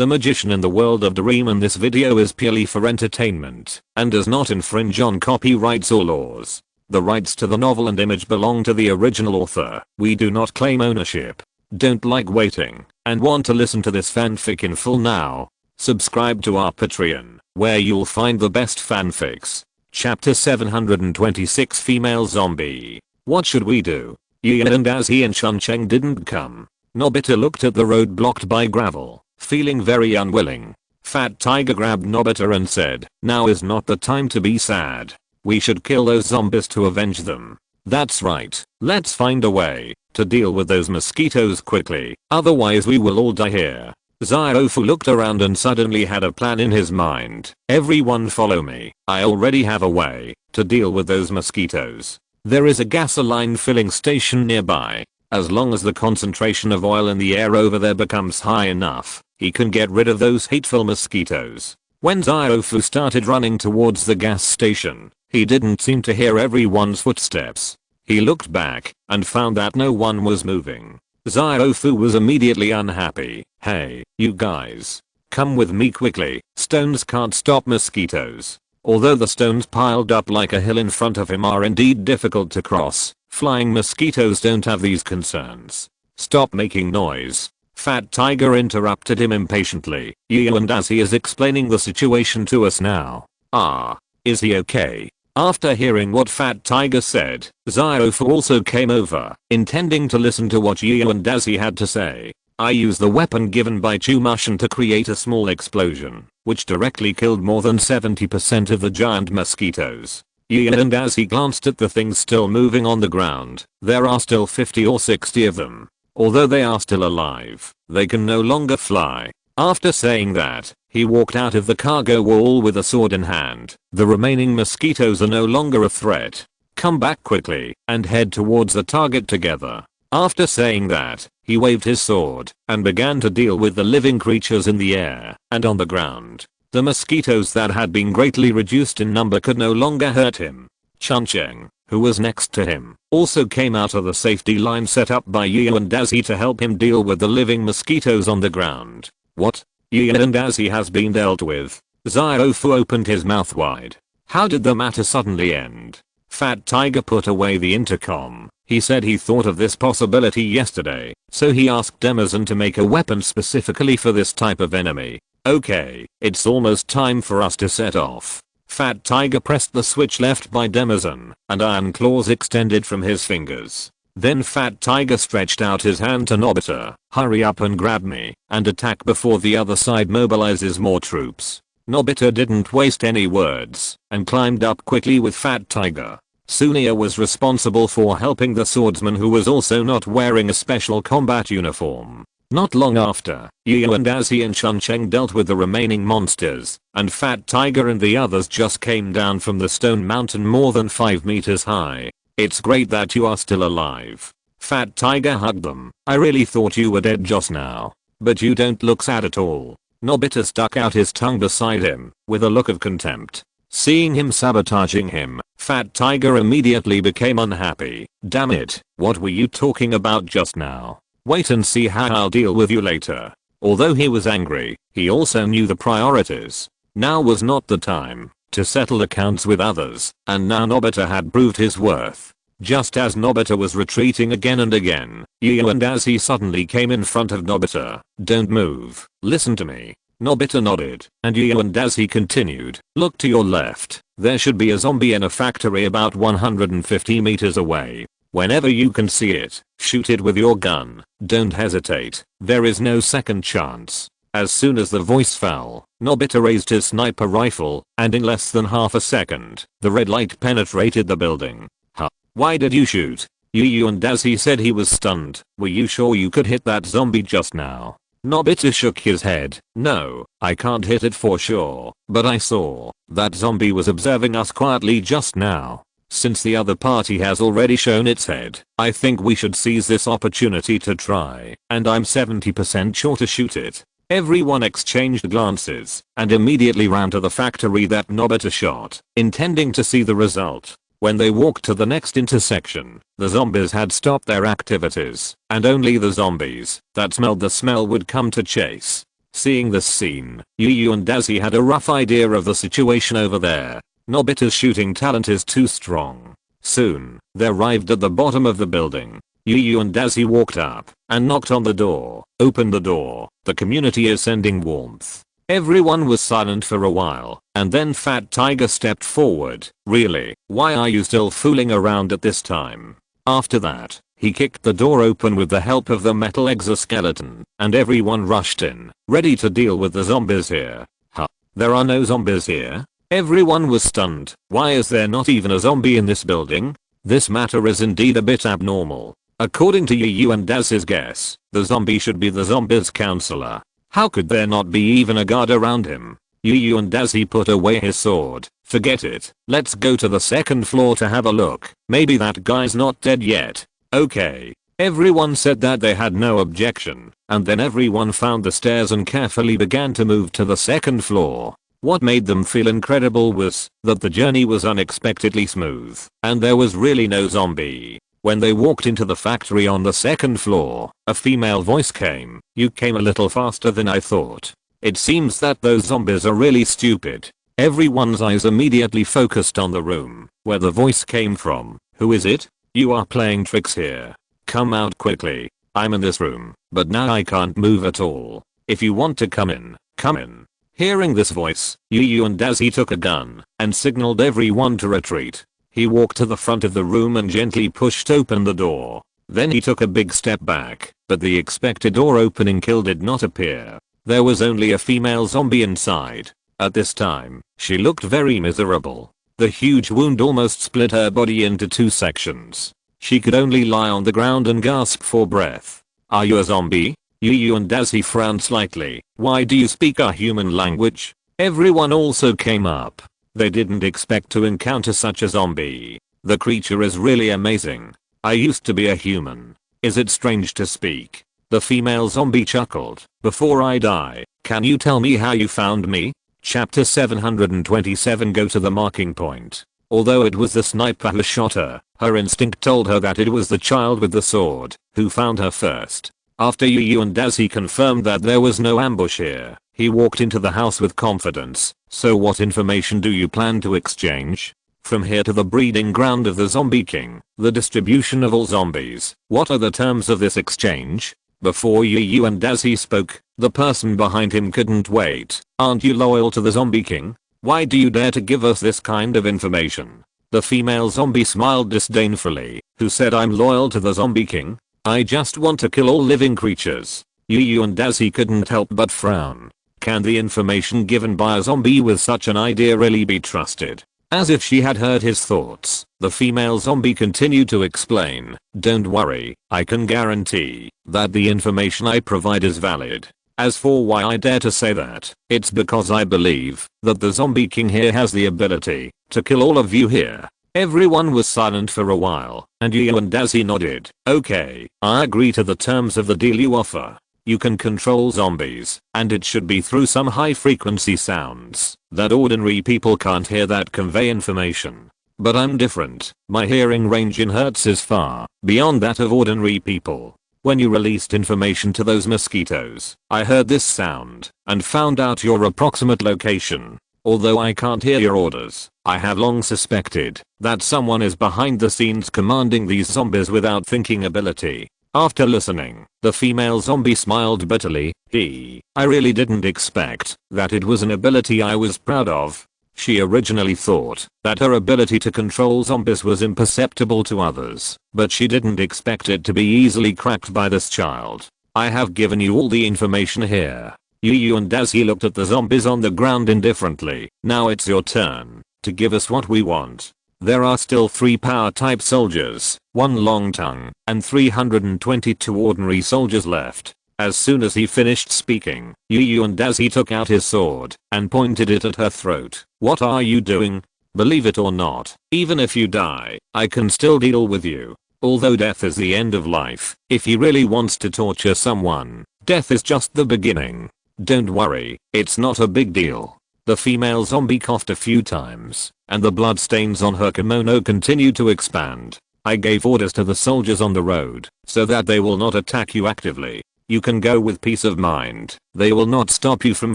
the magician in the world of Doraemon. This video is purely for entertainment and does not infringe on copyrights or laws. The rights to the novel and image belong to the original author. We do not claim ownership. Don't like waiting and want to listen to this fanfic in full now? Subscribe to our Patreon, where you'll find the best fanfics. Chapter 726, Female Zombie. What should we do? Gian and Azzy and Chuncheng didn't come. Nobita looked at the road blocked by gravel, feeling very unwilling. Fat Tiger grabbed Nobita and said, "Now is not the time to be sad. We should kill those zombies to avenge them." "That's right. Let's find a way to deal with those mosquitoes quickly, otherwise we will all die here." Ziofu looked around and suddenly had a plan in his mind. "Everyone follow me. I already have a way to deal with those mosquitoes. There is a gasoline filling station nearby. As long as the concentration of oil in the air over there becomes high enough, he can get rid of those hateful mosquitoes." When Ziofu started running towards the gas station, he didn't seem to hear everyone's footsteps. He looked back and found that no one was moving. Ziofu was immediately unhappy. "Hey, you guys. Come with me quickly. Stones can't stop mosquitoes." Although the stones piled up like a hill in front of him are indeed difficult to cross, flying mosquitoes don't have these concerns. "Stop making noise." Fat Tiger interrupted him impatiently. "You and Azzy is explaining the situation to us now." "Ah, is he okay?" After hearing what Fat Tiger said, Ziofu also came over, intending to listen to what Yu and Azzy had to say. "I used the weapon given by Chumushin to create a small explosion, which directly killed more than 70% of the giant mosquitoes." Yu and Azzy glanced at the things still moving on the ground. There are still 50 or 60 of them. Although they are still alive, they can no longer fly. After saying that, he walked out of the cargo wall with a sword in hand. "The remaining mosquitoes are no longer a threat. Come back quickly and head towards the target together." After saying that, he waved his sword and began to deal with the living creatures in the air and on the ground. The mosquitoes that had been greatly reduced in number could no longer hurt him. Chuncheng, who was next to him, also came out of the safety line set up by Yu and Azzy to help him deal with the living mosquitoes on the ground. "What? Yu and Azzy has been dealt with?" Ziofu opened his mouth wide. How did the matter suddenly end? Fat Tiger put away the intercom. He said he thought of this possibility yesterday, so he asked Demazon to make a weapon specifically for this type of enemy. "Okay, it's almost time for us to set off." Fat Tiger pressed the switch left by Demazon, and iron claws extended from his fingers. Then Fat Tiger stretched out his hand to Nobita. "Hurry up and grab me, and attack before the other side mobilizes more troops." Nobita didn't waste any words, and climbed up quickly with Fat Tiger. Sunia was responsible for helping the swordsman, who was also not wearing a special combat uniform. Not long after, Yu and Azzy and Chuncheng dealt with the remaining monsters, and Fat Tiger and the others just came down from the stone mountain more than 5 meters high. "It's great that you are still alive." Fat Tiger hugged them. "I really thought you were dead just now. But you don't look sad at all." Nobita stuck out his tongue beside him, with a look of contempt. Seeing him sabotaging him, Fat Tiger immediately became unhappy. "Damn it, what were you talking about just now? Wait and see how I'll deal with you later." Although he was angry, he also knew the priorities. Now was not the time to settle accounts with others, and now Nobita had proved his worth. Just as Nobita was retreating again and again, Yu and Azzy suddenly came in front of Nobita. "Don't move, listen to me." Nobita nodded, and Yu and Azzy continued. "Look to your left. There should be a zombie in a factory about 150 meters away. Whenever you can see it, shoot it with your gun. Don't hesitate. There is no second chance." As soon as the voice fell, Nobita raised his sniper rifle, and in less than half a second, the red light penetrated the building. "Huh? Why did you shoot?" Yu and Azzy said he was stunned. "Were you sure you could hit that zombie just now?" Nobita shook his head. "No, I can't hit it for sure, but I saw that zombie was observing us quietly just now. Since the other party has already shown its head, I think we should seize this opportunity to try, and I'm 70% sure to shoot it." Everyone exchanged glances and immediately ran to the factory that Nobita shot, intending to see the result. When they walked to the next intersection, the zombies had stopped their activities, and only the zombies that smelled the smell would come to chase. Seeing this scene, Yu and Daisy had a rough idea of the situation over there. Nobita's shooting talent is too strong. Soon, they arrived at the bottom of the building. Yu and Daisy walked up and knocked on the door. Opened the door. The community is sending warmth. Everyone was silent for a while, and then Fat Tiger stepped forward. Really? Why are you still fooling around at this time? After that, he kicked the door open with the help of the metal exoskeleton, and everyone rushed in, ready to deal with the zombies here. Huh? There are no zombies here? Everyone was stunned. Why is there not even a zombie in this building? This matter is indeed a bit abnormal. According to Yu and Daz's guess, the zombie should be the zombies' counselor. How could there not be even a guard around him? Yu and Daisy put away his sword. Forget it. Let's go to the second floor to have a look. Maybe that guy's not dead yet. Okay. Everyone said that they had no objection, and then everyone found the stairs and carefully began to move to the second floor. What made them feel incredible was that the journey was unexpectedly smooth, and there was really no zombie. When they walked into the factory on the second floor, a female voice came. You came a little faster than I thought. It seems that those zombies are really stupid. Everyone's eyes immediately focused on the room where the voice came from. Who is it? You are playing tricks here. Come out quickly. I'm in this room, but now I can't move at all. If you want to come in, come in. Hearing this voice, Yu and Daisy took a gun and signaled everyone to retreat. He walked to the front of the room and gently pushed open the door. Then he took a big step back, but the expected door opening kill did not appear. There was only a female zombie inside. At this time, she looked very miserable. The huge wound almost split her body into 2 sections. She could only lie on the ground and gasp for breath. Are you a zombie? Yu and Daisy frowned slightly. Why do you speak our human language? Everyone also came up. They didn't expect to encounter such a zombie. The creature is really amazing. I used to be a human. Is it strange to speak? The female zombie chuckled. Before I die, can you tell me how you found me? Chapter 727. Go to the marking point. Although it was the sniper who shot her, her instinct told her that it was the child with the sword who found her first. After Yu and Daisy confirmed that there was no ambush here, he walked into the house with confidence. So what information do you plan to exchange? From here to the breeding ground of the Zombie King, the distribution of all zombies. What are the terms of this exchange? Before Yu and Daisy spoke, the person behind him couldn't wait. Aren't you loyal to the Zombie King? Why do you dare to give us this kind of information? The female zombie smiled disdainfully. Who said I'm loyal to the Zombie King? I just want to kill all living creatures. Yu and Daisy couldn't help but frown. Can the information given by a zombie with such an idea really be trusted? As if she had heard his thoughts, the female zombie continued to explain. Don't worry, I can guarantee that the information I provide is valid. As for why I dare to say that, it's because I believe that the Zombie King here has the ability to kill all of you here. Everyone was silent for a while, and Yu and Daisy nodded. Okay, I agree to the terms of the deal you offer. You can control zombies, and it should be through some high frequency sounds that ordinary people can't hear that convey information. But I'm different. My hearing range in hertz is far beyond that of ordinary people. When you released information to those mosquitoes, I heard this sound and found out your approximate location. Although I can't hear your orders, I have long suspected that someone is behind the scenes commanding these zombies without thinking ability. After listening, the female zombie smiled bitterly. I really didn't expect that it was an ability I was proud of. She originally thought that her ability to control zombies was imperceptible to others, but she didn't expect it to be easily cracked by this child. I have given you all the information here. Yu and Daisy looked at the zombies on the ground indifferently. Now it's your turn to give us what we want. There are still 3 power type soldiers, 1 long tongue, and 322 ordinary soldiers left. As soon as he finished speaking, Yu and Daisy took out his sword and pointed it at her throat. What are you doing? Believe it or not, even if you die, I can still deal with you. Although death is the end of life, if he really wants to torture someone, death is just the beginning. Don't worry, it's not a big deal. The female zombie coughed a few times, and the bloodstains on her kimono continued to expand. I gave orders to the soldiers on the road, so that they will not attack you actively. You can go with peace of mind. They will not stop you from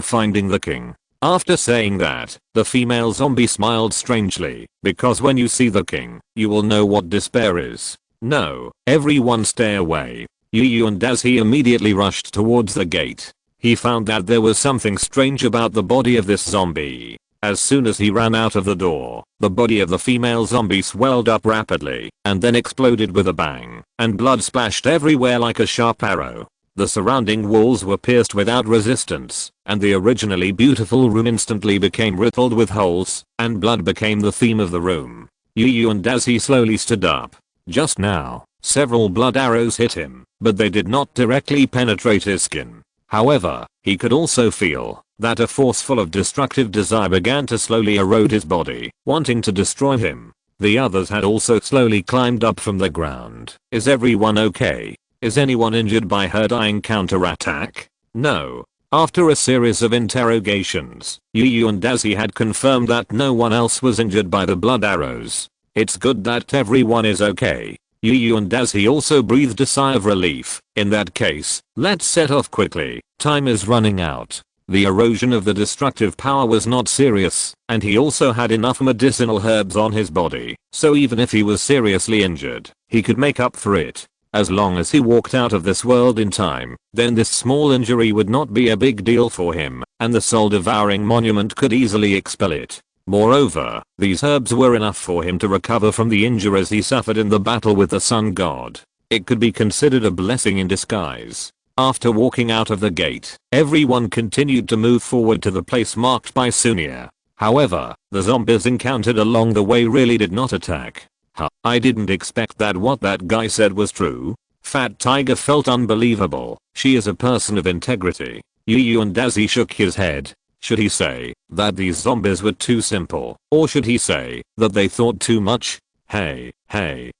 finding the king. After saying that, the female zombie smiled strangely, because when you see the king, you will know what despair is. No, everyone stay away. Yu and as he immediately rushed towards the gate. He found that there was something strange about the body of this zombie. As soon as he ran out of the door, the body of the female zombie swelled up rapidly, and then exploded with a bang, and blood splashed everywhere like a sharp arrow. The surrounding walls were pierced without resistance, and the originally beautiful room instantly became riddled with holes, and blood became the theme of the room. Yu and as he slowly stood up. Just now, several blood arrows hit him, but they did not directly penetrate his skin. However, he could also feel that a force full of destructive desire began to slowly erode his body, wanting to destroy him. The others had also slowly climbed up from the ground. Is everyone okay? Is anyone injured by her dying counterattack? No. After a series of interrogations, Yu and Daisy had confirmed that no one else was injured by the blood arrows. It's good that everyone is okay. Yu and Daisy also breathed a sigh of relief. In that case, let's set off quickly. Time is running out. The erosion of the destructive power was not serious, and he also had enough medicinal herbs on his body, so even if he was seriously injured, he could make up for it. As long as he walked out of this world in time, then this small injury would not be a big deal for him, and the soul-devouring monument could easily expel it. Moreover, these herbs were enough for him to recover from the injuries he suffered in the battle with the sun god. It could be considered a blessing in disguise. After walking out of the gate, everyone continued to move forward to the place marked by Sunia. However, the zombies encountered along the way really did not attack. I didn't expect that what that guy said was true. Fat Tiger felt unbelievable. She is a person of integrity. Yu and Daisy shook his head. Should he say that these zombies were too simple, or should he say that they thought too much? Hey,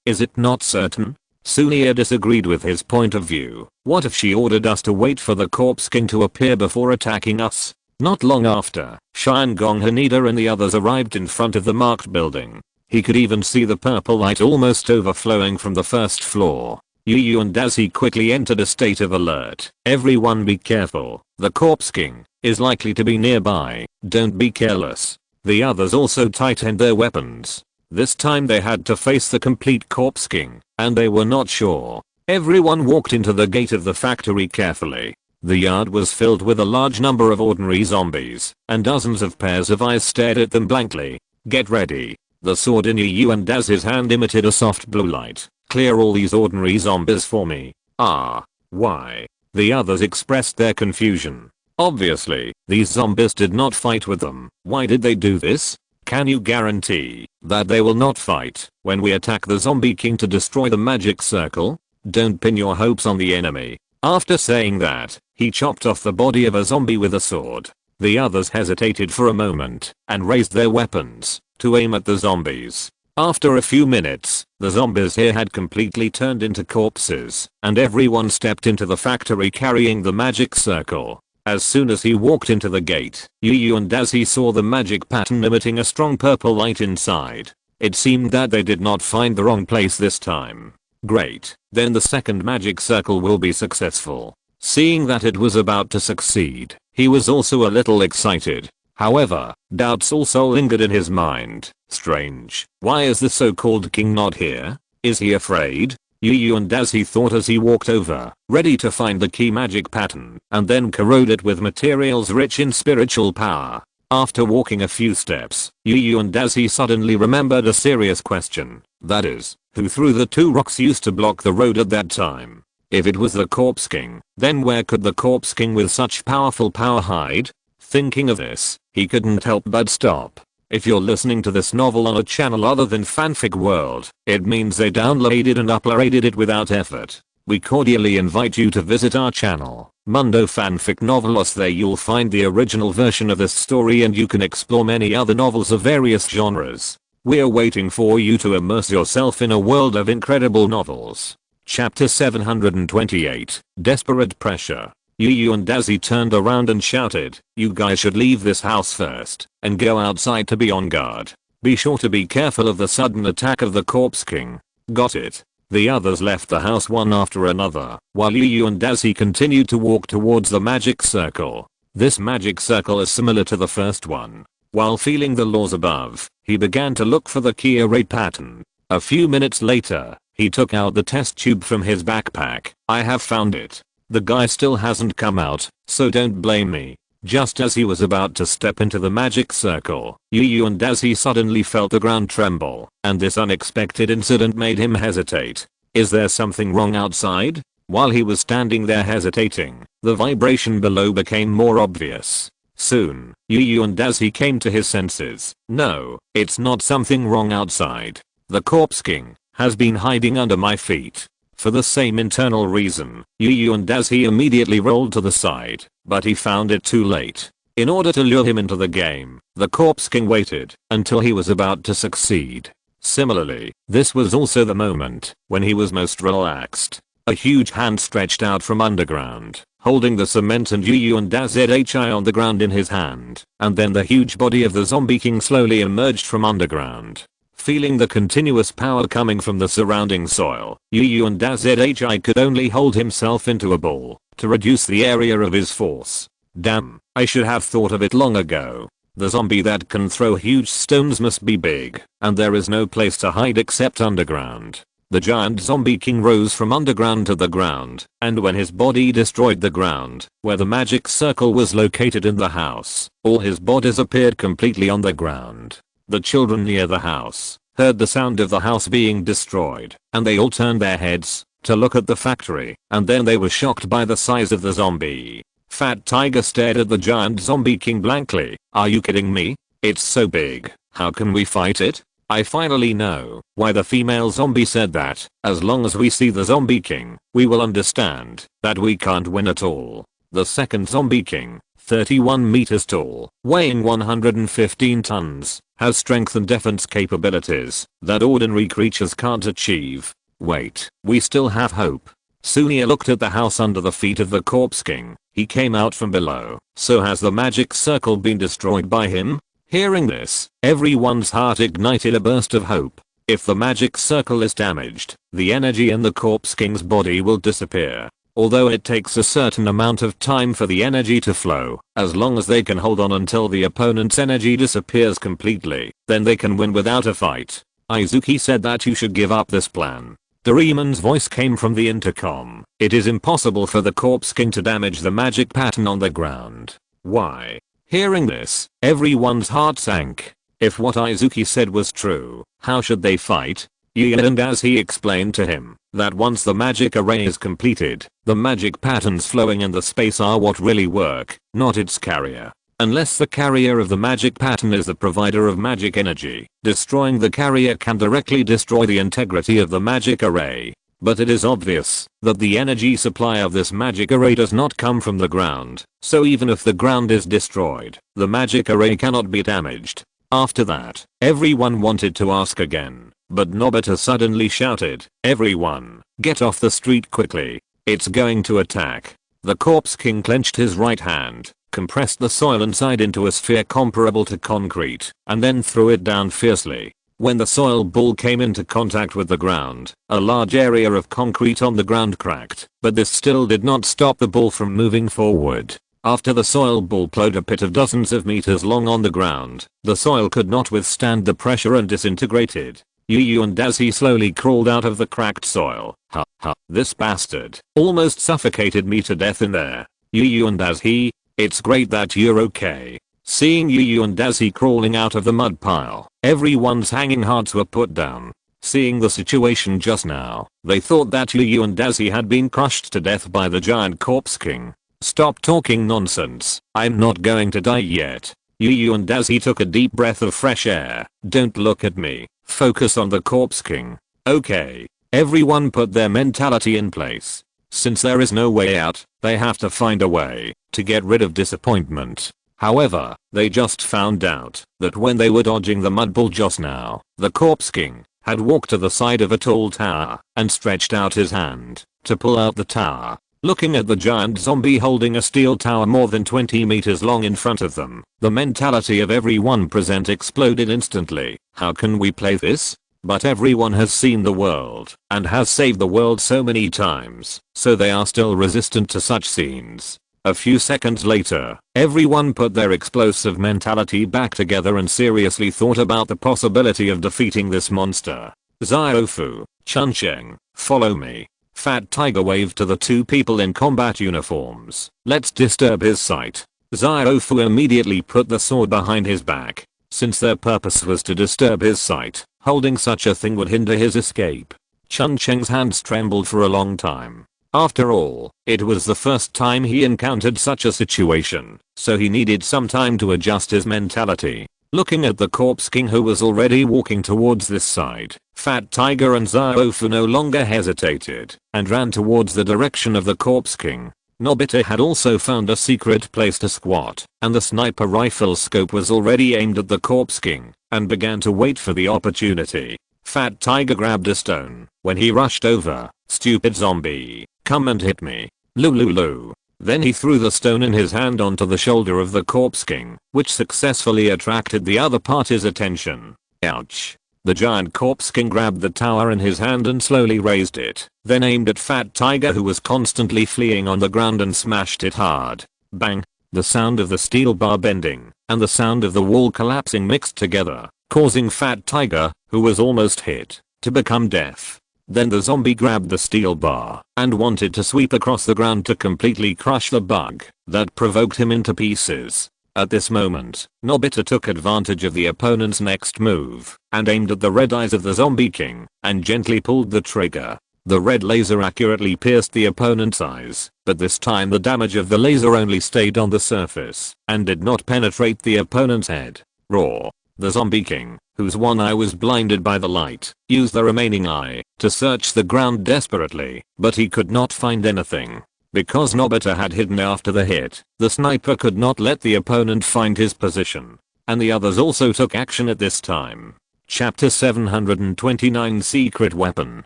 is it not certain? Sunia disagreed with his point of view. What if she ordered us to wait for the corpse king to appear before attacking us? Not long after, Gong Haneda and the others arrived in front of the marked building. He could even see the purple light almost overflowing from the first floor. Yu and Daisy quickly entered a state of alert. Everyone be careful. The corpse king is likely to be nearby. Don't be careless. The others also tightened their weapons. This time they had to face the complete corpse king, and they were not sure. Everyone walked into the gate of the factory carefully. The yard was filled with a large number of ordinary zombies, and dozens of pairs of eyes stared at them blankly. Get ready. The sword in Yu and Daz's hand emitted a soft blue light. Clear all these ordinary zombies for me. Why? The others expressed their confusion. Obviously, these zombies did not fight with them. Why did they do this? Can you guarantee that they will not fight when we attack the zombie king to destroy the magic circle? Don't pin your hopes on the enemy. After saying that, he chopped off the body of a zombie with a sword. The others hesitated for a moment and raised their weapons to aim at the zombies. After a few minutes, the zombies here had completely turned into corpses, and everyone stepped into the factory carrying the magic circle. As soon as he walked into the gate, Yu and Daisy saw the magic pattern emitting a strong purple light inside. It seemed that they did not find the wrong place this time. Great, then the second magic circle will be successful. Seeing that it was about to succeed, he was also a little excited. However, doubts also lingered in his mind. Strange, why is the so-called king not here? Is he afraid? Yu and Daisy thought as he walked over, ready to find the key magic pattern, and then corrode it with materials rich in spiritual power. After walking a few steps, Yu and Daisy suddenly remembered a serious question. That is, who threw the two rocks used to block the road at that time? If it was the Corpse King, then where could the Corpse King with such powerful power hide? Thinking of this, he couldn't help but stop. If you're listening to this novel on a channel other than Fanfic World, it means they downloaded and uploaded it without effort. We cordially invite you to visit our channel, Mundo Fanfic Novelos. There you'll find the original version of this story and you can explore many other novels of various genres. We're waiting for you to immerse yourself in a world of incredible novels. Chapter 728, Desperate Pressure. Yu and Daisy turned around and shouted, "You guys should leave this house first and go outside to be on guard. Be sure to be careful of the sudden attack of the Corpse King." Got it. The others left the house one after another, while Yu and Dazi continued to walk towards the magic circle. This magic circle is similar to the first one. While feeling the laws above, he began to look for the key array pattern. A few minutes later, he took out the test tube from his backpack. I have found it. The guy still hasn't come out, so don't blame me. Just as he was about to step into the magic circle, Yu and Dazi suddenly felt the ground tremble, and this unexpected incident made him hesitate. Is there something wrong outside? While he was standing there hesitating, the vibration below became more obvious. Soon, Yu and Dazi came to his senses. No, it's not something wrong outside. The Corpse King has been hiding under my feet. For the same internal reason, Yu and Dazi immediately rolled to the side, but he found it too late. In order to lure him into the game, the Corpse King waited until he was about to succeed. Similarly, this was also the moment when he was most relaxed. A huge hand stretched out from underground, holding the cement and Yu and Dazi on the ground in his hand, and then the huge body of the Zombie King slowly emerged from underground. Feeling the continuous power coming from the surrounding soil, Yu and Dazi could only hold himself into a ball to reduce the area of his force. Damn, I should have thought of it long ago. The zombie that can throw huge stones must be big, and there is no place to hide except underground. The giant Zombie King rose from underground to the ground, and when his body destroyed the ground, where the magic circle was located in the house, all his bodies appeared completely on the ground. The children near the house heard the sound of the house being destroyed, and they all turned their heads to look at the factory, and then they were shocked by the size of the zombie. Fat Tiger stared at the giant Zombie King blankly. Are you kidding me? It's so big. How can we fight it? I finally know why the female zombie said that. As long as we see the Zombie King, we will understand that we can't win at all. The second Zombie King, 31 meters tall, weighing 115 tons, has strength and defense capabilities that ordinary creatures can't achieve. Wait, we still have hope. Sunia looked at the house under the feet of the Corpse King. He came out from below. So has the magic circle been destroyed by him? Hearing this, everyone's heart ignited a burst of hope. If the magic circle is damaged, the energy in the Corpse King's body will disappear. Although it takes a certain amount of time for the energy to flow, as long as they can hold on until the opponent's energy disappears completely, then they can win without a fight. Izuki said that you should give up this plan. Doraemon's voice came from the intercom. It is impossible for the Corpse King to damage the magic pattern on the ground. Why? Hearing this, everyone's heart sank. If what Izuki said was true, how should they fight? And as he explained to him that once the magic array is completed, the magic patterns flowing in the space are what really work, not its carrier. Unless the carrier of the magic pattern is the provider of magic energy, destroying the carrier can directly destroy the integrity of the magic array. But it is obvious that the energy supply of this magic array does not come from the ground, so even if the ground is destroyed, the magic array cannot be damaged. After that, everyone wanted to ask again, but Nobita suddenly shouted, "Everyone, get off the street quickly. It's going to attack." The Corpse King clenched his right hand, compressed the soil inside into a sphere comparable to concrete, and then threw it down fiercely. When the soil ball came into contact with the ground, a large area of concrete on the ground cracked, but this still did not stop the ball from moving forward. After the soil ball plowed a pit of dozens of meters long on the ground, the soil could not withstand the pressure and disintegrated. Yu and Dazi slowly crawled out of the cracked soil. Ha ha, this bastard almost suffocated me to death in there. Yu and Dazi, it's great that you're okay. Seeing Yu and Dazi crawling out of the mud pile, everyone's hanging hearts were put down. Seeing the situation just now, they thought that Yu and Dazi had been crushed to death by the giant Corpse King. Stop talking nonsense. I'm not going to die yet. Yu and Dazi took a deep breath of fresh air. Don't look at me. Focus on the Corpse King. Okay. Everyone put their mentality in place. Since there is no way out, they have to find a way to get rid of disappointment. However, they just found out that when they were dodging the mud ball just now, the Corpse King had walked to the side of a tall tower and stretched out his hand to pull out the tower. Looking at the giant zombie holding a steel tower more than 20 meters long in front of them, the mentality of everyone present exploded instantly. How can we play this? but everyone has seen the world and has saved the world so many times, so they are still resistant to such scenes. A few seconds later, everyone put their explosive mentality back together and seriously thought about the possibility of defeating this monster. Ziofu, Chuncheng, follow me. Fat Tiger waved to the two people in combat uniforms. Let's disturb his sight. Ziofu immediately put the sword behind his back, since their purpose was to disturb his sight. Holding such a thing would hinder his escape. Chuncheng's hands trembled for a long time. After all, it was the first time he encountered such a situation, so he needed some time to adjust his mentality. Looking at the Corpse King who was already walking towards this side, Fat Tiger and Ziofu no longer hesitated and ran towards the direction of the Corpse King. Nobita had also found a secret place to squat, and the sniper rifle scope was already aimed at the Corpse King and began to wait for the opportunity. Fat Tiger grabbed a stone when he rushed over. Stupid zombie, come and hit me. Lulu. Then he threw the stone in his hand onto the shoulder of the Corpse King, which successfully attracted the other party's attention. Ouch. The giant Corpse King grabbed the tower in his hand and slowly raised it, then aimed at Fat Tiger who was constantly fleeing on the ground and smashed it hard. Bang. The sound of the steel bar bending and the sound of the wall collapsing mixed together, causing Fat Tiger, who was almost hit, to become deaf. Then the zombie grabbed the steel bar and wanted to sweep across the ground to completely crush the bug that provoked him into pieces. At this moment, Nobita took advantage of the opponent's next move and aimed at the red eyes of the zombie king and gently pulled the trigger. The red laser accurately pierced the opponent's eyes, but this time the damage of the laser only stayed on the surface and did not penetrate the opponent's head. Raw. The zombie king, whose one eye was blinded by the light, used the remaining eye to search the ground desperately, but he could not find anything. Because Nobita had hidden after the hit, the sniper could not let the opponent find his position, and the others also took action at this time. Chapter 729 Secret Weapon.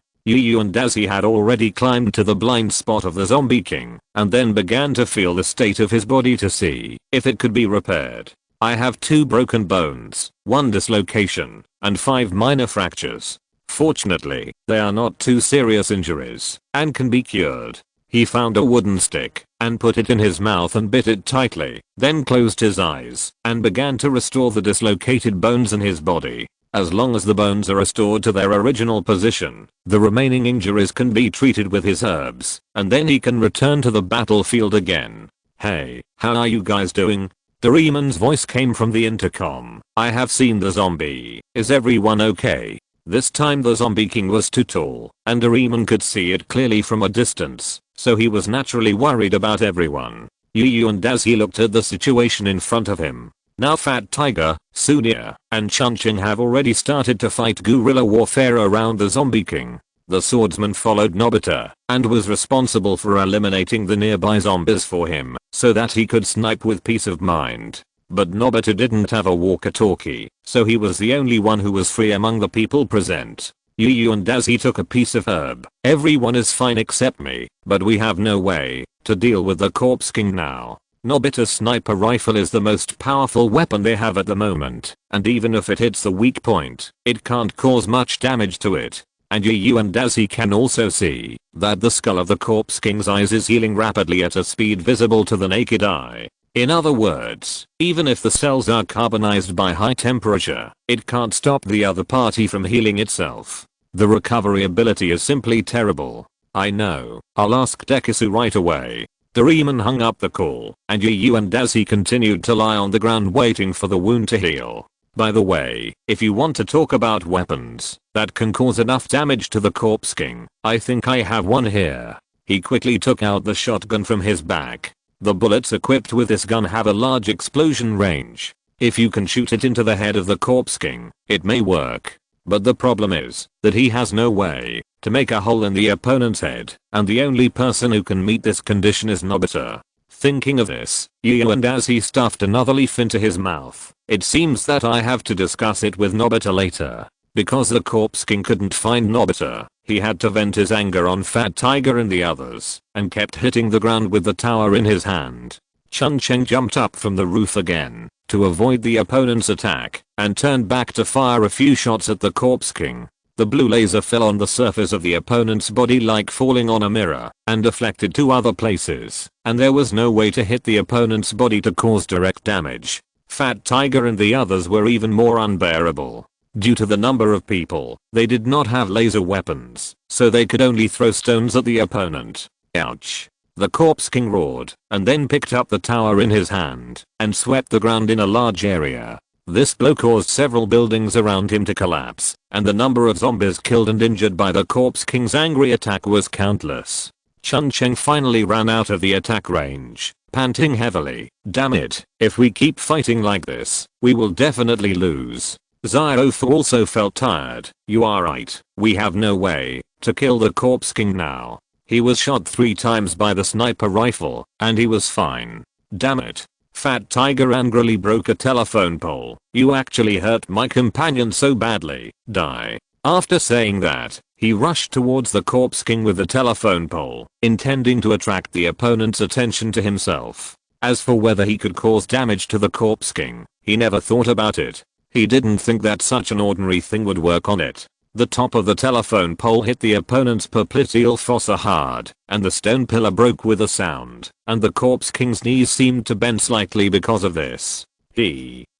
Yu and Daisy had already climbed to the blind spot of the zombie king and then began to feel the state of his body to see if it could be repaired. I have 2 broken bones, 1 dislocation, and 5 minor fractures. Fortunately, they are not too serious injuries and can be cured. He found a wooden stick and put it in his mouth and bit it tightly, then closed his eyes and began to restore the dislocated bones in his body. As long as the bones are restored to their original position, the remaining injuries can be treated with his herbs, and then he can return to the battlefield again. Hey, how are you guys doing? Doraemon's voice came from the intercom. I have seen the zombie. Is everyone okay? This time the zombie king was too tall, and Doraemon could see it clearly from a distance, so he was naturally worried about everyone. Yu and Daisy looked at the situation in front of him. Now Fat Tiger, Sunia, and Chuncheng have already started to fight guerrilla warfare around the zombie king. The swordsman followed Nobita and was responsible for eliminating the nearby zombies for him so that he could snipe with peace of mind. But Nobita didn't have a walkie-talkie, so he was the only one who was free among the people present. Yu and Daisy took a piece of herb. Everyone is fine except me, but we have no way to deal with the Corpse King now. Nobita's sniper rifle is the most powerful weapon they have at the moment, and even if it hits the weak point, it can't cause much damage to it. And Yu and Daisy can also see that the skull of the Corpse King's eyes is healing rapidly at a speed visible to the naked eye. In other words, even if the cells are carbonized by high temperature, it can't stop the other party from healing itself. The recovery ability is simply terrible. I know, I'll ask Dekisugi right away. Doraemon hung up the call, and Yu and Daisy continued to lie on the ground waiting for the wound to heal. By the way, if you want to talk about weapons that can cause enough damage to the Corpse King, I think I have one here. He quickly took out the shotgun from his back. The bullets equipped with this gun have a large explosion range. If you can shoot it into the head of the Corpse King, it may work. But the problem is that he has no way to make a hole in the opponent's head, and the only person who can meet this condition is Nobita. Thinking of this, Yu and Daisy stuffed another leaf into his mouth. It seems that I have to discuss it with Nobita later. Because the Corpse King couldn't find Nobita, he had to vent his anger on Fat Tiger and the others, and kept hitting the ground with the tower in his hand. Chuncheng jumped up from the roof again to avoid the opponent's attack, and turned back to fire a few shots at the Corpse King. The blue laser fell on the surface of the opponent's body like falling on a mirror and deflected to other places, and there was no way to hit the opponent's body to cause direct damage. Fat Tiger and the others were even more unbearable. Due to the number of people, they did not have laser weapons, so they could only throw stones at the opponent. Ouch. The Corpse King roared, and then picked up the tower in his hand, and swept the ground in a large area. This blow caused several buildings around him to collapse, and the number of zombies killed and injured by the Corpse King's angry attack was countless. Chun Cheng finally ran out of the attack range, panting heavily. Damn it, if we keep fighting like this, we will definitely lose. Xiaofu also felt tired. You are right, we have no way to kill the Corpse King now. He was shot 3 times by the sniper rifle, and he was fine. Damn it. Fat Tiger angrily broke a telephone pole. You actually hurt my companion so badly. Die. After saying that, he rushed towards the Corpse King with the telephone pole, intending to attract the opponent's attention to himself. As for whether he could cause damage to the Corpse King, he never thought about it. He didn't think that such an ordinary thing would work on it. The top of the telephone pole hit the opponent's popliteal fossa hard, and the stone pillar broke with a sound, and the Corpse King's knees seemed to bend slightly because of this.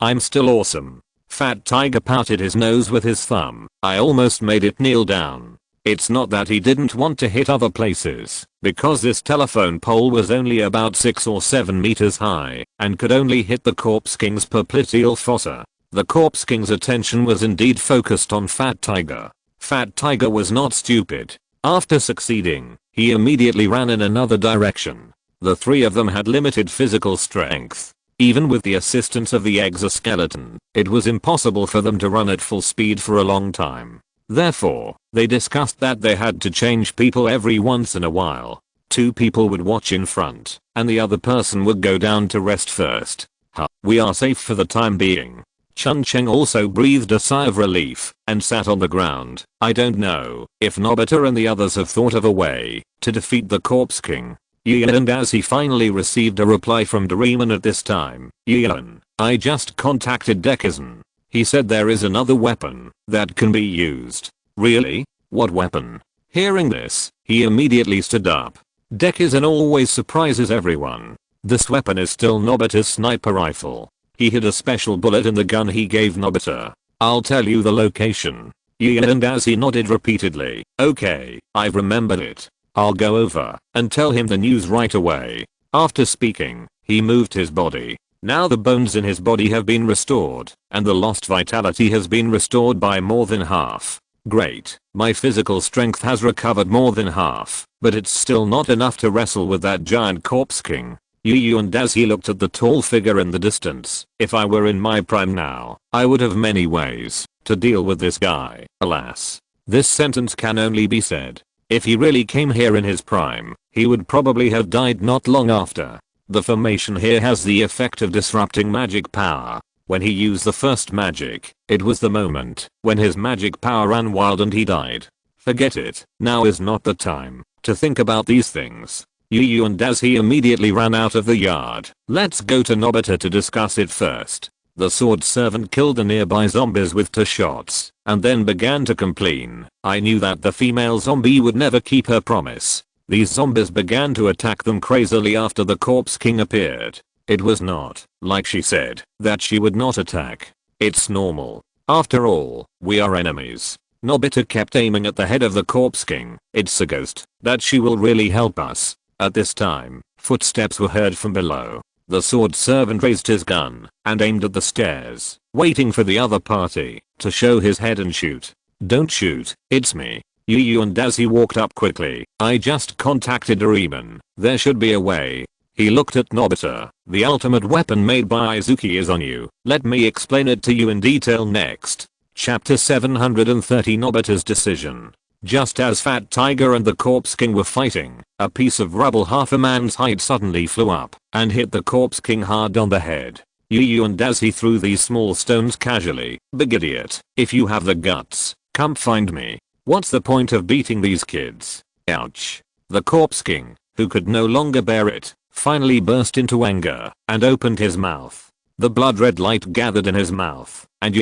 I'm still awesome. Fat Tiger pouted his nose with his thumb. I almost made it kneel down. It's not that he didn't want to hit other places, because this telephone pole was only about 6 or 7 meters high, and could only hit the Corpse King's popliteal fossa. The Corpse King's attention was indeed focused on Fat Tiger. Fat Tiger was not stupid. After succeeding, he immediately ran in another direction. The 3 of them had limited physical strength. Even with the assistance of the exoskeleton, it was impossible for them to run at full speed for a long time. Therefore, they discussed that they had to change people every once in a while. 2 people would watch in front, and the other person would go down to rest first. We are safe for the time being. Chun Cheng also breathed a sigh of relief and sat on the ground. I don't know if Nobita and the others have thought of a way to defeat the Corpse King. And as he finally received a reply from Doraemon at this time. I just contacted Dekisugi. He said there is another weapon that can be used. Really? What weapon? Hearing this, he immediately stood up. Dekisugi always surprises everyone. This weapon is still Nobita's sniper rifle. He hid a special bullet in the gun he gave Nobita. I'll tell you the location. And as he nodded repeatedly. Okay, I've remembered it. I'll go over and tell him the news right away. After speaking, he moved his body. Now the bones in his body have been restored, and the lost vitality has been restored by more than half. Great, my physical strength has recovered more than half, but it's still not enough to wrestle with that giant Corpse King. And as he looked at the tall figure in the distance, if I were in my prime now, I would have many ways to deal with this guy. Alas, this sentence can only be said. If he really came here in his prime, he would probably have died not long after. The formation here has the effect of disrupting magic power. When he used the first magic, it was the moment when his magic power ran wild and he died. Forget it, now is not the time to think about these things. And as he immediately ran out of the yard. Let's go to Nobita to discuss it first. The sword servant killed the nearby zombies with 2 shots, and then began to complain. I knew that the female zombie would never keep her promise. These zombies began to attack them crazily after the Corpse King appeared. It was not, like she said, that she would not attack. It's normal. After all, we are enemies. Nobita kept aiming at the head of the Corpse King. It's a ghost. That she will really help us. At this time, footsteps were heard from below. The sword servant raised his gun and aimed at the stairs, waiting for the other party to show his head and shoot. Don't shoot, it's me. And as he walked up quickly, I just contacted Doraemon. There should be a way. He looked at Nobita. The ultimate weapon made by Izuki is on you. Let me explain it to you in detail next. Chapter 730 Nobita's Decision. Just as Fat Tiger and the Corpse King were fighting, a piece of rubble half a man's height suddenly flew up and hit the Corpse King hard on the head. And as he threw these small stones casually, big idiot, if you have the guts, come find me. What's the point of beating these kids? Ouch. The Corpse King, who could no longer bear it, finally burst into anger and opened his mouth. The blood red light gathered in his mouth, and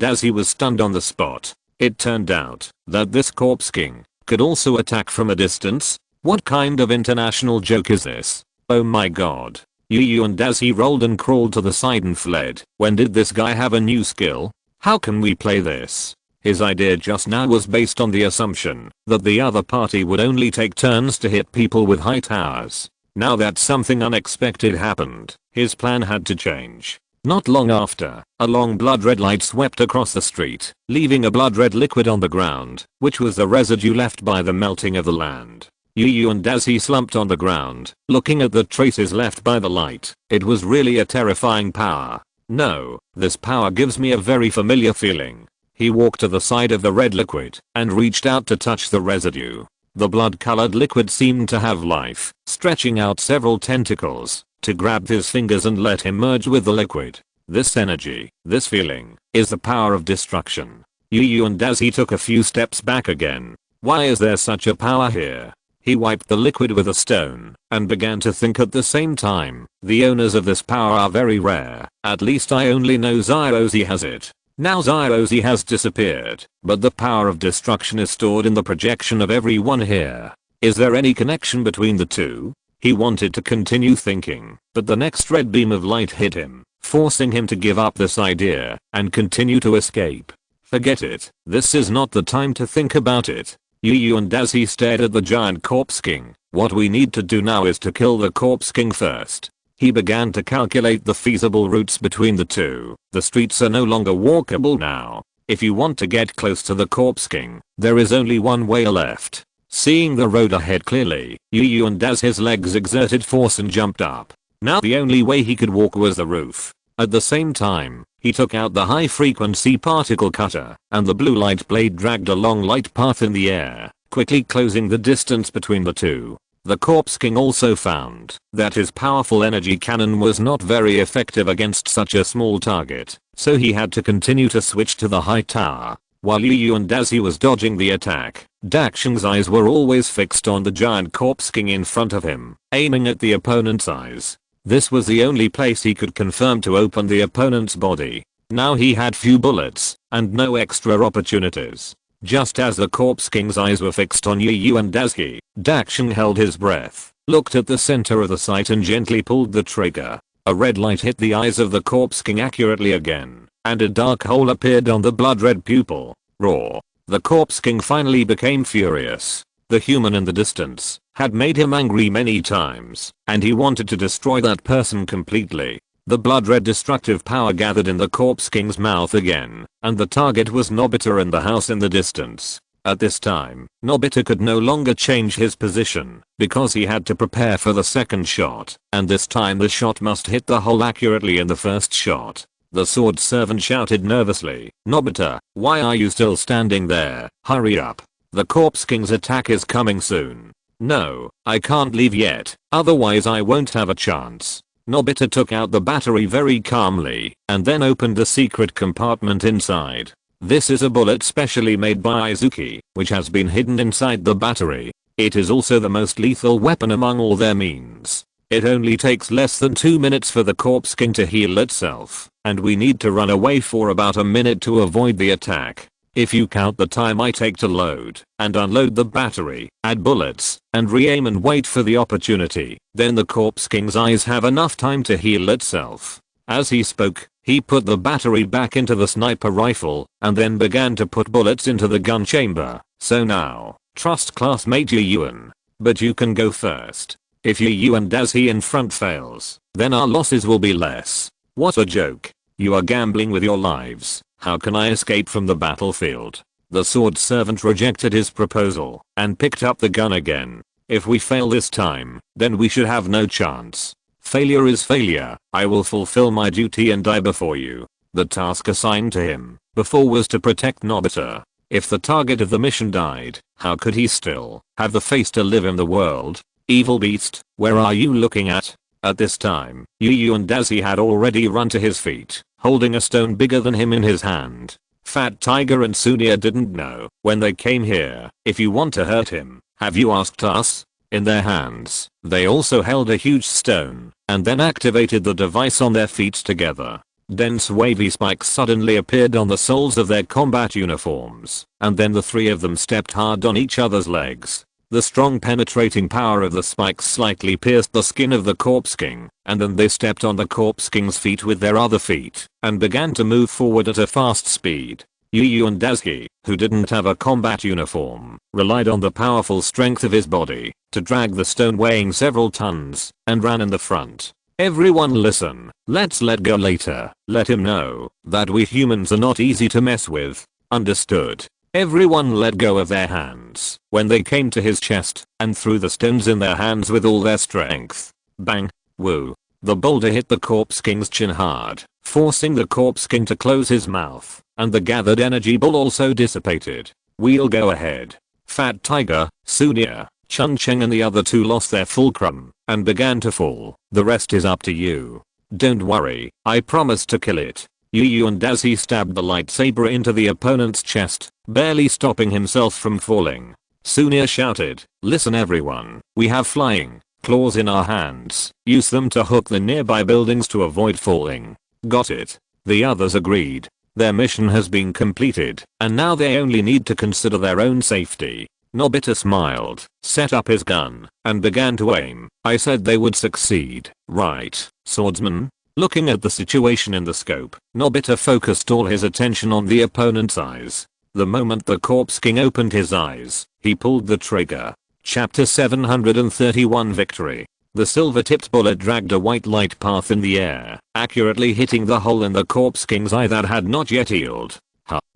as he was stunned on the spot. It turned out that this corpse king could also attack from a distance. What kind of international joke is this? Oh my god. Yu and Dazi rolled and crawled to the side and fled. When did this guy have a new skill? How can we play this? His idea just now was based on the assumption that the other party would only take turns to hit people with high towers. Now that something unexpected happened, his plan had to change. Not long after, a long blood red light swept across the street, leaving a blood red liquid on the ground, which was the residue left by the melting of the land. Yu and Dazi slumped on the ground, looking at the traces left by the light. It was really a terrifying power. No, this power gives me a very familiar feeling. He walked to the side of the red liquid and reached out to touch the residue. The blood-colored liquid seemed to have life, stretching out several tentacles to grab his fingers and let him merge with the liquid. This energy, this feeling, is the power of destruction. Yu and Dazi took a few steps back again. Why is there such a power here? He wiped the liquid with a stone and began to think at the same time. The owners of this power are very rare. At least I only know Zyrozy has it. Now Zyrozy has disappeared, but the power of destruction is stored in the projection of everyone here. Is there any connection between the two? He wanted to continue thinking, but the next red beam of light hit him, forcing him to give up this idea and continue to escape. Forget it. This is not the time to think about it. Yu and Dazi stared at the giant corpse king. What we need to do now is to kill the corpse king first. He began to calculate the feasible routes between the two. The streets are no longer walkable now. If you want to get close to the corpse king, there is only one way left. Seeing the road ahead clearly, Yu and Dazi's legs exerted force and jumped up. Now the only way he could walk was the roof. At the same time, he took out the high-frequency particle cutter, and the blue light blade dragged a long light path in the air, quickly closing the distance between the two. The corpse king also found that his powerful energy cannon was not very effective against such a small target, so he had to continue to switch to the high tower. While Yu and Dazi was dodging the attack, Dakshin's eyes were always fixed on the giant corpse king in front of him, aiming at the opponent's eyes. This was the only place he could confirm to open the opponent's body. Now he had few bullets and no extra opportunities. Just as the corpse king's eyes were fixed on Yu and Dazi, Dakshin held his breath, looked at the center of the sight and gently pulled the trigger. A red light hit the eyes of the corpse king accurately again, and a dark hole appeared on the blood-red pupil. Roar. The corpse king finally became furious. The human in the distance had made him angry many times, and he wanted to destroy that person completely. The blood-red destructive power gathered in the corpse king's mouth again, and the target was Nobita in the house in the distance. At this time, Nobita could no longer change his position, because he had to prepare for the second shot, and this time the shot must hit the hole accurately in the first shot. The sword servant shouted nervously, "Nobita, why are you still standing there? Hurry up. The corpse king's attack is coming soon." "No, I can't leave yet, otherwise I won't have a chance." Nobita took out the battery very calmly, and then opened the secret compartment inside. This is a bullet specially made by Izuki, which has been hidden inside the battery. It is also the most lethal weapon among all their means. It only takes less than 2 minutes for the corpse king to heal itself, and we need to run away for about a minute to avoid the attack. If you count the time I take to load and unload the battery, add bullets, and re-aim and wait for the opportunity, then the corpse king's eyes have enough time to heal itself. As he spoke, he put the battery back into the sniper rifle, and then began to put bullets into the gun chamber. So now, trust classmate Yuan. But you can go first. If Yu and Dazi in front fails, then our losses will be less. What a joke. You are gambling with your lives. How can I escape from the battlefield? The sword servant rejected his proposal and picked up the gun again. If we fail this time, then we should have no chance. Failure is failure. I will fulfill my duty and die before you. The task assigned to him before was to protect Nobita. If the target of the mission died, how could he still have the face to live in the world? Evil beast, where are you looking at? At this time, Yu and Dazi had already run to his feet, holding a stone bigger than him in his hand. Fat Tiger and Sunia didn't know when they came here. If you want to hurt him, have you asked us? In their hands, they also held a huge stone, and then activated the device on their feet together. Dense wavy spikes suddenly appeared on the soles of their combat uniforms, and then the three of them stepped hard on each other's legs. The strong penetrating power of the spikes slightly pierced the skin of the corpse king, and then they stepped on the corpse king's feet with their other feet, and began to move forward at a fast speed. Yu and Daisuke, who didn't have a combat uniform, relied on the powerful strength of his body to drag the stone weighing several tons, and ran in the front. Everyone listen, let's let go later. Let him know that we humans are not easy to mess with. Understood? Everyone let go of their hands when they came to his chest and threw the stones in their hands with all their strength. Bang. Woo. The boulder hit the corpse king's chin hard, forcing the corpse king to close his mouth, and the gathered energy ball also dissipated. We'll go ahead. Fat Tiger, Sunia, Chun-Cheng and the other two lost their fulcrum and began to fall. The rest is up to you. Don't worry, I promise to kill it. Yu and Daisuke stabbed the lightsaber into the opponent's chest, barely stopping himself from falling. Sunia shouted, listen everyone, we have flying claws in our hands. Use them to hook the nearby buildings to avoid falling. Got it. The others agreed. Their mission has been completed, and now they only need to consider their own safety. Nobita smiled, set up his gun, and began to aim. I said they would succeed, right, swordsman? Looking at the situation in the scope, Nobita focused all his attention on the opponent's eyes. The moment the corpse king opened his eyes, he pulled the trigger. Chapter 731 Victory. The silver-tipped bullet dragged a white light path in the air, accurately hitting the hole in the corpse king's eye that had not yet healed.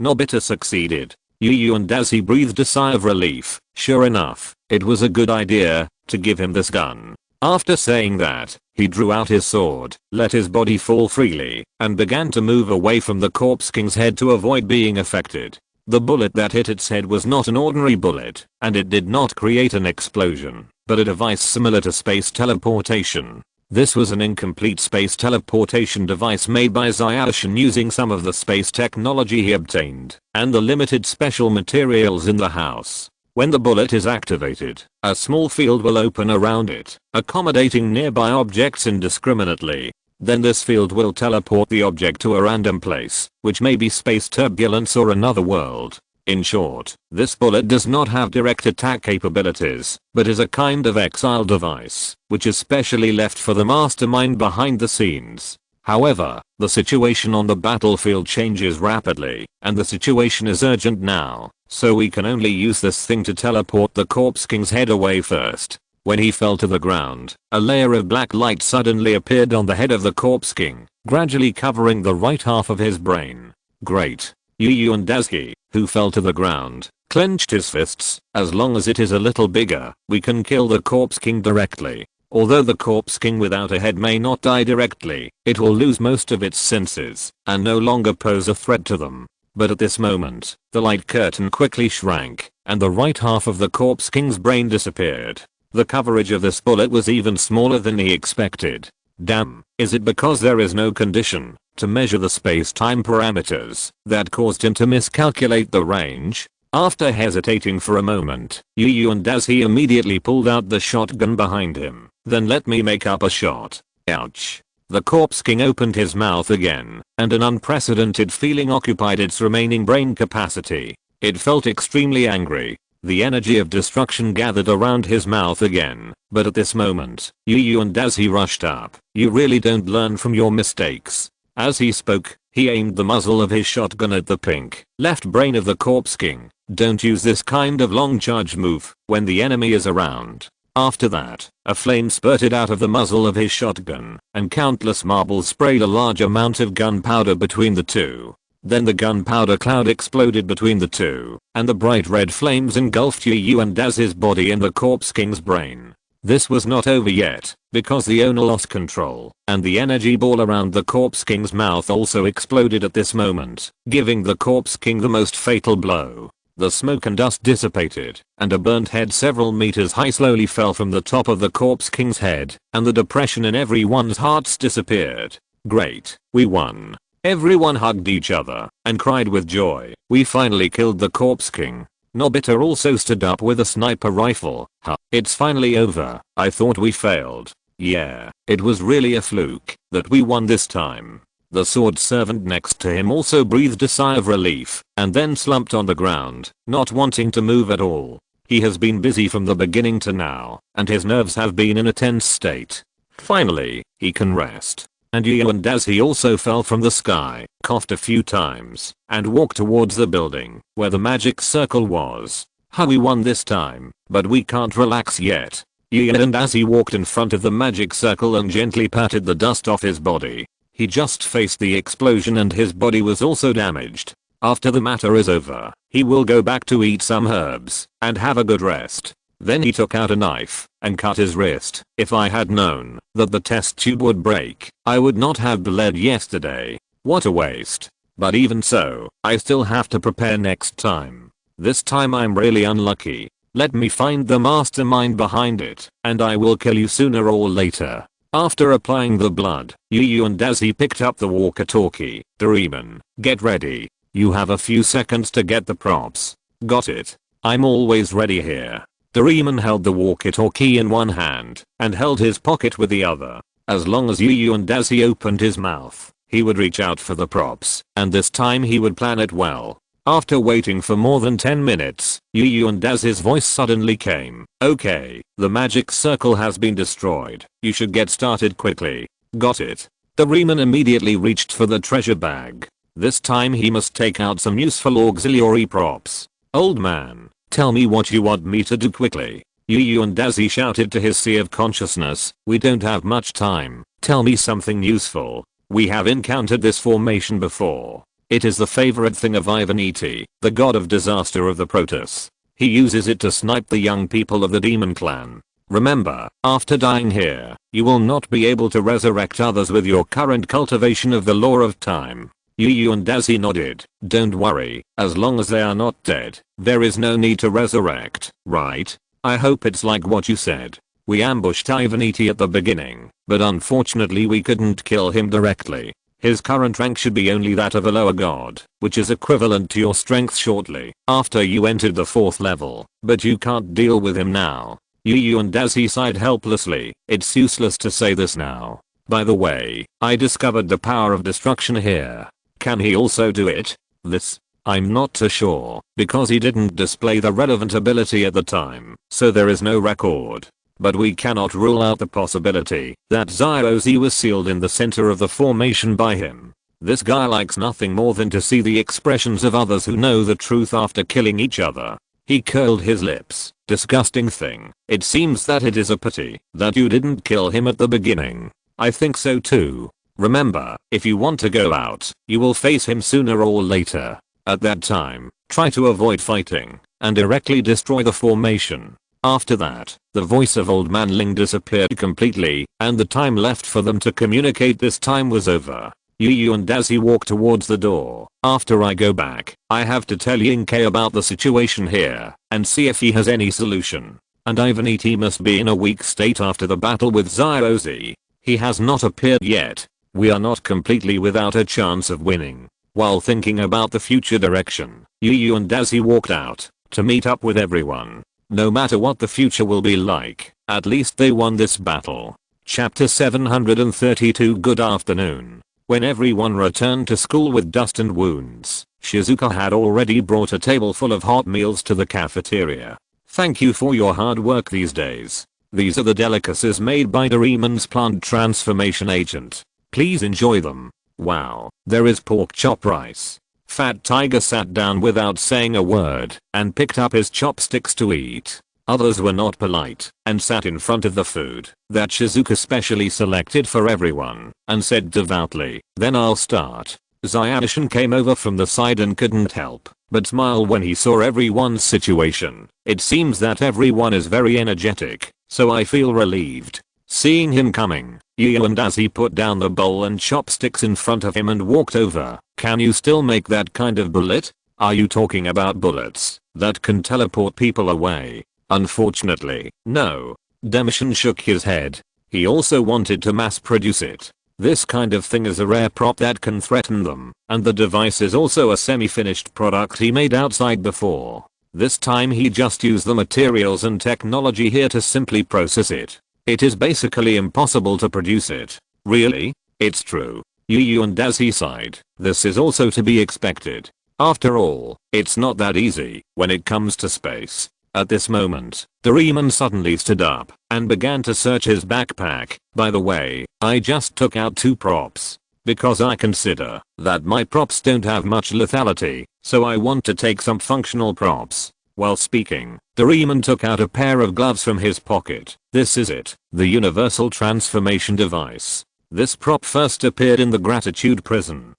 Nobita succeeded. Yu and Daisuke breathed a sigh of relief. Sure enough, it was a good idea to give him this gun. After saying that, he drew out his sword, let his body fall freely, and began to move away from the corpse king's head to avoid being affected. The bullet that hit its head was not an ordinary bullet, and it did not create an explosion, but a device similar to space teleportation. This was an incomplete space teleportation device made by Zaoshin using some of the space technology he obtained, and the limited special materials in the house. When the bullet is activated, a small field will open around it, accommodating nearby objects indiscriminately. Then this field will teleport the object to a random place, which may be space turbulence or another world. In short, this bullet does not have direct attack capabilities, but is a kind of exile device, which is specially left for the mastermind behind the scenes. However, the situation on the battlefield changes rapidly, and the situation is urgent now, so we can only use this thing to teleport the corpse king's head away first. When he fell to the ground, a layer of black light suddenly appeared on the head of the corpse king, gradually covering the right half of his brain. Great. Yu and Daisuke, who fell to the ground, clenched his fists. As long as it is a little bigger, we can kill the corpse king directly. Although the corpse king without a head may not die directly, it will lose most of its senses, and no longer pose a threat to them. But at this moment, the light curtain quickly shrank, and the right half of the corpse king's brain disappeared. The coverage of this bullet was even smaller than he expected. Damn, is it because there is no condition to measure the space-time parameters that caused him to miscalculate the range? After hesitating for a moment, Yu and Daisuke immediately pulled out the shotgun behind him. Then let me make up a shot. Ouch. The corpse king opened his mouth again, and an unprecedented feeling occupied its remaining brain capacity. It felt extremely angry. The energy of destruction gathered around his mouth again, but at this moment, Yu and Daisuke rushed up. You really don't learn from your mistakes. As he spoke, he aimed the muzzle of his shotgun at the pink left brain of the corpse king. Don't use this kind of long charge move when the enemy is around. After that, a flame spurted out of the muzzle of his shotgun, and countless marbles sprayed a large amount of gunpowder between the two. Then the gunpowder cloud exploded between the two, and the bright red flames engulfed Yu and Daisuke's body in the corpse king's brain. This was not over yet, because the owner lost control, and the energy ball around the corpse king's mouth also exploded at this moment, giving the corpse king the most fatal blow. The smoke and dust dissipated, and a burnt head several meters high slowly fell from the top of the corpse king's head, and the depression in everyone's hearts disappeared. Great, we won. Everyone hugged each other and cried with joy. We finally killed the corpse king. Nobita also stood up with a sniper rifle. It's finally over. I thought we failed. Yeah, it was really a fluke that we won this time. The sword servant next to him also breathed a sigh of relief and then slumped on the ground, not wanting to move at all. He has been busy from the beginning to now, and his nerves have been in a tense state. Finally, he can rest. And and as he also fell from the sky, coughed a few times, and walked towards the building where the magic circle was. We won this time, but we can't relax yet. And as he walked in front of the magic circle and gently patted the dust off his body, he just faced the explosion and his body was also damaged. After the matter is over, he will go back to eat some herbs and have a good rest. Then he took out a knife and cut his wrist. If I had known that the test tube would break, I would not have bled yesterday. What a waste. But even so, I still have to prepare next time. This time I'm really unlucky. Let me find the mastermind behind it, and I will kill you sooner or later. After applying the blood, and as he picked up the walkie-talkie, Doraemon, get ready. You have a few seconds to get the props. Got it. I'm always ready here. Doraemon held the walkie-talkie in one hand and held his pocket with the other. As long as and as he opened his mouth, he would reach out for the props, and this time he would plan it well. After waiting for more than 10 minutes, and as his voice suddenly came, okay, the magic circle has been destroyed. You should get started quickly. Got it. Doraemon immediately reached for the treasure bag. This time he must take out some useful auxiliary props. Old man, tell me what you want me to do quickly. And as he shouted to his sea of consciousness, we don't have much time. Tell me something useful. We have encountered this formation before. It is the favorite thing of Ivaniti, the god of disaster of the Protoss. He uses it to snipe the young people of the demon clan. Remember, after dying here, you will not be able to resurrect others with your current cultivation of the law of time. And as he nodded, don't worry, as long as they are not dead, there is no need to resurrect, right? I hope it's like what you said. We ambushed Ivaniti at the beginning, but unfortunately we couldn't kill him directly. His current rank should be only that of a lower god, which is equivalent to your strength shortly after you entered the 4th level, but you can't deal with him now. And as he sighed helplessly, it's useless to say this now. By the way, I discovered the power of destruction here. Can he also do it? This? I'm not too sure, because he didn't display the relevant ability at the time, so there is no record. But we cannot rule out the possibility that Zyrozy was sealed in the center of the formation by him. This guy likes nothing more than to see the expressions of others who know the truth after killing each other. He curled his lips. Disgusting thing. It seems that it is a pity that you didn't kill him at the beginning. I think so too. Remember, if you want to go out, you will face him sooner or later. At that time, try to avoid fighting and directly destroy the formation. After that, the voice of Old Man Ling disappeared completely, and the time left for them to communicate this time was over. And as he walked towards the door, after I go back, I have to tell Yingke about the situation here, and see if he has any solution. And Ivaniti must be in a weak state after the battle with Zyrozy. He has not appeared yet. We are not completely without a chance of winning. While thinking about the future direction, and as he walked out to meet up with everyone. No matter what the future will be like, at least they won this battle. Chapter 732. Good afternoon. When everyone returned to school with dust and wounds, Shizuka had already brought a table full of hot meals to the cafeteria. Thank you for your hard work these days. These are the delicacies made by Doraemon's plant transformation agent. Please enjoy them. Wow, there is pork chop rice. Fat Tiger sat down without saying a word and picked up his chopsticks to eat. Others were not polite and sat in front of the food that Shizuka specially selected for everyone and said devoutly, then I'll start. Zyashin came over from the side and couldn't help but smile when he saw everyone's situation. It seems that everyone is very energetic, so I feel relieved. Seeing him coming, and as he put down the bowl and chopsticks in front of him and walked over, can you still make that kind of bullet? Are you talking about bullets that can teleport people away? Unfortunately, no. Demishin shook his head. He also wanted to mass produce it. This kind of thing is a rare prop that can threaten them, and the device is also a semi-finished product he made outside before. This time he just used the materials and technology here to simply process it. It is basically impossible to produce it. Really? It's true. Yu and Daisy sighed. This is also to be expected. After all, it's not that easy when it comes to space. At this moment, Doraemon suddenly stood up and began to search his backpack. By the way, I just took out 2 props. Because I consider that my props don't have much lethality, so I want to take some functional props. While speaking, Doraemon took out a pair of gloves from his pocket. This is it, the universal transformation device. This prop first appeared in the gratitude prison.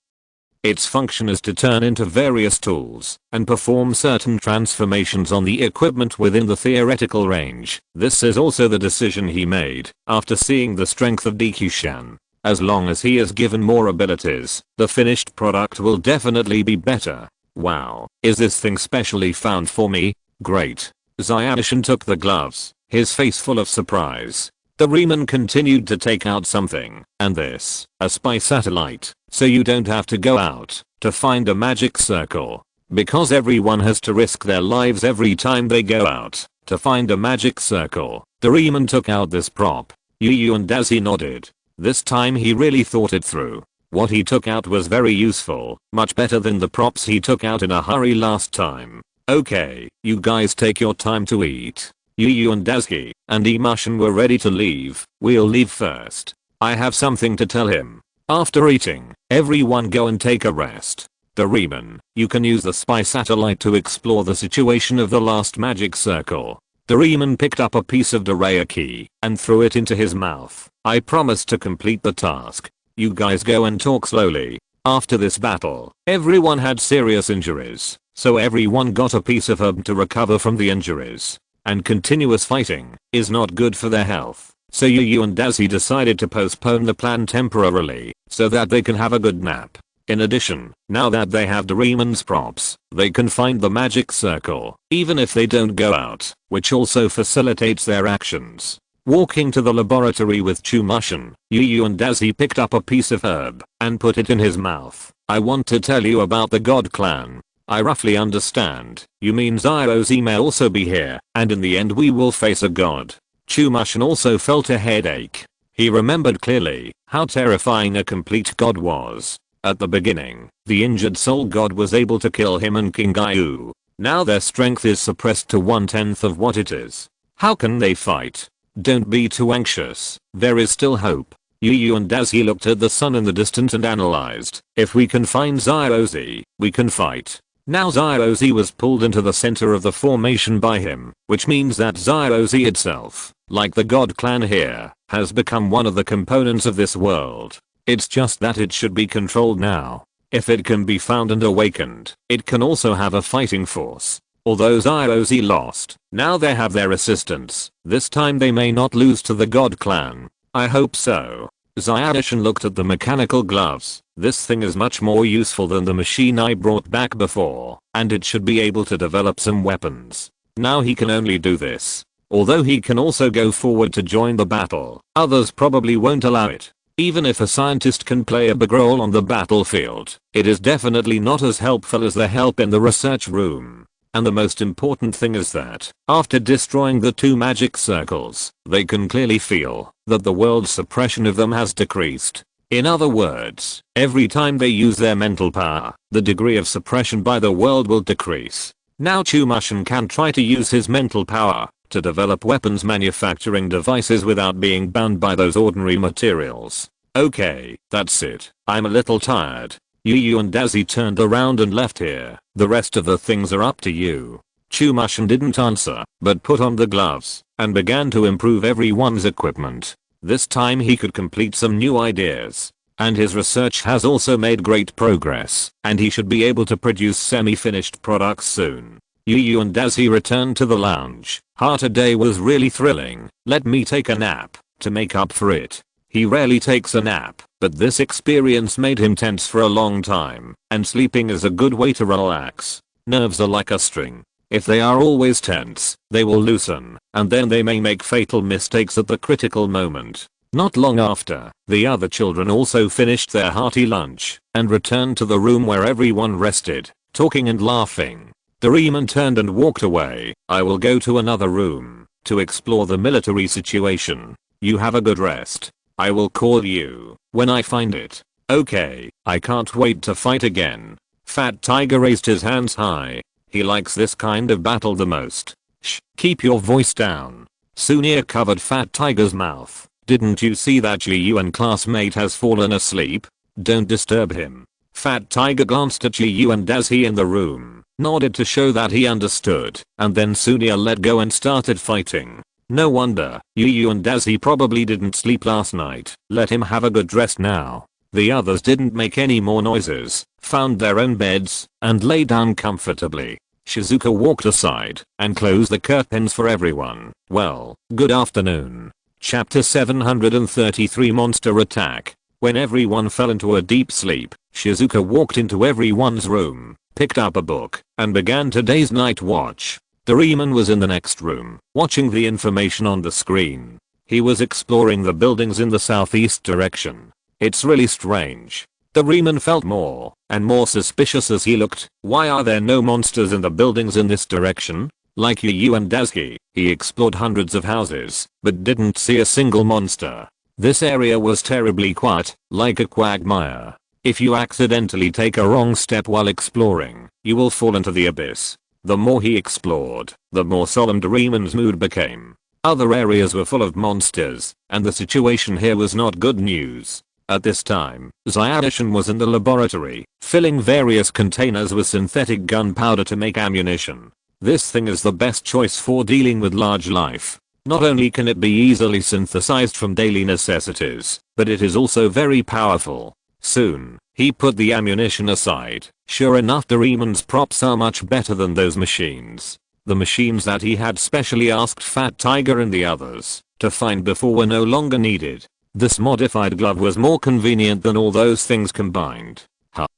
Its function is to turn into various tools and perform certain transformations on the equipment within the theoretical range. This is also the decision he made after seeing the strength of Dekisugi. As long as he is given more abilities, the finished product will definitely be better. Wow, is this thing specially found for me? Great. Zyadishan took the gloves, his face full of surprise. Doraemon continued to take out something, and this, a spy satellite, so you don't have to go out to find a magic circle. Because everyone has to risk their lives every time they go out to find a magic circle. Doraemon took out this prop. Yu and Daisy nodded. This time he really thought it through. What he took out was very useful, much better than the props he took out in a hurry last time. Okay, you guys take your time to eat. Yu and Daisuke and Imushin were ready to leave. We'll leave first. I have something to tell him. After eating, everyone go and take a rest. Doraemon, you can use the spy satellite to explore the situation of the last magic circle. Doraemon picked up a piece of Dorayaki and threw it into his mouth. I promise to complete the task. You guys go and talk slowly. After this battle, everyone had serious injuries, so everyone got a piece of herb to recover from the injuries. And continuous fighting is not good for their health. So Yu and Daisy decided to postpone the plan temporarily so that they can have a good nap. In addition, now that they have Doraemon's props, they can find the magic circle, even if they don't go out, which also facilitates their actions. Walking to the laboratory with Chumushin, Yu and Daisy picked up a piece of herb and put it in his mouth. I want to tell you about the God Clan. I roughly understand. You mean Zyrozy may also be here, and in the end we will face a god. Chumushin also felt a headache. He remembered clearly how terrifying a complete god was. At the beginning, the injured soul god was able to kill him and King Gyu. Now their strength is suppressed to 1/10 of what it is. How can they fight? Don't be too anxious. There is still hope. Yu and Daisy looked at the sun in the distance and analyzed. If we can find Zyrozy, we can fight. Now Zyrozy was pulled into the center of the formation by him, which means that Zyrozy itself, like the God Clan here, has become one of the components of this world. It's just that it should be controlled now. If it can be found and awakened, it can also have a fighting force. Although Zyrozy lost, now they have their assistants. This time they may not lose to the God Clan. I hope so. Zyadishan looked at the mechanical gloves. This thing is much more useful than the machine I brought back before, and it should be able to develop some weapons. Now he can only do this. Although he can also go forward to join the battle, others probably won't allow it. Even if a scientist can play a big role on the battlefield, it is definitely not as helpful as the help in the research room. And the most important thing is that, after destroying the 2 magic circles, they can clearly feel that the world's suppression of them has decreased. In other words, every time they use their mental power, the degree of suppression by the world will decrease. Now Chumushin can try to use his mental power to develop weapons manufacturing devices without being bound by those ordinary materials. Okay, that's it. I'm a little tired. Yu and Daisy turned around and left here. The rest of the things are up to you. Chumushin didn't answer, but put on the gloves and began to improve everyone's equipment. This time he could complete some new ideas. And his research has also made great progress, and he should be able to produce semi-finished products soon. Yu and Daisy returned to the lounge. Today was really thrilling. Let me take a nap to make up for it. He rarely takes a nap, but this experience made him tense for a long time, and sleeping is a good way to relax. Nerves are like a string. If they are always tense, they will loosen, and then they may make fatal mistakes at the critical moment. Not long after, the other children also finished their hearty lunch and returned to the room where everyone rested, talking and laughing. Doraemon turned and walked away. I will go to another room to explore the military situation. You have a good rest. I will call you when I find it. Okay, I can't wait to fight again. Fat Tiger raised his hands high. He likes this kind of battle the most. Shh, keep your voice down. Sunia covered Fat Tiger's mouth. Didn't you see that Yuan classmate has fallen asleep? Don't disturb him. Fat Tiger glanced at Yuan as he in the room, nodded to show that he understood, and then Sunia let go and started fighting. No wonder, Yuan as he probably didn't sleep last night. Let him have a good rest now. The others didn't make any more noises, found their own beds, and lay down comfortably. Shizuka walked aside and closed the curtains for everyone. Well, good afternoon. Chapter 733 Monster Attack. When everyone fell into a deep sleep, Shizuka walked into everyone's room, picked up a book, and began today's night watch. Doraemon was in the next room, watching the information on the screen. He was exploring the buildings in the southeast direction. It's really strange. Doraemon felt more and more suspicious as he looked. Why are there no monsters in the buildings in this direction? Like Yu and Daisuke, he explored hundreds of houses, but didn't see a single monster. This area was terribly quiet, like a quagmire. If you accidentally take a wrong step while exploring, you will fall into the abyss. The more he explored, the more solemn Doraemon's mood became. Other areas were full of monsters, and the situation here was not good news. At this time, Zyadishan was in the laboratory, filling various containers with synthetic gunpowder to make ammunition. This thing is the best choice for dealing with large life. Not only can it be easily synthesized from daily necessities, but it is also very powerful. Soon, he put the ammunition aside. Sure enough, Doraemon's props are much better than those machines. The machines that he had specially asked Fat Tiger and the others to find before were no longer needed. This modified glove was more convenient than all those things combined.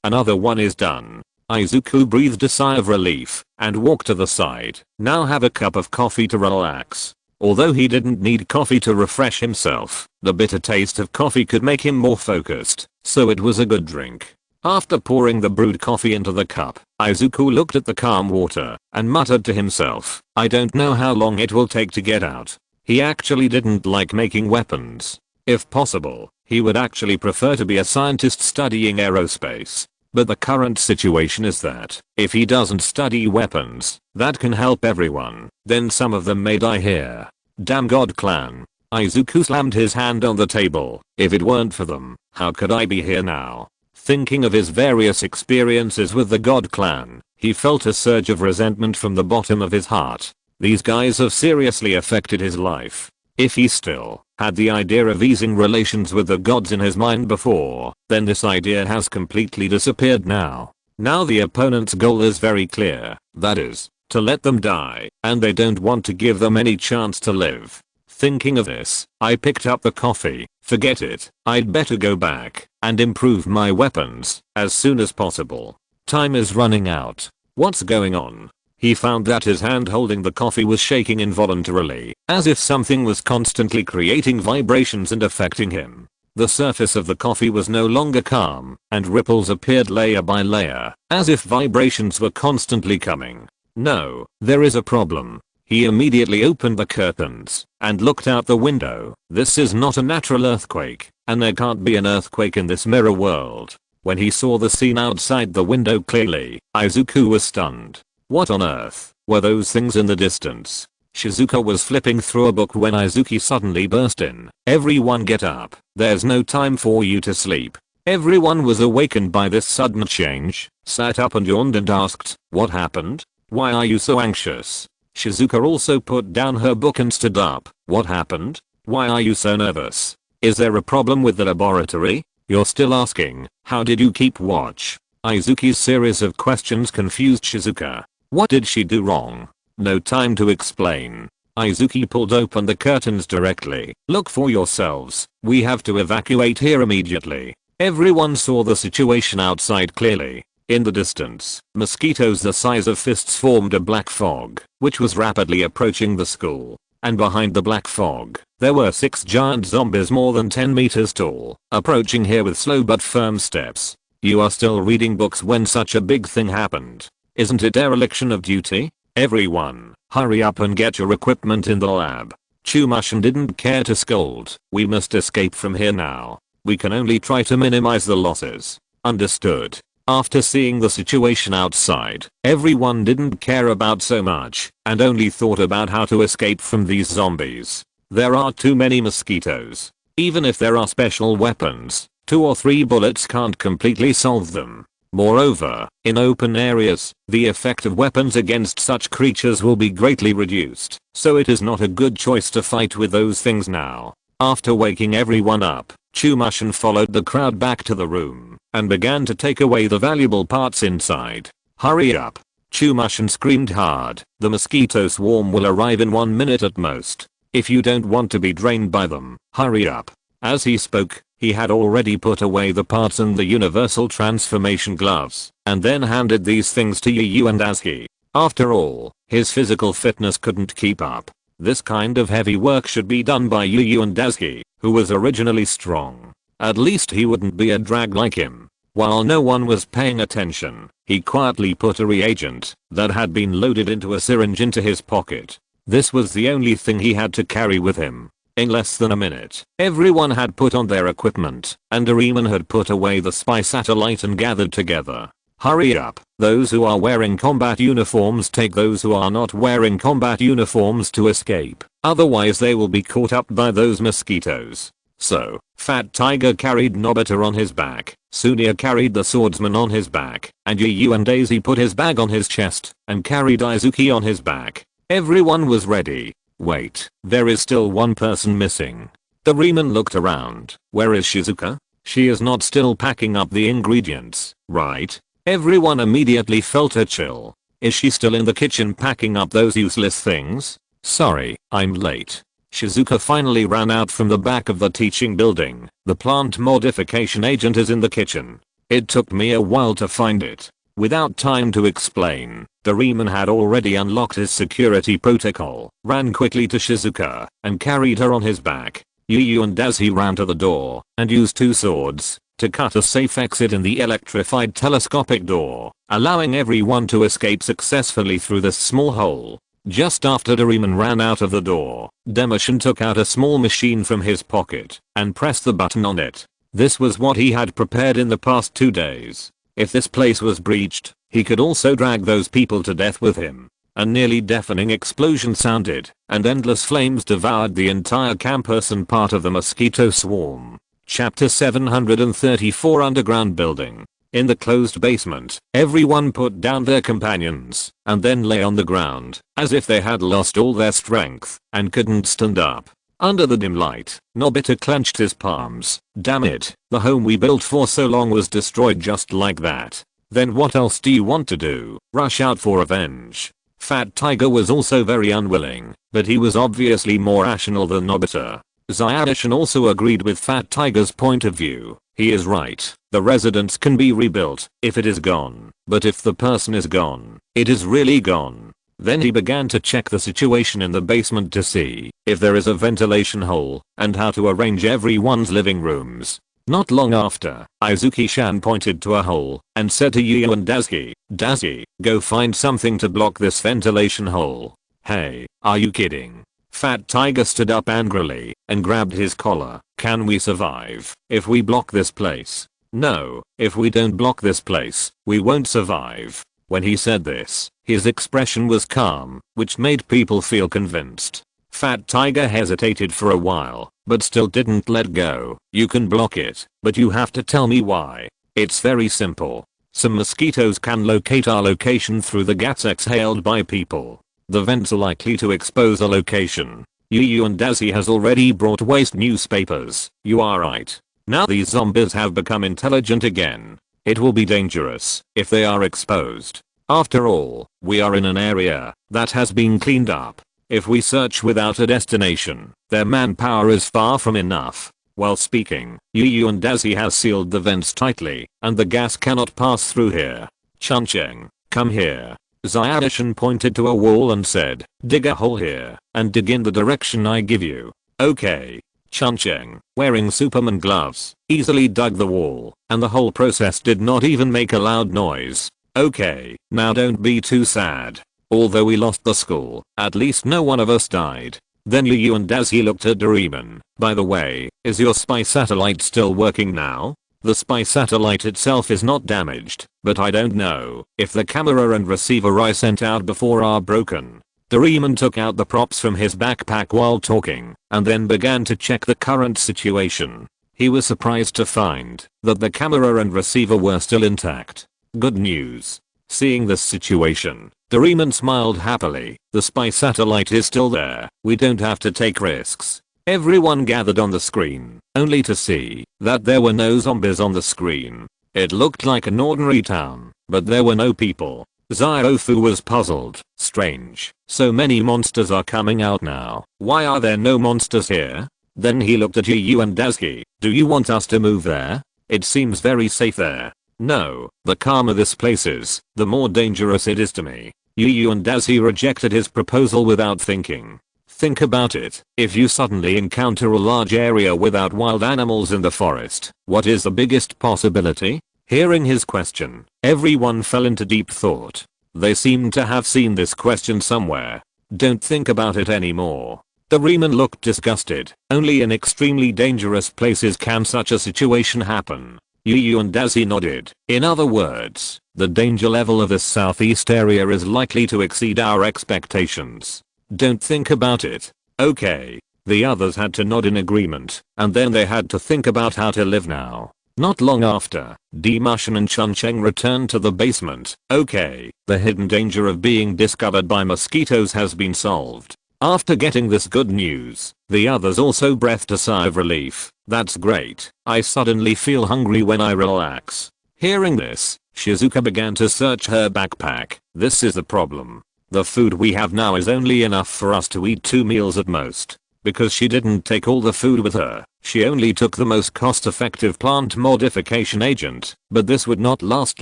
Another one is done. Izuku breathed a sigh of relief and walked to the side. Now have a cup of coffee to relax. Although he didn't need coffee to refresh himself, the bitter taste of coffee could make him more focused, so it was a good drink. After pouring the brewed coffee into the cup, Izuku looked at the calm water and muttered to himself, I don't know how long it will take to get out. He actually didn't like making weapons. If possible, he would actually prefer to be a scientist studying aerospace. But the current situation is that, if he doesn't study weapons that can help everyone, then some of them may die here. Damn God Clan. Izuku slammed his hand on the table. If it weren't for them, how could I be here now? Thinking of his various experiences with the God Clan, he felt a surge of resentment from the bottom of his heart. These guys have seriously affected his life. If he still had the idea of easing relations with the gods in his mind before, then this idea has completely disappeared now. Now the opponent's goal is very clear, that is, to let them die, and they don't want to give them any chance to live. Thinking of this, I picked up the coffee. Forget it, I'd better go back and improve my weapons as soon as possible. Time is running out. What's going on? He found that his hand holding the coffee was shaking involuntarily, as if something was constantly creating vibrations and affecting him. The surface of the coffee was no longer calm, and ripples appeared layer by layer, as if vibrations were constantly coming. No, there is a problem. He immediately opened the curtains and looked out the window. This is not a natural earthquake, and there can't be an earthquake in this mirror world. When he saw the scene outside the window clearly, Izuku was stunned. What on earth were those things in the distance? Shizuka was flipping through a book when Izuku suddenly burst in. Everyone get up. There's no time for you to sleep. Everyone was awakened by this sudden change, sat up and yawned and asked, what happened? Why are you so anxious? Shizuka also put down her book and stood up. What happened? Why are you so nervous? Is there a problem with the laboratory? You're still asking. How did you keep watch? Izuku's series of questions confused Shizuka. What did she do wrong? No time to explain. Izuku pulled open the curtains directly. Look for yourselves. We have to evacuate here immediately. Everyone saw the situation outside clearly. In the distance, mosquitoes the size of fists formed a black fog, which was rapidly approaching the school. And behind the black fog, there were 6 giant zombies more than 10 meters tall, approaching here with slow but firm steps. You are still reading books when such a big thing happened. Isn't it dereliction of duty? Everyone, hurry up and get your equipment in the lab. Chumashin didn't care to scold. We must escape from here now. We can only try to minimize the losses. Understood. After seeing the situation outside, everyone didn't care about so much and only thought about how to escape from these zombies. There are too many mosquitoes. Even if there are special weapons, 2 or 3 bullets can't completely solve them. Moreover, in open areas, the effect of weapons against such creatures will be greatly reduced, so it is not a good choice to fight with those things now. After waking everyone up, Chumushin followed the crowd back to the room and began to take away the valuable parts inside. Hurry up! Chumushin screamed hard. The mosquito swarm will arrive in 1 minute at most. If you don't want to be drained by them, hurry up. As he spoke, he had already put away the parts and the universal transformation gloves, and then handed these things to Yu and Azuki. After all, his physical fitness couldn't keep up. This kind of heavy work should be done by Yu and Azuki, who was originally strong. At least he wouldn't be a drag like him. While no one was paying attention, he quietly put a reagent that had been loaded into a syringe into his pocket. This was the only thing he had to carry with him. In less than a minute, everyone had put on their equipment, and Doraemon had put away the spy satellite and gathered together. Hurry up, those who are wearing combat uniforms take those who are not wearing combat uniforms to escape, otherwise they will be caught up by those mosquitoes. So, Fat Tiger carried Nobita on his back, Sunia carried the swordsman on his back, and Yu and Daisy put his bag on his chest and carried Izuki on his back. Everyone was ready. Wait, there is still one person missing. Doraemon looked around. Where is Shizuka? She is not still packing up the ingredients, right? Everyone immediately felt a chill. Is she still in the kitchen packing up those useless things? Sorry, I'm late. Shizuka finally ran out from the back of the teaching building. The plant modification agent is in the kitchen. It took me a while to find it. Without time to explain, Doraemon had already unlocked his security protocol, ran quickly to Shizuka, and carried her on his back. Yu and Azuki ran to the door and used 2 swords to cut a safe exit in the electrified telescopic door, allowing everyone to escape successfully through this small hole. Just after Doraemon ran out of the door, Demishin took out a small machine from his pocket and pressed the button on it. This was what he had prepared in the past 2 days. If this place was breached, he could also drag those people to death with him. A nearly deafening explosion sounded, and endless flames devoured the entire campus and part of the mosquito swarm. Chapter 734 Underground Building. In the closed basement, everyone put down their companions and then lay on the ground, as if they had lost all their strength and couldn't stand up. Under the dim light, Nobita clenched his palms. Damn it, the home we built for so long was destroyed just like that. Then what else do you want to do? Rush out for revenge? Fat Tiger was also very unwilling, but he was obviously more rational than Nobita. Zyadishin also agreed with Fat Tiger's point of view. He is right. The residence can be rebuilt if it is gone, but if the person is gone, it is really gone. Then he began to check the situation in the basement to see if there is a ventilation hole and how to arrange everyone's living rooms. Not long after, Izuki-chan pointed to a hole and said to Yu and Dazuki, go find something to block this ventilation hole. Hey, are you kidding? Fat Tiger stood up angrily and grabbed his collar. Can we survive if we block this place? No, if we don't block this place, we won't survive. When he said this, his expression was calm, which made people feel convinced. Fat Tiger hesitated for a while, but still didn't let go. You can block it, but you have to tell me why. It's very simple. Some mosquitoes can locate our location through the gas exhaled by people. The vents are likely to expose a location. Yu and Dazuki has already brought waste newspapers. You are right. Now these zombies have become intelligent again. It will be dangerous if they are exposed. After all, we are in an area that has been cleaned up. If we search without a destination, their manpower is far from enough. While speaking, Yu and Dazuki has sealed the vents tightly, and the gas cannot pass through here. Chuncheng, come here. Zyadishin pointed to a wall and said, dig a hole here and dig in the direction I give you. Okay. Chuncheng, wearing Superman gloves, easily dug the wall, and the whole process did not even make a loud noise. Okay, now don't be too sad. Although we lost the school, at least no one of us died. Then Yu and Dazi looked at Doraemon. By the way, is your spy satellite still working now? The spy satellite itself is not damaged, but I don't know if the camera and receiver I sent out before are broken. Doraemon took out the props from his backpack while talking, and then began to check the current situation. He was surprised to find that the camera and receiver were still intact. Good news. Seeing this situation, Doraemon smiled happily. The spy satellite is still there. We don't have to take risks. Everyone gathered on the screen, only to see that there were no zombies on the screen. It looked like an ordinary town, but there were no people. Ziofu was puzzled. Strange. So many monsters are coming out now. Why are there no monsters here? Then he looked at Yu and Dazi. Do you want us to move there? It seems very safe there. No, the calmer this place is, the more dangerous it is to me. Yu and Dazi rejected his proposal without thinking. Think about it. If you suddenly encounter a large area without wild animals in the forest, what is the biggest possibility? Hearing his question, everyone fell into deep thought. They seemed to have seen this question somewhere. Don't think about it anymore. Doraemon looked disgusted. Only in extremely dangerous places can such a situation happen. Yu and Dazi nodded. In other words, the danger level of this southeast area is likely to exceed our expectations. Don't think about it. Okay. The others had to nod in agreement, and then they had to think about how to live now. Not long after, Demushin and Chuncheng returned to the basement. Okay, the hidden danger of being discovered by mosquitoes has been solved. After getting this good news, the others also breathed a sigh of relief. That's great. I suddenly feel hungry when I relax. Hearing this, Shizuka began to search her backpack. This is the problem. The food we have now is only enough for us to eat 2 meals at most. Because she didn't take all the food with her, she only took the most cost-effective plant modification agent, but this would not last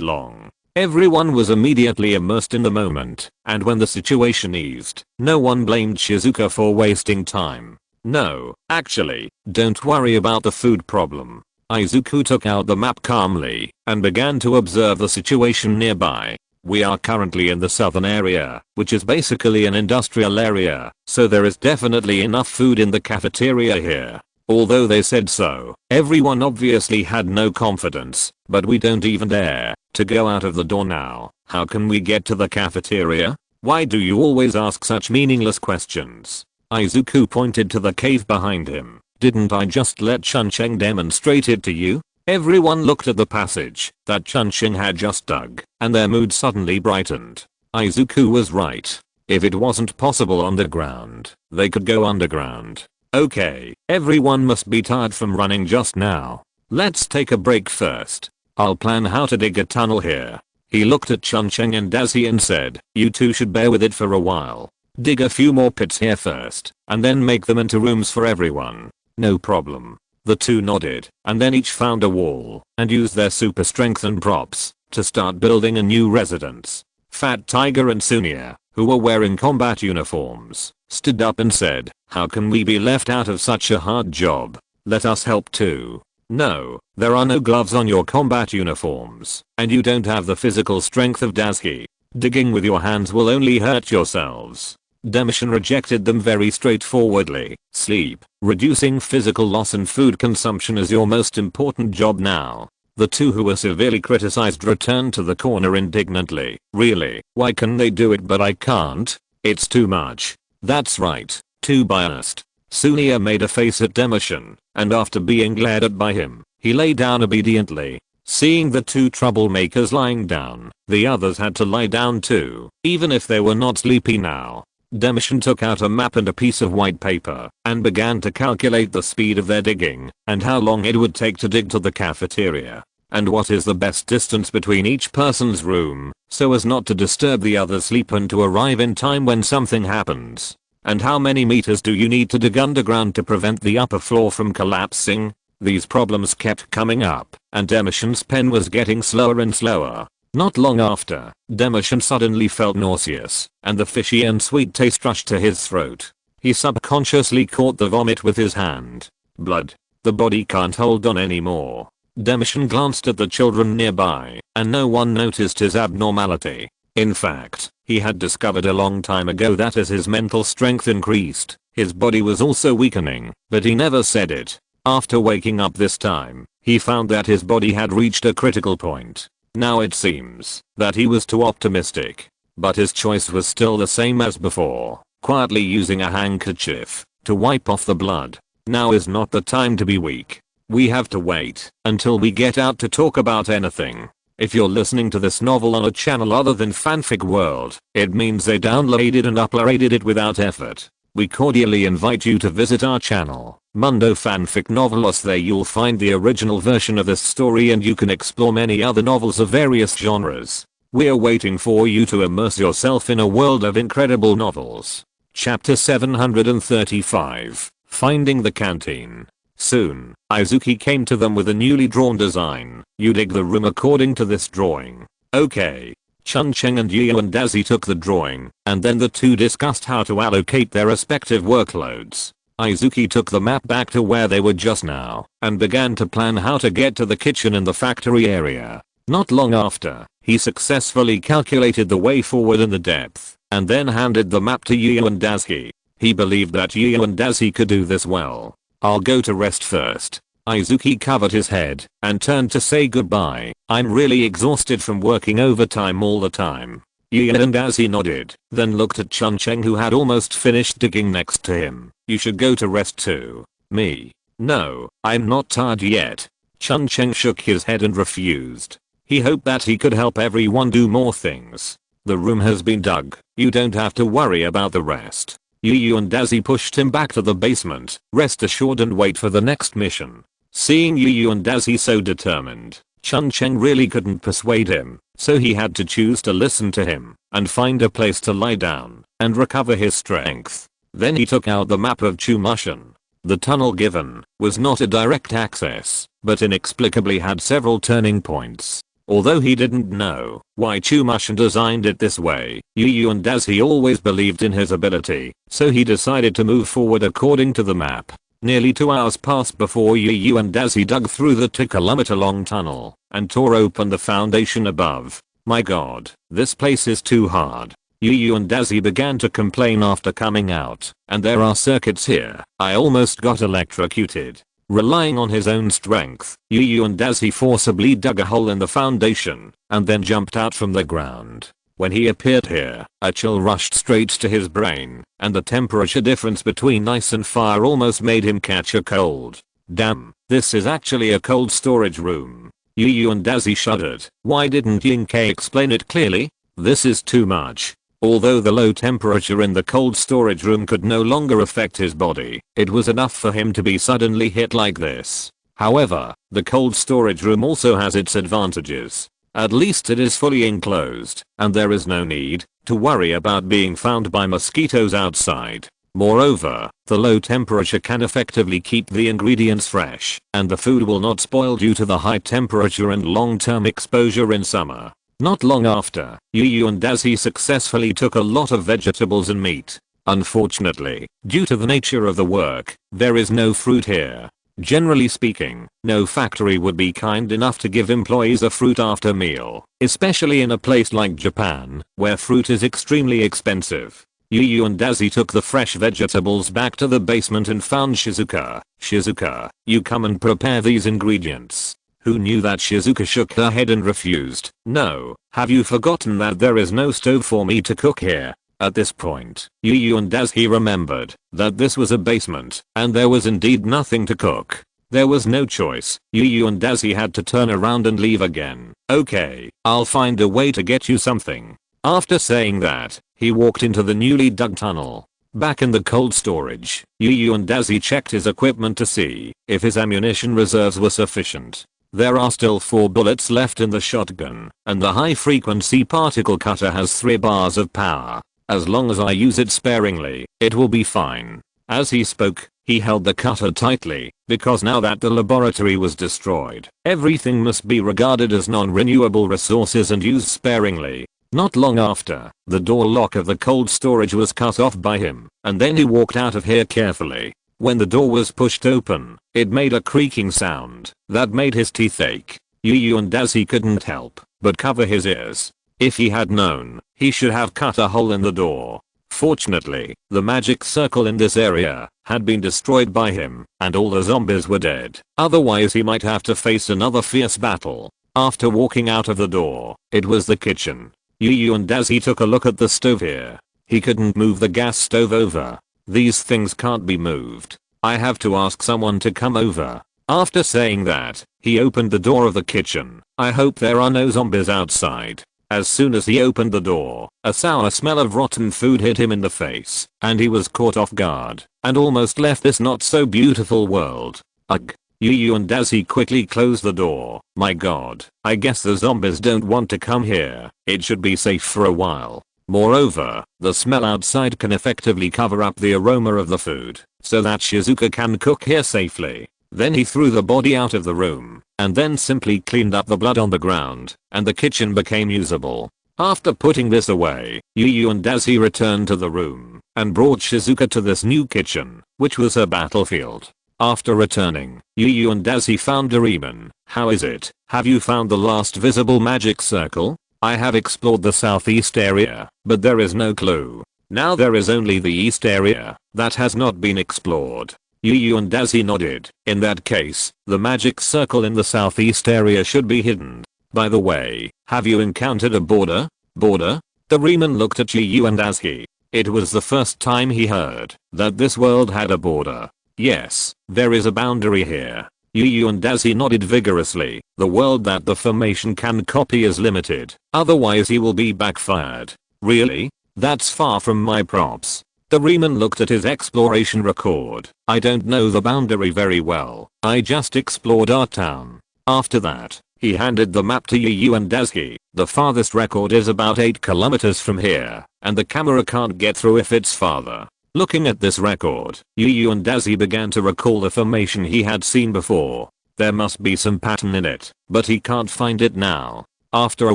long. Everyone was immediately immersed in the moment, and when the situation eased, no one blamed Shizuka for wasting time. No, actually, don't worry about the food problem. Izuku took out the map calmly and began to observe the situation nearby. We are currently in the southern area, which is basically an industrial area, so there is definitely enough food in the cafeteria here. Although they said so, everyone obviously had no confidence, but we don't even dare to go out of the door now. How can we get to the cafeteria? Why do you always ask such meaningless questions? Izuku pointed to the cave behind him. Didn't I just let Chuncheng demonstrate it to you? Everyone looked at the passage that Chuncheng had just dug, and their mood suddenly brightened. Izuku was right. If it wasn't possible on the ground, they could go underground. Okay, everyone must be tired from running just now. Let's take a break first. I'll plan how to dig a tunnel here. He looked at Chuncheng and Dazi and said, you two should bear with it for a while. Dig a few more pits here first, and then make them into rooms for everyone. No problem. The two nodded, and then each found a wall, and used their super strength and props to start building a new residence. Fat Tiger and Sunia, who were wearing combat uniforms, stood up and said, how can we be left out of such a hard job? Let us help too. No, there are no gloves on your combat uniforms, and you don't have the physical strength of Dazuki. Digging with your hands will only hurt yourselves. Demushin rejected them very straightforwardly. Sleep, reducing physical loss and food consumption is your most important job now. The two who were severely criticized returned to the corner indignantly. Really, why can they do it but I can't? It's too much. That's right, too biased. Sunia made a face at Demushin, and after being glared at by him, he lay down obediently. Seeing the two troublemakers lying down, the others had to lie down too, even if they were not sleepy now. Demushin took out a map and a piece of white paper and began to calculate the speed of their digging and how long it would take to dig to the cafeteria and what is the best distance between each person's room so as not to disturb the other's sleep and to arrive in time when something happens. And how many meters do you need to dig underground to prevent the upper floor from collapsing? These problems kept coming up and Demushin's pen was getting slower and slower. Not long after, Demushin suddenly felt nauseous, and the fishy and sweet taste rushed to his throat. He subconsciously caught the vomit with his hand. Blood. The body can't hold on anymore. Demushin glanced at the children nearby, and no one noticed his abnormality. In fact, he had discovered a long time ago that as his mental strength increased, His body was also weakening, but he never said it. After waking up this time, he found that his body had reached a critical point. Now it seems that he was too optimistic. But his choice was still the same as before, quietly using a handkerchief to wipe off the blood. Now is not the time to be weak. We have to wait until we get out to talk about anything. If you're listening to this novel on a channel other than Fanfic World, it means they downloaded and uploaded it without effort. We cordially invite you to visit our channel, Mundo Fanfic Novelos. There you'll find the original version of this story and you can explore many other novels of various genres. We're waiting for you to immerse yourself in a world of incredible novels. Chapter 735, Finding the Canteen. Soon, Izuki came to them with a newly drawn design. You dig the room according to this drawing. Okay. Chuncheng and Yu and Dazi took the drawing, and then the two discussed how to allocate their respective workloads. Izuki took the map back to where they were just now, and began to plan how to get to the kitchen in the factory area. Not long after, he successfully calculated the way forward in the depth, and then handed the map to Yu and Dazi. He believed that Yu and Dazi could do this well. I'll go to rest first. Izuki covered his head and turned to say goodbye. I'm really exhausted from working overtime all the time. Yu and Dazi nodded, then looked at Chuncheng who had almost finished digging next to him. You should go to rest too. Me? No, I'm not tired yet. Chuncheng shook his head and refused. He hoped that he could help everyone do more things. The room has been dug. You don't have to worry about the rest. Yu and Dazi pushed him back to the basement. Rest assured and wait for the next mission. Seeing Yu and Dazi so determined, Chuncheng really couldn't persuade him, so he had to choose to listen to him and find a place to lie down and recover his strength. Then he took out the map of Chumushan. The tunnel given was not a direct access, but inexplicably had several turning points. Although he didn't know why Chumushan designed it this way, Yu and Dazi always believed in his ability, so he decided to move forward according to the map. Nearly 2 hours passed before Yu and Dazi dug through the 2-kilometer long tunnel and tore open the foundation above. My god, this place is too hard. Yu and Dazi began to complain after coming out, and there are circuits here. I almost got electrocuted. Relying on his own strength, Yu and Dazi forcibly dug a hole in the foundation and then jumped out from the ground. When he appeared here, a chill rushed straight to his brain, and the temperature difference between ice and fire almost made him catch a cold. Damn, this is actually a cold storage room. Yu and Dazi shuddered. Why didn't Junfei explain it clearly? This is too much. Although the low temperature in the cold storage room could no longer affect his body, it was enough for him to be suddenly hit like this. However, the cold storage room also has its advantages. At least it is fully enclosed, and there is no need to worry about being found by mosquitoes outside. Moreover, the low temperature can effectively keep the ingredients fresh, and the food will not spoil due to the high temperature and long-term exposure in summer. Not long after, Yu and Dazi successfully took a lot of vegetables and meat. Unfortunately, due to the nature of the work, there is no fruit here. Generally speaking, no factory would be kind enough to give employees a fruit after meal, especially in a place like Japan, where fruit is extremely expensive. Yu and Dazi took the fresh vegetables back to the basement and found Shizuka. Shizuka, you come and prepare these ingredients. Who knew that? Shizuka shook her head and refused. No, have you forgotten that there is no stove for me to cook here? At this point, Yu and Dazi remembered that this was a basement, and there was indeed nothing to cook. There was no choice. Yu and Dazi had to turn around and leave again. Okay, I'll find a way to get you something. After saying that, he walked into the newly dug tunnel. Back in the cold storage, Yu and Dazi checked his equipment to see if his ammunition reserves were sufficient. There are still 4 bullets left in the shotgun, and the high-frequency particle cutter has 3 bars of power. As long as I use it sparingly, it will be fine. As he spoke, he held the cutter tightly, because now that the laboratory was destroyed, everything must be regarded as non-renewable resources and used sparingly. Not long after, the door lock of the cold storage was cut off by him, and then he walked out of here carefully. When the door was pushed open, it made a creaking sound that made his teeth ache. Yu and Dazi couldn't help but cover his ears. If he had known, he should have cut a hole in the door. Fortunately, the magic circle in this area had been destroyed by him, and all the zombies were dead. Otherwise he might have to face another fierce battle. After walking out of the door, it was the kitchen. Yu and as he took a look at the stove here, he couldn't move the gas stove over. These things can't be moved. I have to ask someone to come over. After saying that, he opened the door of the kitchen. I hope there are no zombies outside. As soon as he opened the door, a sour smell of rotten food hit him in the face, and he was caught off guard, and almost left this not so beautiful world. Ugh. Yu and as he quickly closed the door. My god, I guess the zombies don't want to come here. It should be safe for a while. Moreover, the smell outside can effectively cover up the aroma of the food, so that Shizuka can cook here safely. Then he threw the body out of the room, and then simply cleaned up the blood on the ground, and the kitchen became usable. After putting this away, Yu and as he returned to the room, and brought Shizuka to this new kitchen, which was her battlefield. After returning, Yu and as he found Doraemon. How is it? Have you found the last visible magic circle? I have explored the southeast area, but there is no clue. Now there is only the east area that has not been explored. Yu and as he nodded. In that case, the magic circle in the southeast area should be hidden. By the way, have you encountered a border? Border? Doraemon looked at Yu and as he. It was the first time he heard that this world had a border. Yes, there is a boundary here. Yu and as he nodded vigorously. The world that the formation can copy is limited. Otherwise he will be backfired. Really? That's far from my props. Doraemon looked at his exploration record. I don't know the boundary very well. I just explored our town. After that, he handed the map to Yu and as he. The farthest record is about 8 kilometers from here, and the camera can't get through if it's farther. Looking at this record, Yu and as he began to recall the formation he had seen before. There must be some pattern in it, but he can't find it now. After a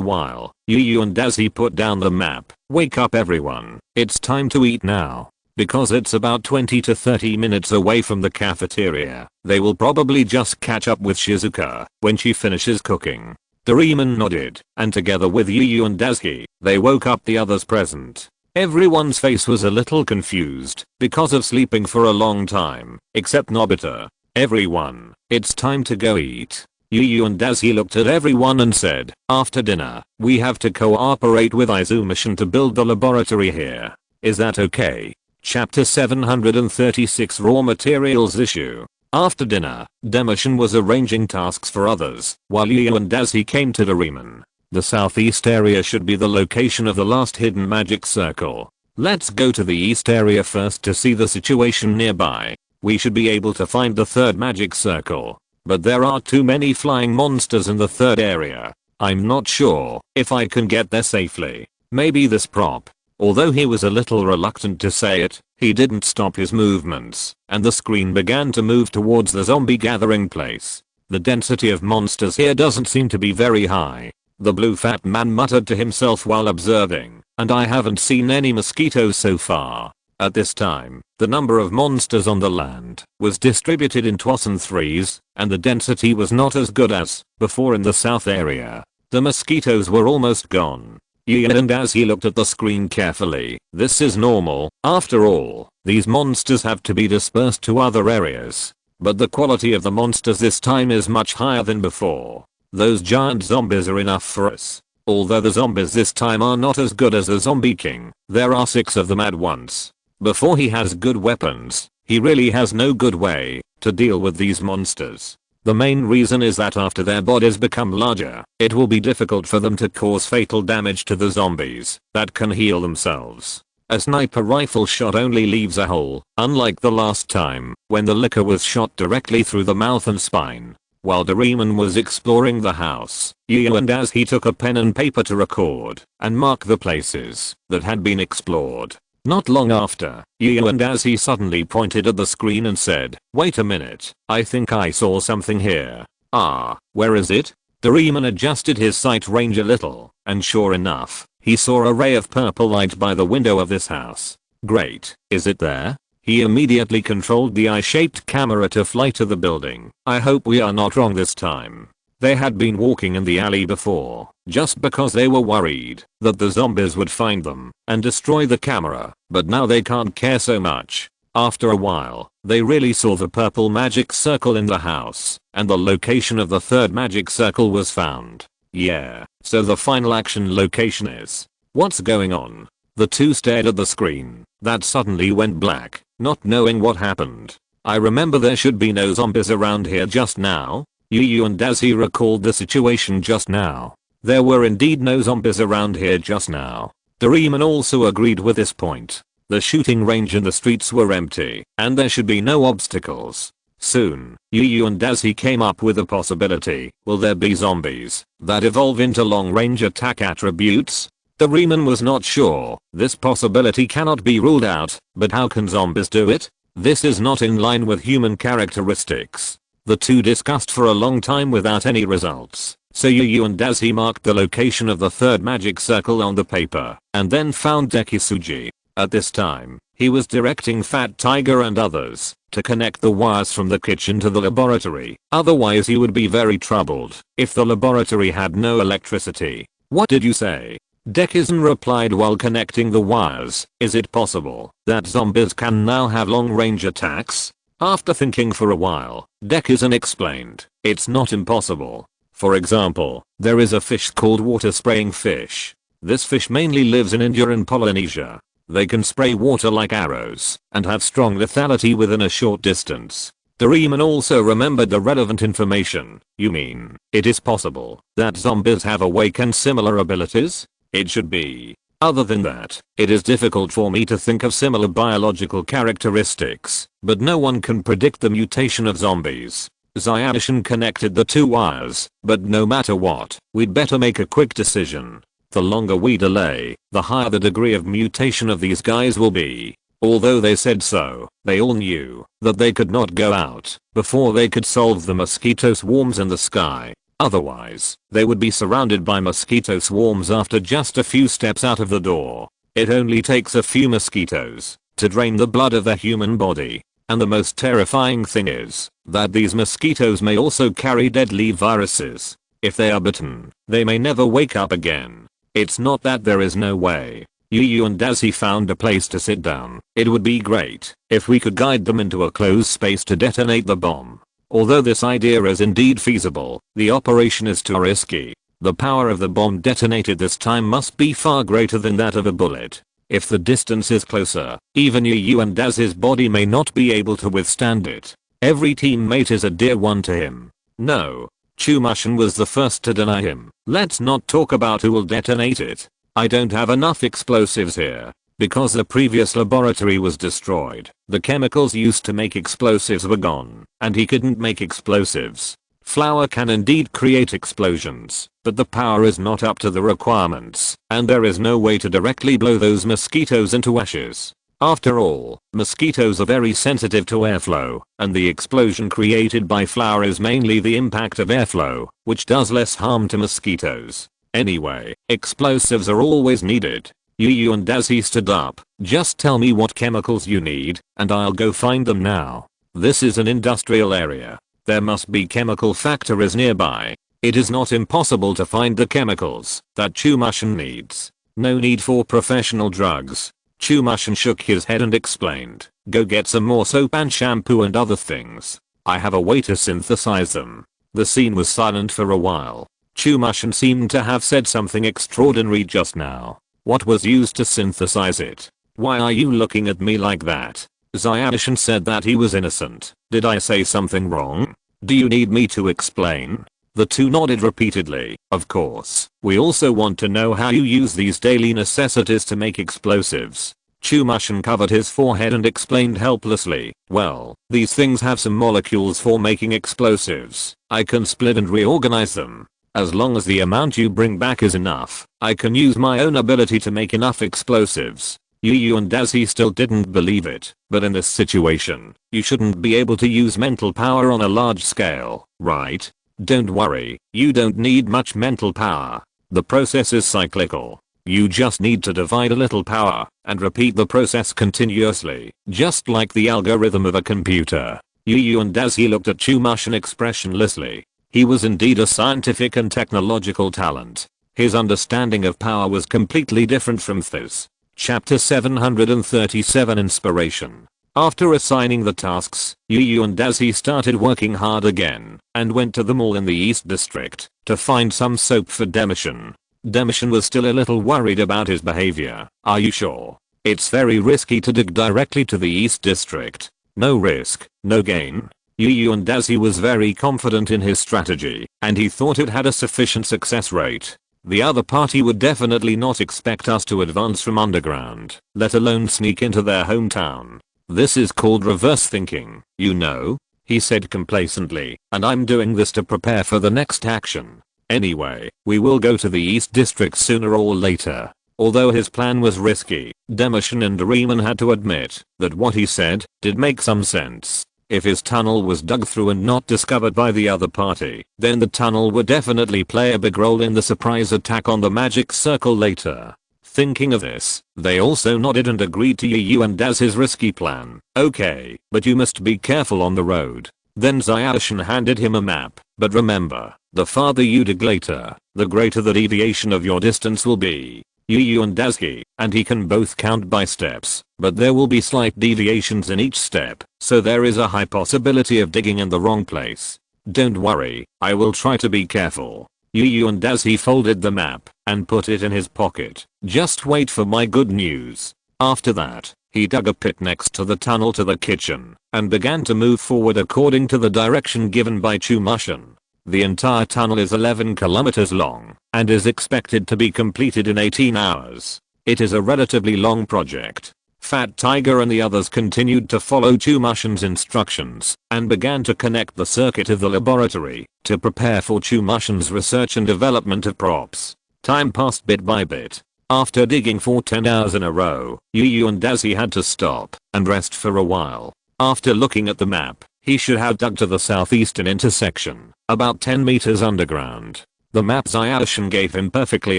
while, Yu and as he put down the map. Wake up everyone, it's time to eat now. Because it's about 20 to 30 minutes away from the cafeteria, they will probably just catch up with Shizuka when she finishes cooking. Doraemon nodded, and together with Yu and as he, they woke up the others present. Everyone's face was a little confused because of sleeping for a long time, except Nobita. Everyone, it's time to go eat. Yu and as he looked at everyone and said, after dinner, we have to cooperate with Izumission to build the laboratory here. Is that okay? Chapter 736 Raw Materials Issue. After dinner, Demission was arranging tasks for others, while Yu and as he came to Doraemon. The southeast area should be the location of the last hidden magic circle. Let's go to the east area first to see the situation nearby. We should be able to find the third magic circle. But there are too many flying monsters in the third area. I'm not sure if I can get there safely. Maybe this prop. Although he was a little reluctant to say it, he didn't stop his movements, and the screen began to move towards the zombie gathering place. The density of monsters here doesn't seem to be very high. The blue fat man muttered to himself while observing, and I haven't seen any mosquitoes so far. At this time, the number of monsters on the land was distributed in 2s and 3s, and the density was not as good as before in the south area. The mosquitoes were almost gone. Yu and as he looked at the screen carefully, this is normal. After all, these monsters have to be dispersed to other areas. But the quality of the monsters this time is much higher than before. Those giant zombies are enough for us. Although the zombies this time are not as good as the Zombie King, there are 6 of them at once. Before he has good weapons, he really has no good way to deal with these monsters. The main reason is that after their bodies become larger, it will be difficult for them to cause fatal damage to the zombies that can heal themselves. A sniper rifle shot only leaves a hole, unlike the last time when the liquor was shot directly through the mouth and spine. While Doraemon was exploring the house, Yu and as he took a pen and paper to record and mark the places that had been explored. Not long after, Yu and as he suddenly pointed at the screen and said, wait a minute, I think I saw something here. Ah, where is it? Doraemon adjusted his sight range a little, and sure enough, he saw a ray of purple light by the window of this house. Great, is it there? He immediately controlled the eye-shaped camera to fly to the building. I hope we are not wrong this time. They had been walking in the alley before, just because they were worried that the zombies would find them and destroy the camera, but now they can't care so much. After a while, they really saw the purple magic circle in the house, and the location of the third magic circle was found. Yeah, so the final action location is. What's going on? The two stared at the screen that suddenly went black, not knowing what happened. I remember there should be no zombies around here just now. Yu and Dazi recalled the situation just now. There were indeed no zombies around here just now. Doraemon also agreed with this point. The shooting range and the streets were empty, and there should be no obstacles. Soon, Yu and Dazi came up with a possibility. Will there be zombies that evolve into long-range attack attributes? Doraemon was not sure. This possibility cannot be ruled out, but how can zombies do it? This is not in line with human characteristics. The two discussed for a long time without any results, so Yu and Dazi marked the location of the third magic circle on the paper, and then found Dekisugi. At this time, he was directing Fat Tiger and others to connect the wires from the kitchen to the laboratory, otherwise he would be very troubled if the laboratory had no electricity. What did you say? Dekisugi replied while connecting the wires. Is it possible that zombies can now have long-range attacks? After thinking for a while, Dekisugi explained, it's not impossible. For example, there is a fish called water-spraying fish. This fish mainly lives in India and Polynesia. They can spray water like arrows and have strong lethality within a short distance. Doraemon also remembered the relevant information. You mean, it is possible that zombies have awake and similar abilities? It should be. Other than that, it is difficult for me to think of similar biological characteristics, but no one can predict the mutation of zombies. Zyadishan connected the two wires, but no matter what, we'd better make a quick decision. The longer we delay, the higher the degree of mutation of these guys will be. Although they said so, they all knew that they could not go out before they could solve the mosquito swarms in the sky. Otherwise, they would be surrounded by mosquito swarms after just a few steps out of the door. It only takes a few mosquitoes to drain the blood of their human body. And the most terrifying thing is that these mosquitoes may also carry deadly viruses. If they are bitten, they may never wake up again. It's not that there is no way. Yu and Dazi found a place to sit down. It would be great if we could guide them into a closed space to detonate the bomb. Although this idea is indeed feasible, the operation is too risky. The power of the bomb detonated this time must be far greater than that of a bullet. If the distance is closer, even Yu and Dazi's body may not be able to withstand it. Every teammate is a dear one to him. No. Chumushin was the first to deny him. Let's not talk about who will detonate it. I don't have enough explosives here. Because the previous laboratory was destroyed, the chemicals used to make explosives were gone, and he couldn't make explosives. Flour can indeed create explosions, but the power is not up to the requirements, and there is no way to directly blow those mosquitoes into ashes. After all, mosquitoes are very sensitive to airflow, and the explosion created by flour is mainly the impact of airflow, which does less harm to mosquitoes. Anyway, explosives are always needed. Yu and Dazi stood up. Just tell me what chemicals you need, and I'll go find them now. This is an industrial area. There must be chemical factories nearby. It is not impossible to find the chemicals that Chumushin needs. No need for professional drugs. Chumushin shook his head and explained, go get some more soap and shampoo and other things. I have a way to synthesize them. The scene was silent for a while. Chumushin seemed to have said something extraordinary just now. What was used to synthesize it? Why are you looking at me like that? Zyadishan said that he was innocent. Did I say something wrong? Do you need me to explain? The two nodded repeatedly. Of course. We also want to know how you use these daily necessities to make explosives. Chumushin covered his forehead and explained helplessly. Well, these things have some molecules for making explosives. I can split and reorganize them. As long as the amount you bring back is enough, I can use my own ability to make enough explosives. Yu and Dazi still didn't believe it, but in this situation, you shouldn't be able to use mental power on a large scale, right? Don't worry, you don't need much mental power. The process is cyclical. You just need to divide a little power and repeat the process continuously, just like the algorithm of a computer. Yu and Dazi looked at Chumushin expressionlessly. He was indeed a scientific and technological talent. His understanding of power was completely different from Th's. Chapter 737 Inspiration. After assigning the tasks, Yu and Dazi started working hard again, and went to the mall in the East District to find some soap for Demission. Demission was still a little worried about his behavior. Are you sure? It's very risky to dig directly to the East District. No risk, no gain. Yu and Dazi was very confident in his strategy, and he thought it had a sufficient success rate. The other party would definitely not expect us to advance from underground, let alone sneak into their hometown. This is called reverse thinking, you know, he said complacently, and I'm doing this to prepare for the next action. Anyway, we will go to the East District sooner or later. Although his plan was risky, Demission and Doraemon had to admit that what he said did make some sense. If his tunnel was dug through and not discovered by the other party, then the tunnel would definitely play a big role in the surprise attack on the magic circle later. Thinking of this, they also nodded and agreed to Yu and Daz's risky plan. Okay, but you must be careful on the road. Then Zyashin handed him a map, but remember, the farther you dig later, the greater the deviation of your distance will be. Yu and Dazuki, and he can both count by steps, but there will be slight deviations in each step, so there is a high possibility of digging in the wrong place. Don't worry, I will try to be careful. Yu and Dazuki folded the map and put it in his pocket. Just wait for my good news. After that, he dug a pit next to the tunnel to the kitchen and began to move forward according to the direction given by Chumushin. The entire tunnel is 11 kilometers long and is expected to be completed in 18 hours. It is a relatively long project. Fat Tiger and the others continued to follow Chumushin's instructions and began to connect the circuit of the laboratory to prepare for Chumushin's research and development of props. Time passed bit by bit. After digging for 10 hours in a row, Yu and Dazuki had to stop and rest for a while. After looking at the map, he should have dug to the southeastern intersection, about 10 meters underground. The map Zyashin gave him perfectly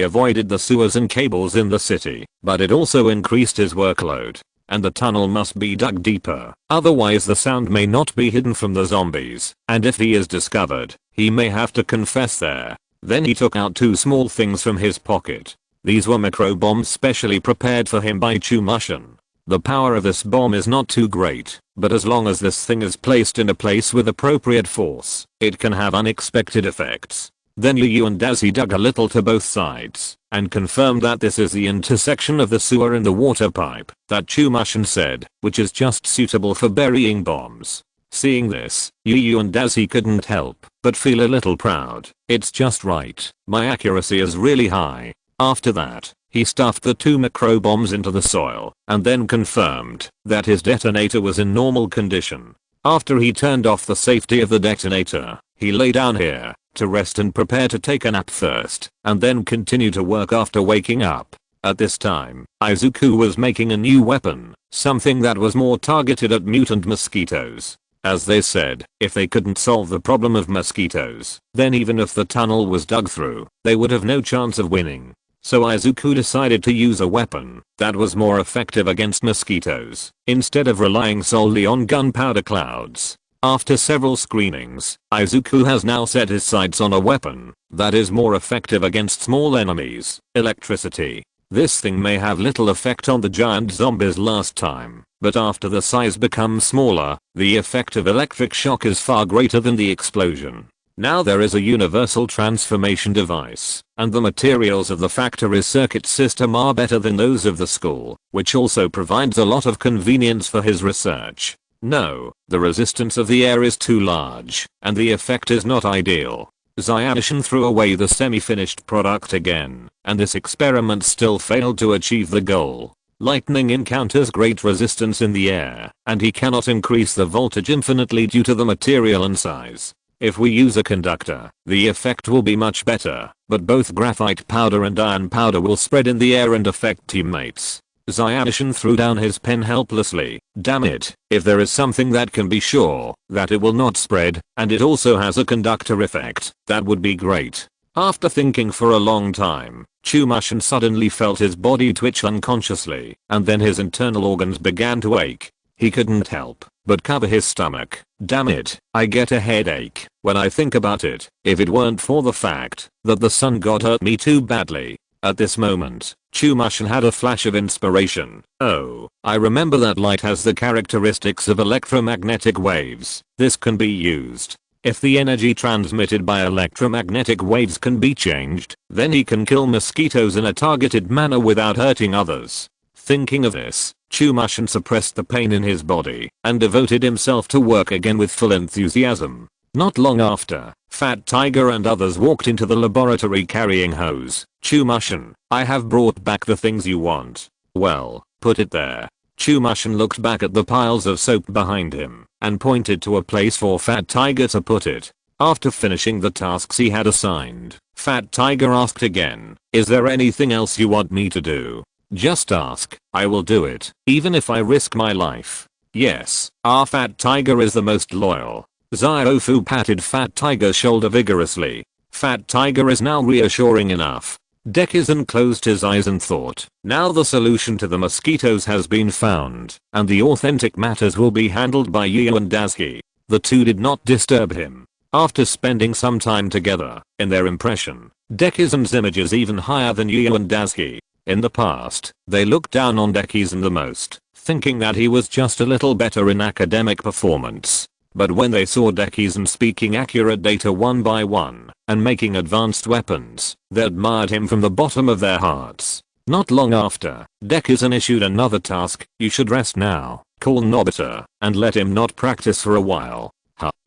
avoided the sewers and cables in the city, but it also increased his workload. And the tunnel must be dug deeper, otherwise the sound may not be hidden from the zombies, and if he is discovered, he may have to confess there. Then he took out two small things from his pocket. These were micro bombs specially prepared for him by Chumushin. The power of this bomb is not too great, but as long as this thing is placed in a place with appropriate force, it can have unexpected effects. Then Yu and Dazuki dug a little to both sides and confirmed that this is the intersection of the sewer and the water pipe that Chumushin said, which is just suitable for burying bombs. Seeing this, Yu and Dazuki couldn't help but feel a little proud. It's just right. My accuracy is really high. After that, he stuffed the two micro bombs into the soil and then confirmed that his detonator was in normal condition. After he turned off the safety of the detonator, he lay down here to rest and prepare to take a nap first, and then continue to work after waking up. At this time, Izuku was making a new weapon, something that was more targeted at mutant mosquitoes. As they said, if they couldn't solve the problem of mosquitoes, then even if the tunnel was dug through, they would have no chance of winning. So Izuku decided to use a weapon that was more effective against mosquitoes, instead of relying solely on gunpowder clouds. After several screenings, Izuku has now set his sights on a weapon that is more effective against small enemies, electricity. This thing may have little effect on the giant zombies last time, but after the size becomes smaller, the effect of electric shock is far greater than the explosion. Now there is a universal transformation device, and the materials of the factory's circuit system are better than those of the school, which also provides a lot of convenience for his research. No, the resistance of the air is too large, and the effect is not ideal. Zyashin threw away the semi-finished product again, and this experiment still failed to achieve the goal. Lightning encounters great resistance in the air, and he cannot increase the voltage infinitely due to the material and size. If we use a conductor, the effect will be much better, but both graphite powder and iron powder will spread in the air and affect teammates. Zyashin threw down his pen helplessly. Damn it, if there is something that can be sure that it will not spread, and it also has a conductor effect, that would be great. After thinking for a long time, Chumushin suddenly felt his body twitch unconsciously, and then his internal organs began to ache. He couldn't help but cover his stomach. Damn it, I get a headache. When I think about it, if it weren't for the fact that the sun god hurt me too badly. At this moment, Chumashin had a flash of inspiration. Oh, I remember that light has the characteristics of electromagnetic waves. This can be used. If the energy transmitted by electromagnetic waves can be changed, then he can kill mosquitoes in a targeted manner without hurting others. Thinking of this, Chumashin suppressed the pain in his body and devoted himself to work again with full enthusiasm. Not long after, Fat Tiger and others walked into the laboratory carrying hose. Chumashin, I have brought back the things you want. Well, put it there. Chumashin looked back at the piles of soap behind him and pointed to a place for Fat Tiger to put it. After finishing the tasks he had assigned, Fat Tiger asked again, is there anything else you want me to do? Just ask, I will do it, even if I risk my life. Yes, our Fat Tiger is the most loyal. Ziofu patted Fat Tiger's shoulder vigorously. Fat Tiger is now reassuring enough. Dekisugi closed his eyes and thought, now the solution to the mosquitoes has been found, and the authentic matters will be handled by Yu and Daisuke. The two did not disturb him. After spending some time together, in their impression, Dekisugi's image is even higher than Yu and Daisuke. In the past, they looked down on Dekisugi the most, thinking that he was just a little better in academic performance. But when they saw Dekisugi speaking accurate data one by one and making advanced weapons, they admired him from the bottom of their hearts. Not long after, Dekisugi issued another task, you should rest now, call Nobita, and let him not practice for a while.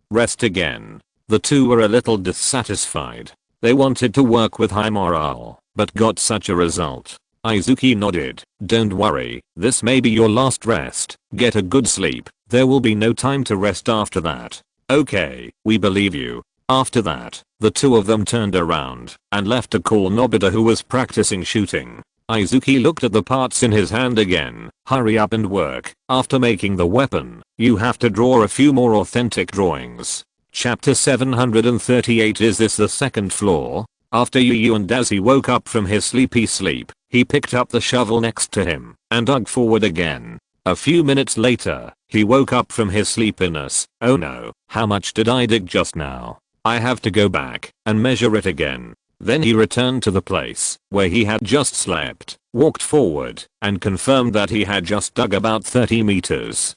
Rest again. The two were a little dissatisfied. They wanted to work with high morale, but got such a result. Izuki nodded, don't worry, this may be your last rest, get a good sleep, there will be no time to rest after that. Okay, we believe you. After that, the two of them turned around and left to call Nobita who was practicing shooting. Izuki looked at the parts in his hand again, hurry up and work, after making the weapon, you have to draw a few more authentic drawings. Chapter 738 Is this the second floor? After Yu and Daisuke woke up from his sleepy sleep, he picked up the shovel next to him and dug forward again. A few minutes later, he woke up from his sleepiness. Oh no, how much did I dig just now? I have to go back and measure it again. Then he returned to the place where he had just slept, walked forward, and confirmed that he had just dug about 30 meters.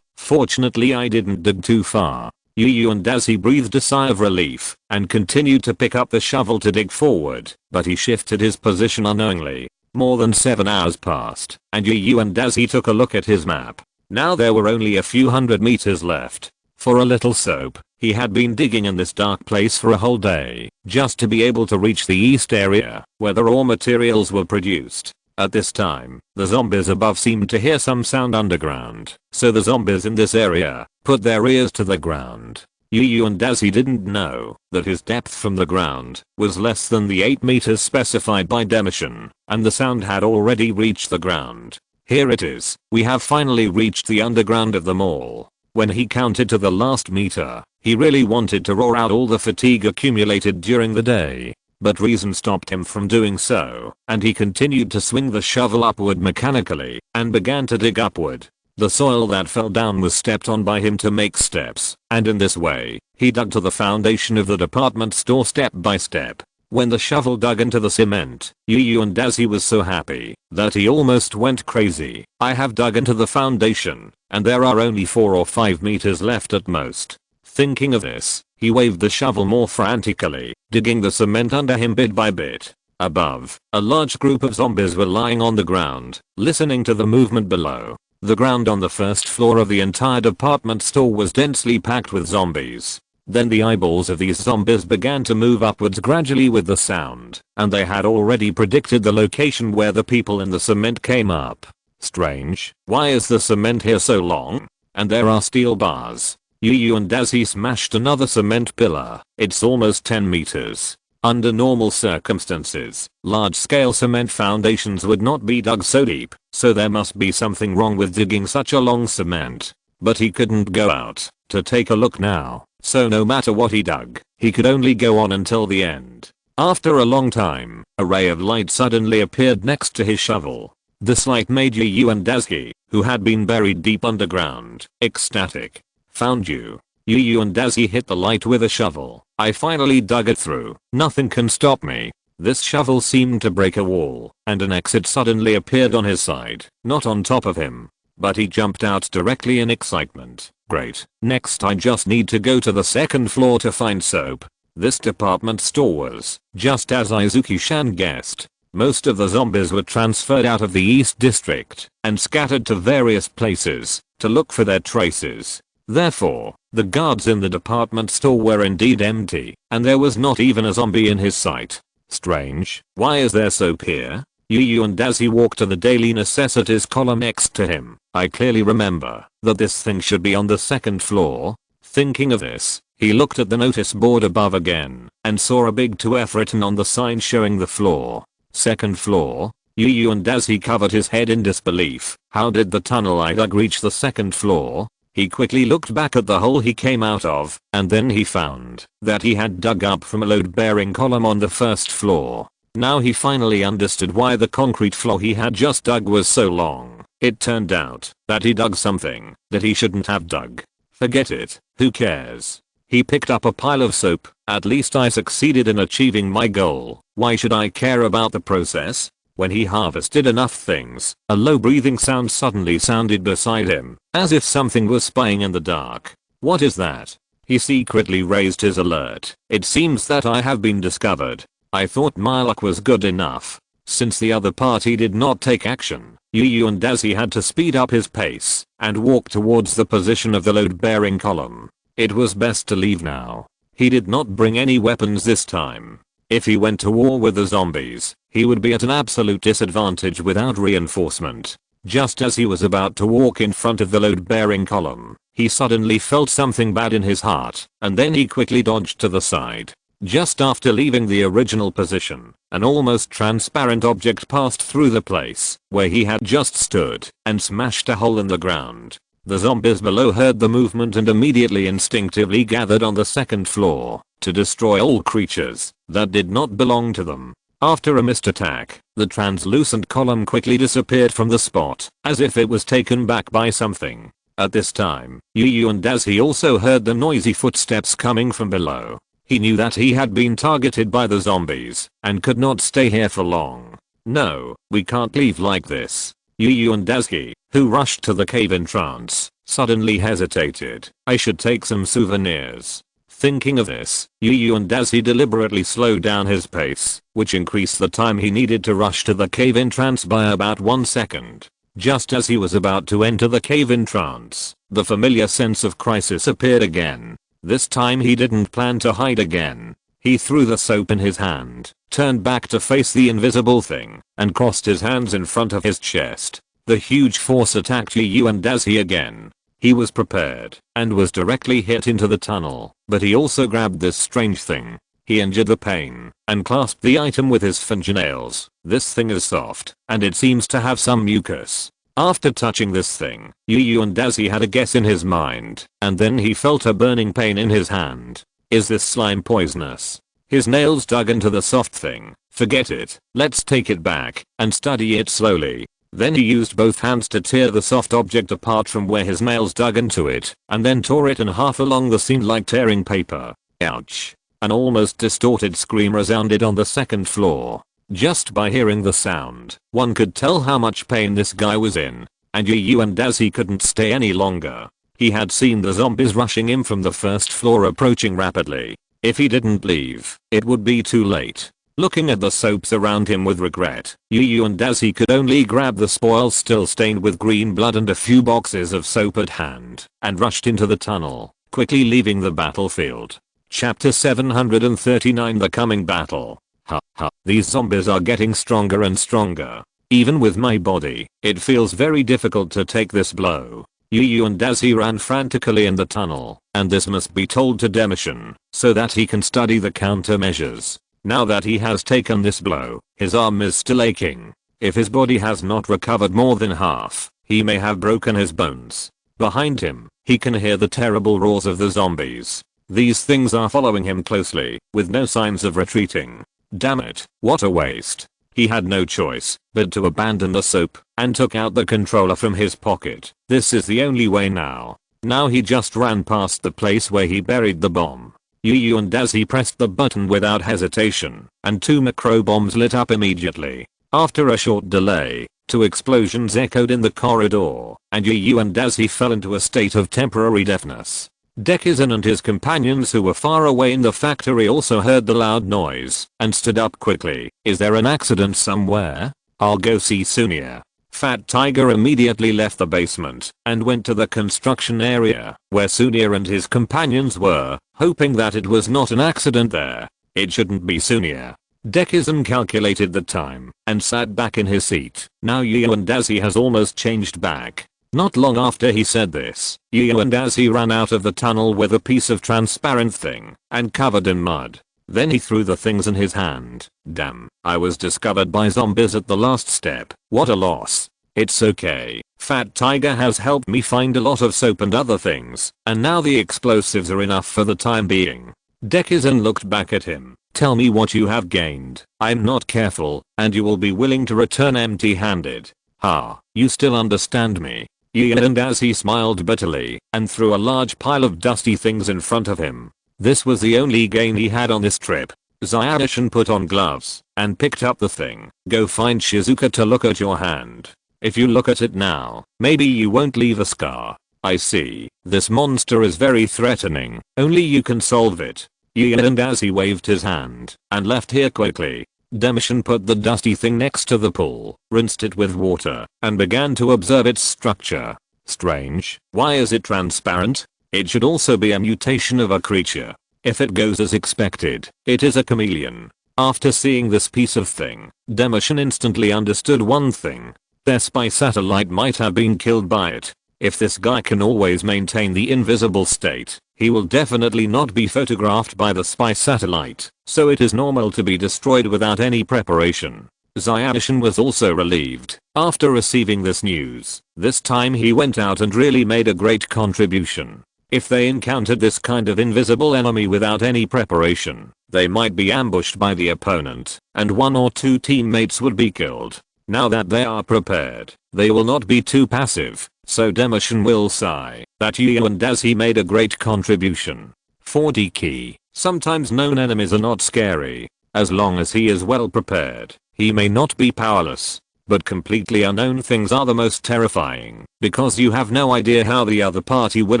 Fortunately I didn't dig too far. Yu and Daisuke breathed a sigh of relief and continued to pick up the shovel to dig forward, but he shifted his position unknowingly. More than 7 hours passed, and Yu and Daisuke took a look at his map. Now there were only a few hundred meters left. For a little soap, he had been digging in this dark place for a whole day, just to be able to reach the east area, where the raw materials were produced. At this time, the zombies above seemed to hear some sound underground, so the zombies in this area put their ears to the ground. Yu and Daisuke didn't know that his depth from the ground was less than the 8 meters specified by Demission, and the sound had already reached the ground. Here it is, we have finally reached the underground of them all. When he counted to the last meter, he really wanted to roar out all the fatigue accumulated during the day. But reason stopped him from doing so, and he continued to swing the shovel upward mechanically and began to dig upward. The soil that fell down was stepped on by him to make steps, and in this way, he dug to the foundation of the department store step by step. When the shovel dug into the cement, Yu and Daisuke was so happy that he almost went crazy. I have dug into the foundation, and there are only 4 or 5 meters left at most. Thinking of this, he waved the shovel more frantically, digging the cement under him bit by bit. Above, a large group of zombies were lying on the ground, listening to the movement below. The ground on the first floor of the entire department store was densely packed with zombies. Then the eyeballs of these zombies began to move upwards gradually with the sound, and they had already predicted the location where the people in the cement came up. Strange, why is the cement here so long? And there are steel bars. Yu and Daisuke smashed another cement pillar. It's almost 10 meters. Under normal circumstances, large-scale cement foundations would not be dug so deep, so there must be something wrong with digging such a long cement. But he couldn't go out to take a look now, so no matter what he dug, he could only go on until the end. After a long time, a ray of light suddenly appeared next to his shovel. This light made Yu and Daisuke, who had been buried deep underground, ecstatic. Found you. Yu and Dazzy hit the light with a shovel. I finally dug it through. Nothing can stop me. This shovel seemed to break a wall, and an exit suddenly appeared on his side, not on top of him. But he jumped out directly in excitement. Great. Next I just need to go to the second floor to find soap. This department store was, just as Izuki-san guessed. Most of the zombies were transferred out of the East District and scattered to various places to look for their traces. Therefore, the guards in the department store were indeed empty, and there was not even a zombie in his sight. Strange. Why is there soap here? Yu and Dazzy walked to the daily necessities column next to him. I clearly remember that this thing should be on the second floor. Thinking of this, he looked at the notice board above again and saw a big 2F written on the sign showing the floor. Second floor? Yu and Dazzy covered his head in disbelief. How did the tunnel I dug reach the second floor? He quickly looked back at the hole he came out of, and then he found that he had dug up from a load-bearing column on the first floor. Now he finally understood why the concrete floor he had just dug was so long. It turned out that he dug something that he shouldn't have dug. Forget it, who cares? He picked up a pile of soap. At least I succeeded in achieving my goal. Why should I care about the process? When he harvested enough things, a low breathing sound suddenly sounded beside him, as if something was spying in the dark. What is that? He secretly raised his alert. It seems that I have been discovered. I thought my luck was good enough. Since the other party did not take action, Yu and Dazzy had to speed up his pace and walk towards the position of the load-bearing column. It was best to leave now. He did not bring any weapons this time. If he went to war with the zombies, he would be at an absolute disadvantage without reinforcement. Just as he was about to walk in front of the load-bearing column, he suddenly felt something bad in his heart, and then he quickly dodged to the side. Just after leaving the original position, an almost transparent object passed through the place where he had just stood and smashed a hole in the ground. The zombies below heard the movement and immediately instinctively gathered on the second floor to destroy all creatures that did not belong to them. After a missed attack, the translucent column quickly disappeared from the spot, as if it was taken back by something. At this time, Yu and Dazzy also heard the noisy footsteps coming from below. He knew that he had been targeted by the zombies and could not stay here for long. No, we can't leave like this. Yu and Dazzy, who rushed to the cave entrance, suddenly hesitated. I should take some souvenirs. Thinking of this, Yu and Dazzy deliberately slowed down his pace, which increased the time he needed to rush to the cave entrance by about 1 second. Just as he was about to enter the cave entrance, the familiar sense of crisis appeared again. This time he didn't plan to hide again. He threw the soap in his hand, turned back to face the invisible thing, and crossed his hands in front of his chest. The huge force attacked Yu and Dazzy again. He was prepared and was directly hit into the tunnel, but he also grabbed this strange thing. He endured the pain and clasped the item with his fingernails. This thing is soft, and it seems to have some mucus. After touching this thing, Yu and Dazzy had a guess in his mind, and then he felt a burning pain in his hand. Is this slime poisonous? His nails dug into the soft thing. Forget it, let's take it back and study it slowly. Then he used both hands to tear the soft object apart from where his nails dug into it, and then tore it in half along the seam like tearing paper. Ouch. An almost distorted scream resounded on the second floor. Just by hearing the sound, one could tell how much pain this guy was in, and Yu and Dazzy couldn't stay any longer. He had seen the zombies rushing in from the first floor approaching rapidly. If he didn't leave, it would be too late. Looking at the soaps around him with regret, Yu and Dazzy could only grab the spoils still stained with green blood and a few boxes of soap at hand, and rushed into the tunnel, quickly leaving the battlefield. Chapter 739 The Coming Battle. Ha ha, these zombies are getting stronger and stronger. Even with my body, it feels very difficult to take this blow. Yu and Dazzy ran frantically in the tunnel, and this must be told to Demishin, so that he can study the countermeasures. Now that he has taken this blow, his arm is still aching. If his body has not recovered more than half, he may have broken his bones. Behind him, he can hear the terrible roars of the zombies. These things are following him closely, with no signs of retreating. Damn it, what a waste. He had no choice but to abandon the soap, and took out the controller from his pocket. This is the only way now. Now he just ran past the place where he buried the bomb. Yu and Dazi pressed the button without hesitation, and 2 macro bombs lit up immediately. After a short delay, 2 explosions echoed in the corridor, and Yu and Dazi fell into a state of temporary deafness. Dekisugi and his companions who were far away in the factory also heard the loud noise, and stood up quickly. Is there an accident somewhere? I'll go see Sunia. Fat Tiger immediately left the basement, and went to the construction area, where Sunia and his companions were, hoping that it was not an accident there. It shouldn't be Sunia. Dekisugi calculated the time, and sat back in his seat. Now Yu and Dazi has almost changed back. Not long after he said this, Yu and Dazi ran out of the tunnel with a piece of transparent thing, and covered in mud. Then he threw the things in his hand. Damn, I was discovered by zombies at the last step. What a loss. It's okay. Fat Tiger has helped me find a lot of soap and other things, and now the explosives are enough for the time being. Dekisugi looked back at him. Tell me what you have gained. I'm not careful, and you will be willing to return empty-handed. Ha, you still understand me. Yu and Dazi smiled bitterly, and threw a large pile of dusty things in front of him. This was the only gain he had on this trip. Zyadishan put on gloves, and picked up the thing. Go find Shizuka to look at your hand. If you look at it now, maybe you won't leave a scar. I see. This monster is very threatening. Only you can solve it. Yu and Dazi waved his hand, and left here quickly. Demishan put the dusty thing next to the pool, rinsed it with water, and began to observe its structure. Strange. Why is it transparent? It should also be a mutation of a creature. If it goes as expected, it is a chameleon. After seeing this piece of thing, Demishan instantly understood one thing. Their spy satellite might have been killed by it. If this guy can always maintain the invisible state, he will definitely not be photographed by the spy satellite, so it is normal to be destroyed without any preparation. Zyadishan was also relieved after receiving this news. This time he went out and really made a great contribution. If they encountered this kind of invisible enemy without any preparation, they might be ambushed by the opponent, and 1 or 2 teammates would be killed. Now that they are prepared, they will not be too passive. So Demishan will sigh that Yu and Dazi made a great contribution. 4D key. Sometimes known enemies are not scary. As long as he is well prepared, he may not be powerless. But completely unknown things are the most terrifying, because you have no idea how the other party would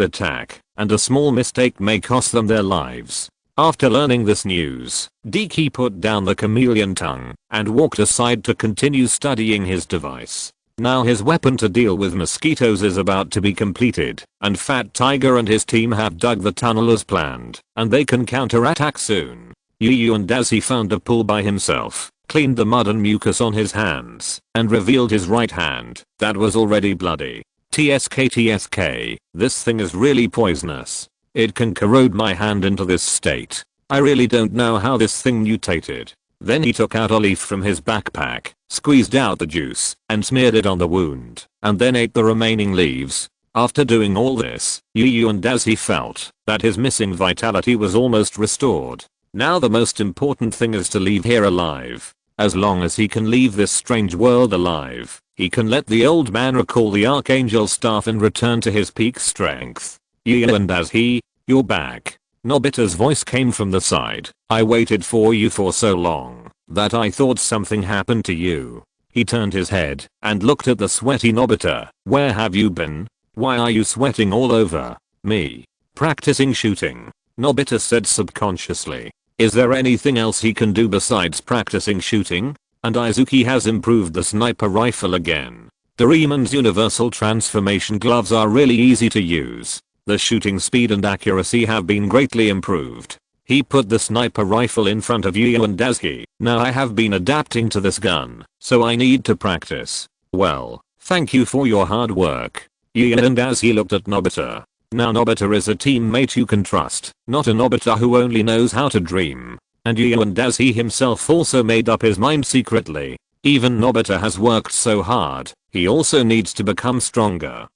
attack, and a small mistake may cost them their lives. After learning this news, Deki put down the chameleon tongue, and walked aside to continue studying his device. Now his weapon to deal with mosquitoes is about to be completed, and Fat Tiger and his team have dug the tunnel as planned, and they can counterattack soon. Yu and Dazi found a pool by himself, cleaned the mud and mucus on his hands, and revealed his right hand, that was already bloody. TSK, this thing is really poisonous. It can corrode my hand into this state. I really don't know how this thing mutated. Then he took out a leaf from his backpack, squeezed out the juice, and smeared it on the wound, and then ate the remaining leaves. After doing all this, Yu and Dazi felt that his missing vitality was almost restored. Now the most important thing is to leave here alive. As long as he can leave this strange world alive, he can let the old man recall the Archangel staff and return to his peak strength. Yu and Dazi, you're back. Nobita's voice came from the side. I waited for you for so long that I thought something happened to you. He turned his head and looked at the sweaty Nobita. Where have you been? Why are you sweating all over? Me. Practicing shooting. Nobita said subconsciously. Is there anything else he can do besides practicing shooting? And Izuki has improved the sniper rifle again. Doraemon's universal transformation gloves are really easy to use. The shooting speed and accuracy have been greatly improved. He put the sniper rifle in front of Yu and Dazi. Now I have been adapting to this gun, so I need to practice. Well, thank you for your hard work. Yu and Dazi looked at Nobita. Now Nobita is a teammate you can trust, not a Nobita who only knows how to dream. And Yu and Dazi himself also made up his mind secretly. Even Nobita has worked so hard, he also needs to become stronger.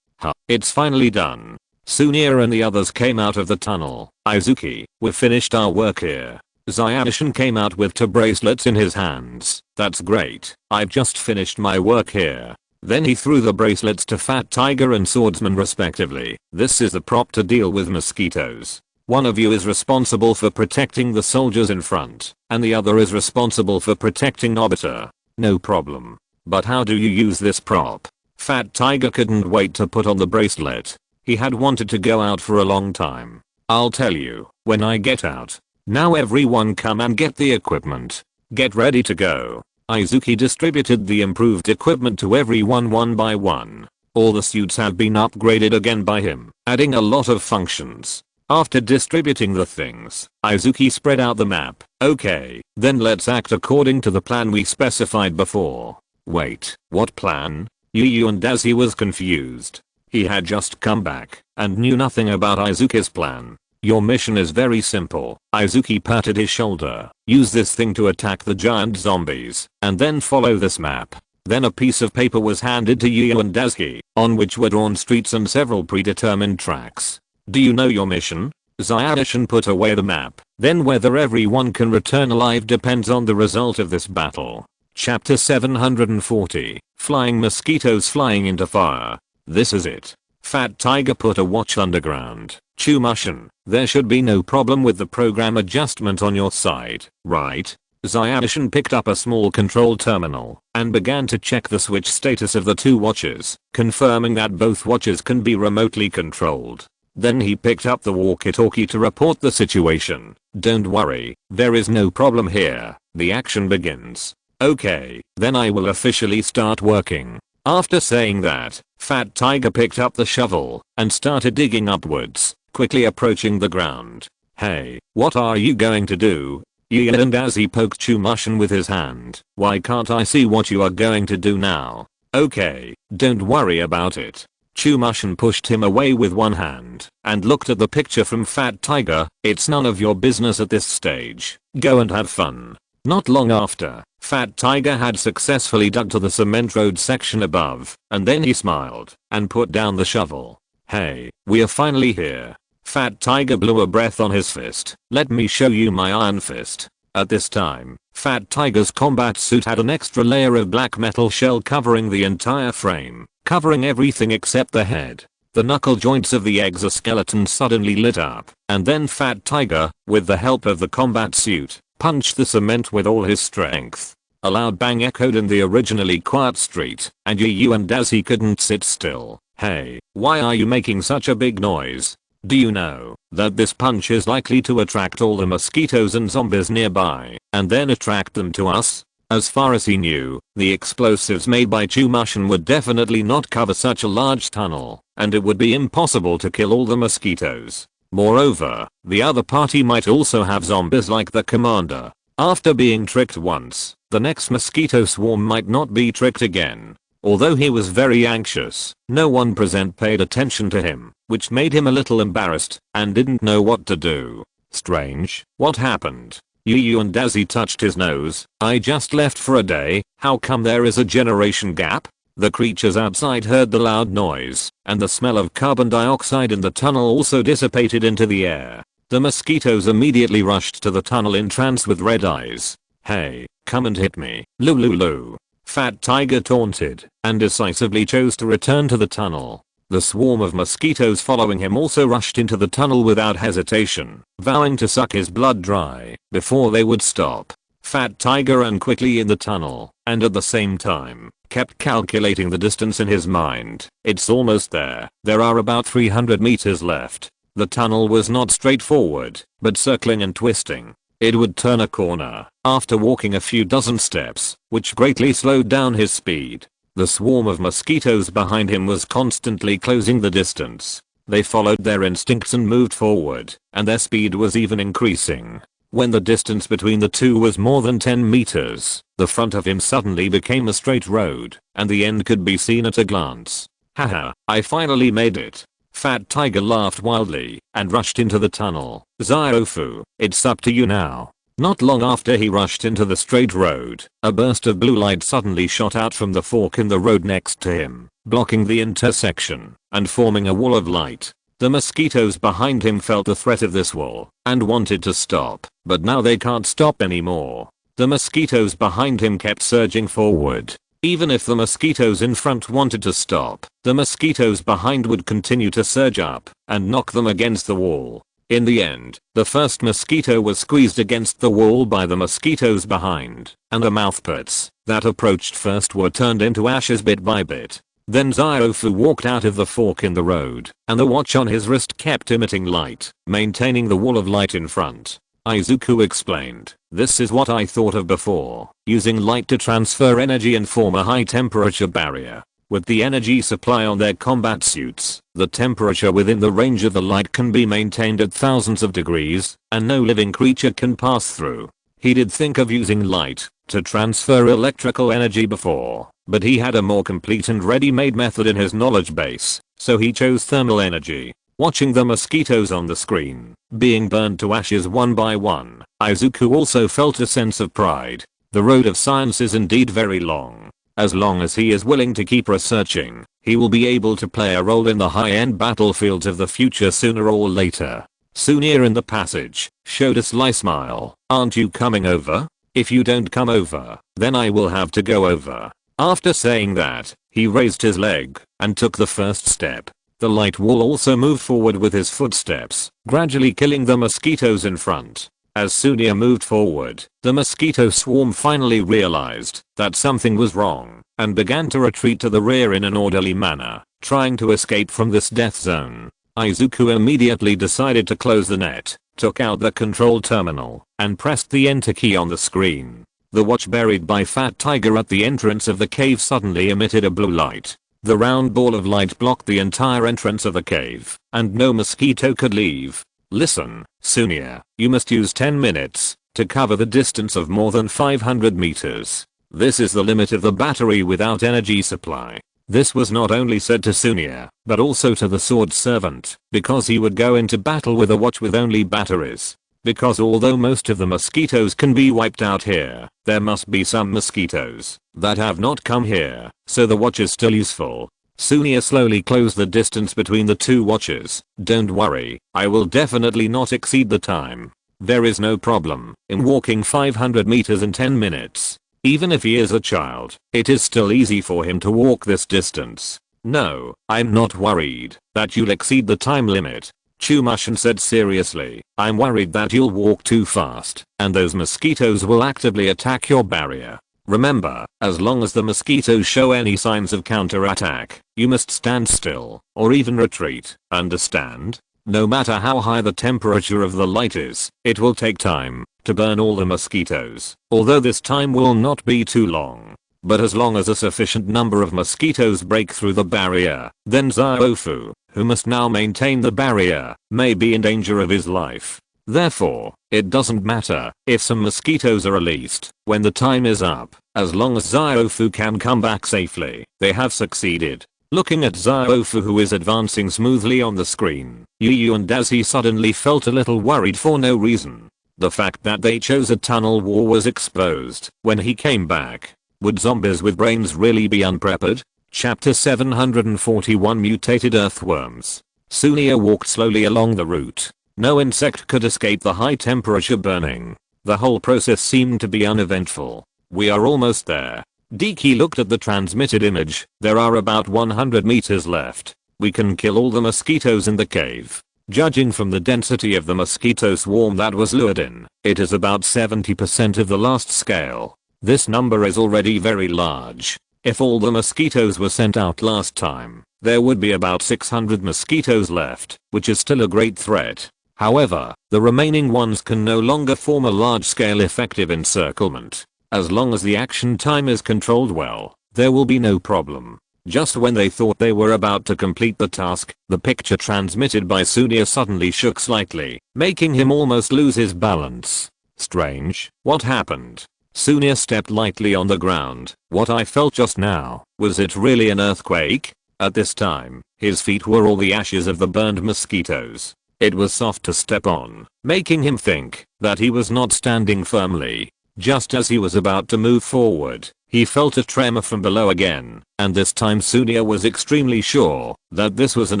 It's finally done. Sunia and the others came out of the tunnel. Izuki, we've finished our work here. Zyadishan came out with 2 bracelets in his hands. That's great. I've just finished my work here. Then he threw the bracelets to Fat Tiger and Swordsman respectively. This is the prop to deal with mosquitoes. One of you is responsible for protecting the soldiers in front, and the other is responsible for protecting Nobita. No problem. But how do you use this prop? Fat Tiger couldn't wait to put on the bracelet. He had wanted to go out for a long time. I'll tell you, when I get out. Now everyone come and get the equipment. Get ready to go. Izuki distributed the improved equipment to everyone one by one. All the suits had been upgraded again by him, adding a lot of functions. After distributing the things, Izuki spread out the map. Okay, then let's act according to the plan we specified before. Wait, what plan? Yu and Dazi was confused. He had just come back and knew nothing about Izuki's plan. Your mission is very simple. Izuki patted his shoulder. Use this thing to attack the giant zombies, and then follow this map. Then a piece of paper was handed to Yu and Dazi, on which were drawn streets and several predetermined tracks. Do you know your mission? Zyadishan put away the map. Then whether everyone can return alive depends on the result of this battle. Chapter 740. Flying mosquitoes flying into fire. This is it. Fat Tiger put a watch underground. Chumushin, there should be no problem with the program adjustment on your side, right? Zyadishan picked up a small control terminal and began to check the switch status of the two watches, confirming that both watches can be remotely controlled. Then he picked up the walkie-talkie to report the situation. Don't worry, there is no problem here. The action begins. Okay, then I will officially start working. After saying that, Fat Tiger picked up the shovel and started digging upwards, quickly approaching the ground. Hey, what are you going to do? He yelled as he poked Chumushin with his hand. Why can't I see what you are going to do now? Okay, don't worry about it. Chumushin pushed him away with one hand and looked at the picture from Fat Tiger. It's none of your business at this stage. Go and have fun. Not long after, Fat Tiger had successfully dug to the cement road section above, and then he smiled and put down the shovel. Hey, we are finally here. Fat Tiger blew a breath on his fist. Let me show you my iron fist. At this time, Fat Tiger's combat suit had an extra layer of black metal shell covering the entire frame, covering everything except the head. The knuckle joints of the exoskeleton suddenly lit up, and then Fat Tiger, with the help of the combat suit, punched the cement with all his strength. A loud bang echoed in the originally quiet street, and Yu and Dazi couldn't sit still. Hey, why are you making such a big noise? Do you know that this punch is likely to attract all the mosquitoes and zombies nearby, and then attract them to us? As far as he knew, the explosives made by Chumushin would definitely not cover such a large tunnel, and it would be impossible to kill all the mosquitoes. Moreover, the other party might also have zombies like the commander. After being tricked once, the next mosquito swarm might not be tricked again. Although he was very anxious, no one present paid attention to him, which made him a little embarrassed and didn't know what to do. Strange, what happened? Yu and Dazi touched his nose. I just left for a day, how come there is a generation gap? The creatures outside heard the loud noise, and the smell of carbon dioxide in the tunnel also dissipated into the air. The mosquitoes immediately rushed to the tunnel in trance with red eyes. Hey, come and hit me, Lulu. Fat Tiger taunted, and decisively chose to return to the tunnel. The swarm of mosquitoes following him also rushed into the tunnel without hesitation, vowing to suck his blood dry before they would stop. Fat Tiger ran quickly in the tunnel, and at the same time, kept calculating the distance in his mind. It's almost there. There are about 300 meters left. The tunnel was not straightforward, but circling and twisting. It would turn a corner after walking a few dozen steps, which greatly slowed down his speed. The swarm of mosquitoes behind him was constantly closing the distance. They followed their instincts and moved forward, and their speed was even increasing. When the distance between the two was more than 10 meters, the front of him suddenly became a straight road, and the end could be seen at a glance. Haha, I finally made it. Fat Tiger laughed wildly and rushed into the tunnel. Ziofu, it's up to you now. Not long after he rushed into the straight road, a burst of blue light suddenly shot out from the fork in the road next to him, blocking the intersection and forming a wall of light. The mosquitoes behind him felt the threat of this wall and wanted to stop, but now they can't stop anymore. The mosquitoes behind him kept surging forward. Even if the mosquitoes in front wanted to stop, the mosquitoes behind would continue to surge up and knock them against the wall. In the end, the first mosquito was squeezed against the wall by the mosquitoes behind, and the mouthparts that approached first were turned into ashes bit by bit. Then Ziofu walked out of the fork in the road, and the watch on his wrist kept emitting light, maintaining the wall of light in front. Izuku explained, "This is what I thought of before, using light to transfer energy and form a high temperature barrier. With the energy supply on their combat suits, the temperature within the range of the light can be maintained at thousands of degrees, and no living creature can pass through." He did think of using light to transfer electrical energy before, but he had a more complete and ready-made method in his knowledge base, so he chose thermal energy. Watching the mosquitoes on the screen being burned to ashes one by one, Izuku also felt a sense of pride. The road of science is indeed very long. As long as he is willing to keep researching, he will be able to play a role in the high-end battlefields of the future sooner or later. Sunia in the passage showed a sly smile. "Aren't you coming over? If you don't come over, then I will have to go over." After saying that, he raised his leg and took the first step. The light wall also moved forward with his footsteps, gradually killing the mosquitoes in front. As Sunia moved forward, the mosquito swarm finally realized that something was wrong and began to retreat to the rear in an orderly manner, trying to escape from this death zone. Izuku immediately decided to close the net, took out the control terminal, and pressed the enter key on the screen. The watch buried by Fat Tiger at the entrance of the cave suddenly emitted a blue light. The round ball of light blocked the entire entrance of the cave, and no mosquito could leave. "Listen, Sunia, you must use 10 minutes to cover the distance of more than 500 meters. This is the limit of the battery without energy supply." This was not only said to Sunia, but also to the sword servant, because he would go into battle with a watch with only batteries. Because although most of the mosquitoes can be wiped out here, there must be some mosquitoes that have not come here, so the watch is still useful. Sunia slowly closed the distance between the two watches. "Don't worry, I will definitely not exceed the time. There is no problem in walking 500 meters in 10 minutes. Even if he is a child, it is still easy for him to walk this distance. No, I'm not worried that you'll exceed the time limit." Chumashin said seriously, "I'm worried that you'll walk too fast, and those mosquitoes will actively attack your barrier. Remember, as long as the mosquitoes show any signs of counterattack, you must stand still, or even retreat, understand? No matter how high the temperature of the light is, it will take time to burn all the mosquitoes, although this time will not be too long. But as long as a sufficient number of mosquitoes break through the barrier, then Ziofu, who must now maintain the barrier, may be in danger of his life. Therefore, it doesn't matter if some mosquitoes are released when the time is up, as long as Ziofu can come back safely, they have succeeded." Looking at Ziofu, who is advancing smoothly on the screen, Yu and Dazi suddenly felt a little worried for no reason. The fact that they chose a tunnel war was exposed when he came back. Would zombies with brains really be unprepared? Chapter 741 Mutated Earthworms. Sunia walked slowly along the route. No insect could escape the high temperature burning. The whole process seemed to be uneventful. "We are almost there." Deki looked at the transmitted image. "There are about 100 meters left. We can kill all the mosquitoes in the cave." Judging from the density of the mosquito swarm that was lured in, it is about 70% of the last scale. This number is already very large. If all the mosquitoes were sent out last time, there would be about 600 mosquitoes left, which is still a great threat. However, the remaining ones can no longer form a large-scale effective encirclement. As long as the action time is controlled well, there will be no problem. Just when they thought they were about to complete the task, the picture transmitted by Sunia suddenly shook slightly, making him almost lose his balance. Strange, what happened? Sunia stepped lightly on the ground. "What I felt just now, was it really an earthquake?" At this time, his feet were all the ashes of the burned mosquitoes. It was soft to step on, making him think that he was not standing firmly. Just as he was about to move forward, he felt a tremor from below again, and this time Sunia was extremely sure that this was an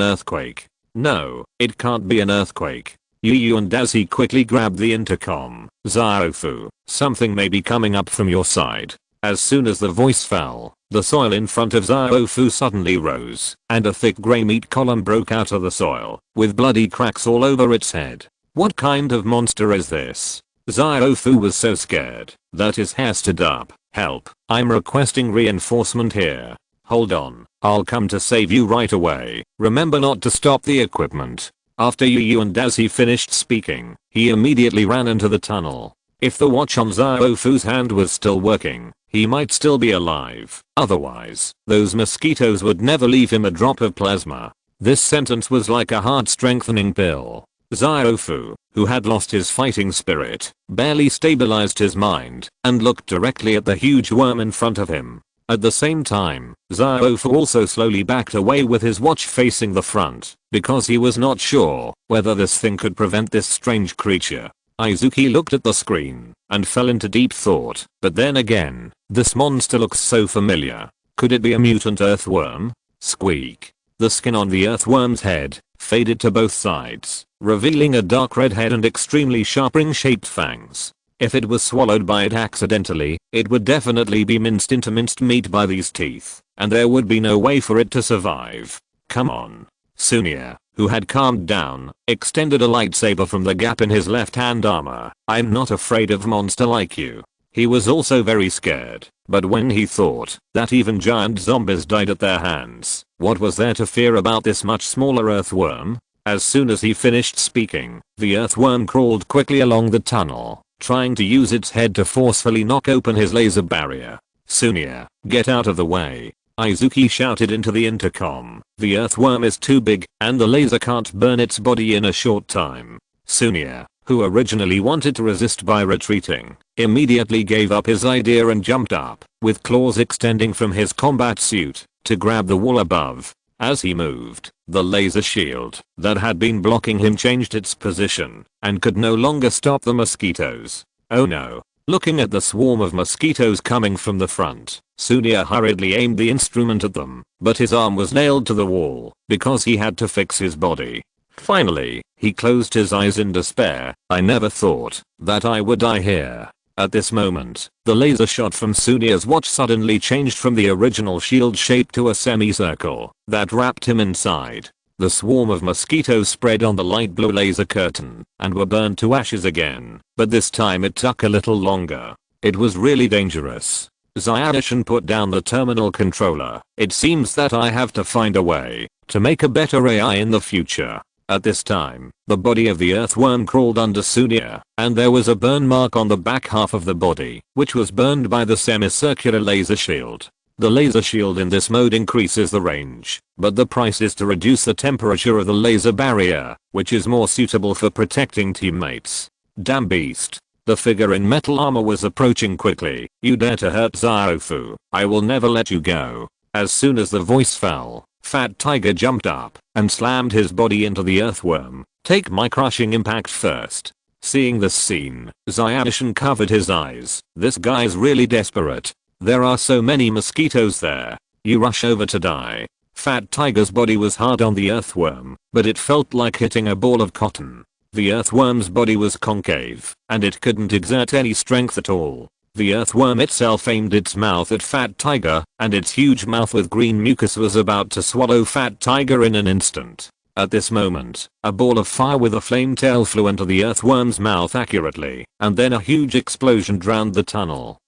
earthquake. No, it can't be an earthquake. Yu and Dazi quickly grabbed the intercom. "Ziofu, something may be coming up from your side." As soon as the voice fell, The soil in front of Xiaofu suddenly rose, and a thick grey meat column broke out of the soil, with bloody cracks all over its head. What kind of monster is this? Xiaofu was so scared that his hair stood up. Help, I'm requesting reinforcement here. Hold on, I'll come to save you right away. Remember not to stop the equipment. After Yu and as he finished speaking, he immediately ran into the tunnel. If the watch on Xiaofu's hand was still working, he might still be alive. Otherwise, those mosquitoes would never leave him a drop of plasma. This sentence was like a heart-strengthening pill. Xiaofu, who had lost his fighting spirit, barely stabilized his mind and looked directly at the huge worm in front of him. At the same time, Xiaofu also slowly backed away with his watch facing the front, because he was not sure whether this thing could prevent this strange creature. Izuki looked at the screen and fell into deep thought, but then again, this monster looks so familiar. Could it be a mutant earthworm? Squeak. The skin on the earthworm's head faded to both sides, revealing a dark red head and extremely sharp ring-shaped fangs. If it was swallowed by it accidentally, it would definitely be minced into minced meat by these teeth, and there would be no way for it to survive. Come on. Sunya, who had calmed down, extended a lightsaber from the gap in his left-hand armor. I'm not afraid of monster like you. He was also very scared, but when he thought that even giant zombies died at their hands, what was there to fear about this much smaller earthworm? As soon as he finished speaking, the earthworm crawled quickly along the tunnel, trying to use its head to forcefully knock open his laser barrier. Sunya, get out of the way. Izuki shouted into the intercom. The earthworm is too big, and the laser can't burn its body in a short time. Sunya, who originally wanted to resist by retreating, immediately gave up his idea and jumped up, with claws extending from his combat suit, to grab the wall above. As he moved, the laser shield that had been blocking him changed its position, and could no longer stop the mosquitoes. Oh no. Looking at the swarm of mosquitoes coming from the front, Sunya hurriedly aimed the instrument at them, but his arm was nailed to the wall, because he had to fix his body. Finally, he closed his eyes in despair. I never thought that I would die here. At this moment, the laser shot from Sunya's watch suddenly changed from the original shield shape to a semicircle that wrapped him inside. The swarm of mosquitoes spread on the light blue laser curtain and were burned to ashes again, but this time it took a little longer. It was really dangerous. Xiaodan put down the terminal controller. It seems that I have to find a way to make a better AI in the future. At this time, the body of the earthworm crawled under Sunya, and there was a burn mark on the back half of the body, which was burned by the semicircular laser shield. The laser shield in this mode increases the range, but the price is to reduce the temperature of the laser barrier, which is more suitable for protecting teammates. Damn beast. The figure in metal armor was approaching quickly. You dare to hurt Xiaofu, I will never let you go. As soon as the voice fell, Fat Tiger jumped up and slammed his body into the earthworm. Take my crushing impact first. Seeing this scene, Xiaodan covered his eyes. This guy's really desperate. There are so many mosquitoes there. You rush over to die. Fat Tiger's body was hard on the earthworm, but it felt like hitting a ball of cotton. The earthworm's body was concave, and it couldn't exert any strength at all. The earthworm itself aimed its mouth at Fat Tiger, and its huge mouth with green mucus was about to swallow Fat Tiger in an instant. At this moment, a ball of fire with a flame tail flew into the earthworm's mouth accurately, and then a huge explosion drowned the tunnel.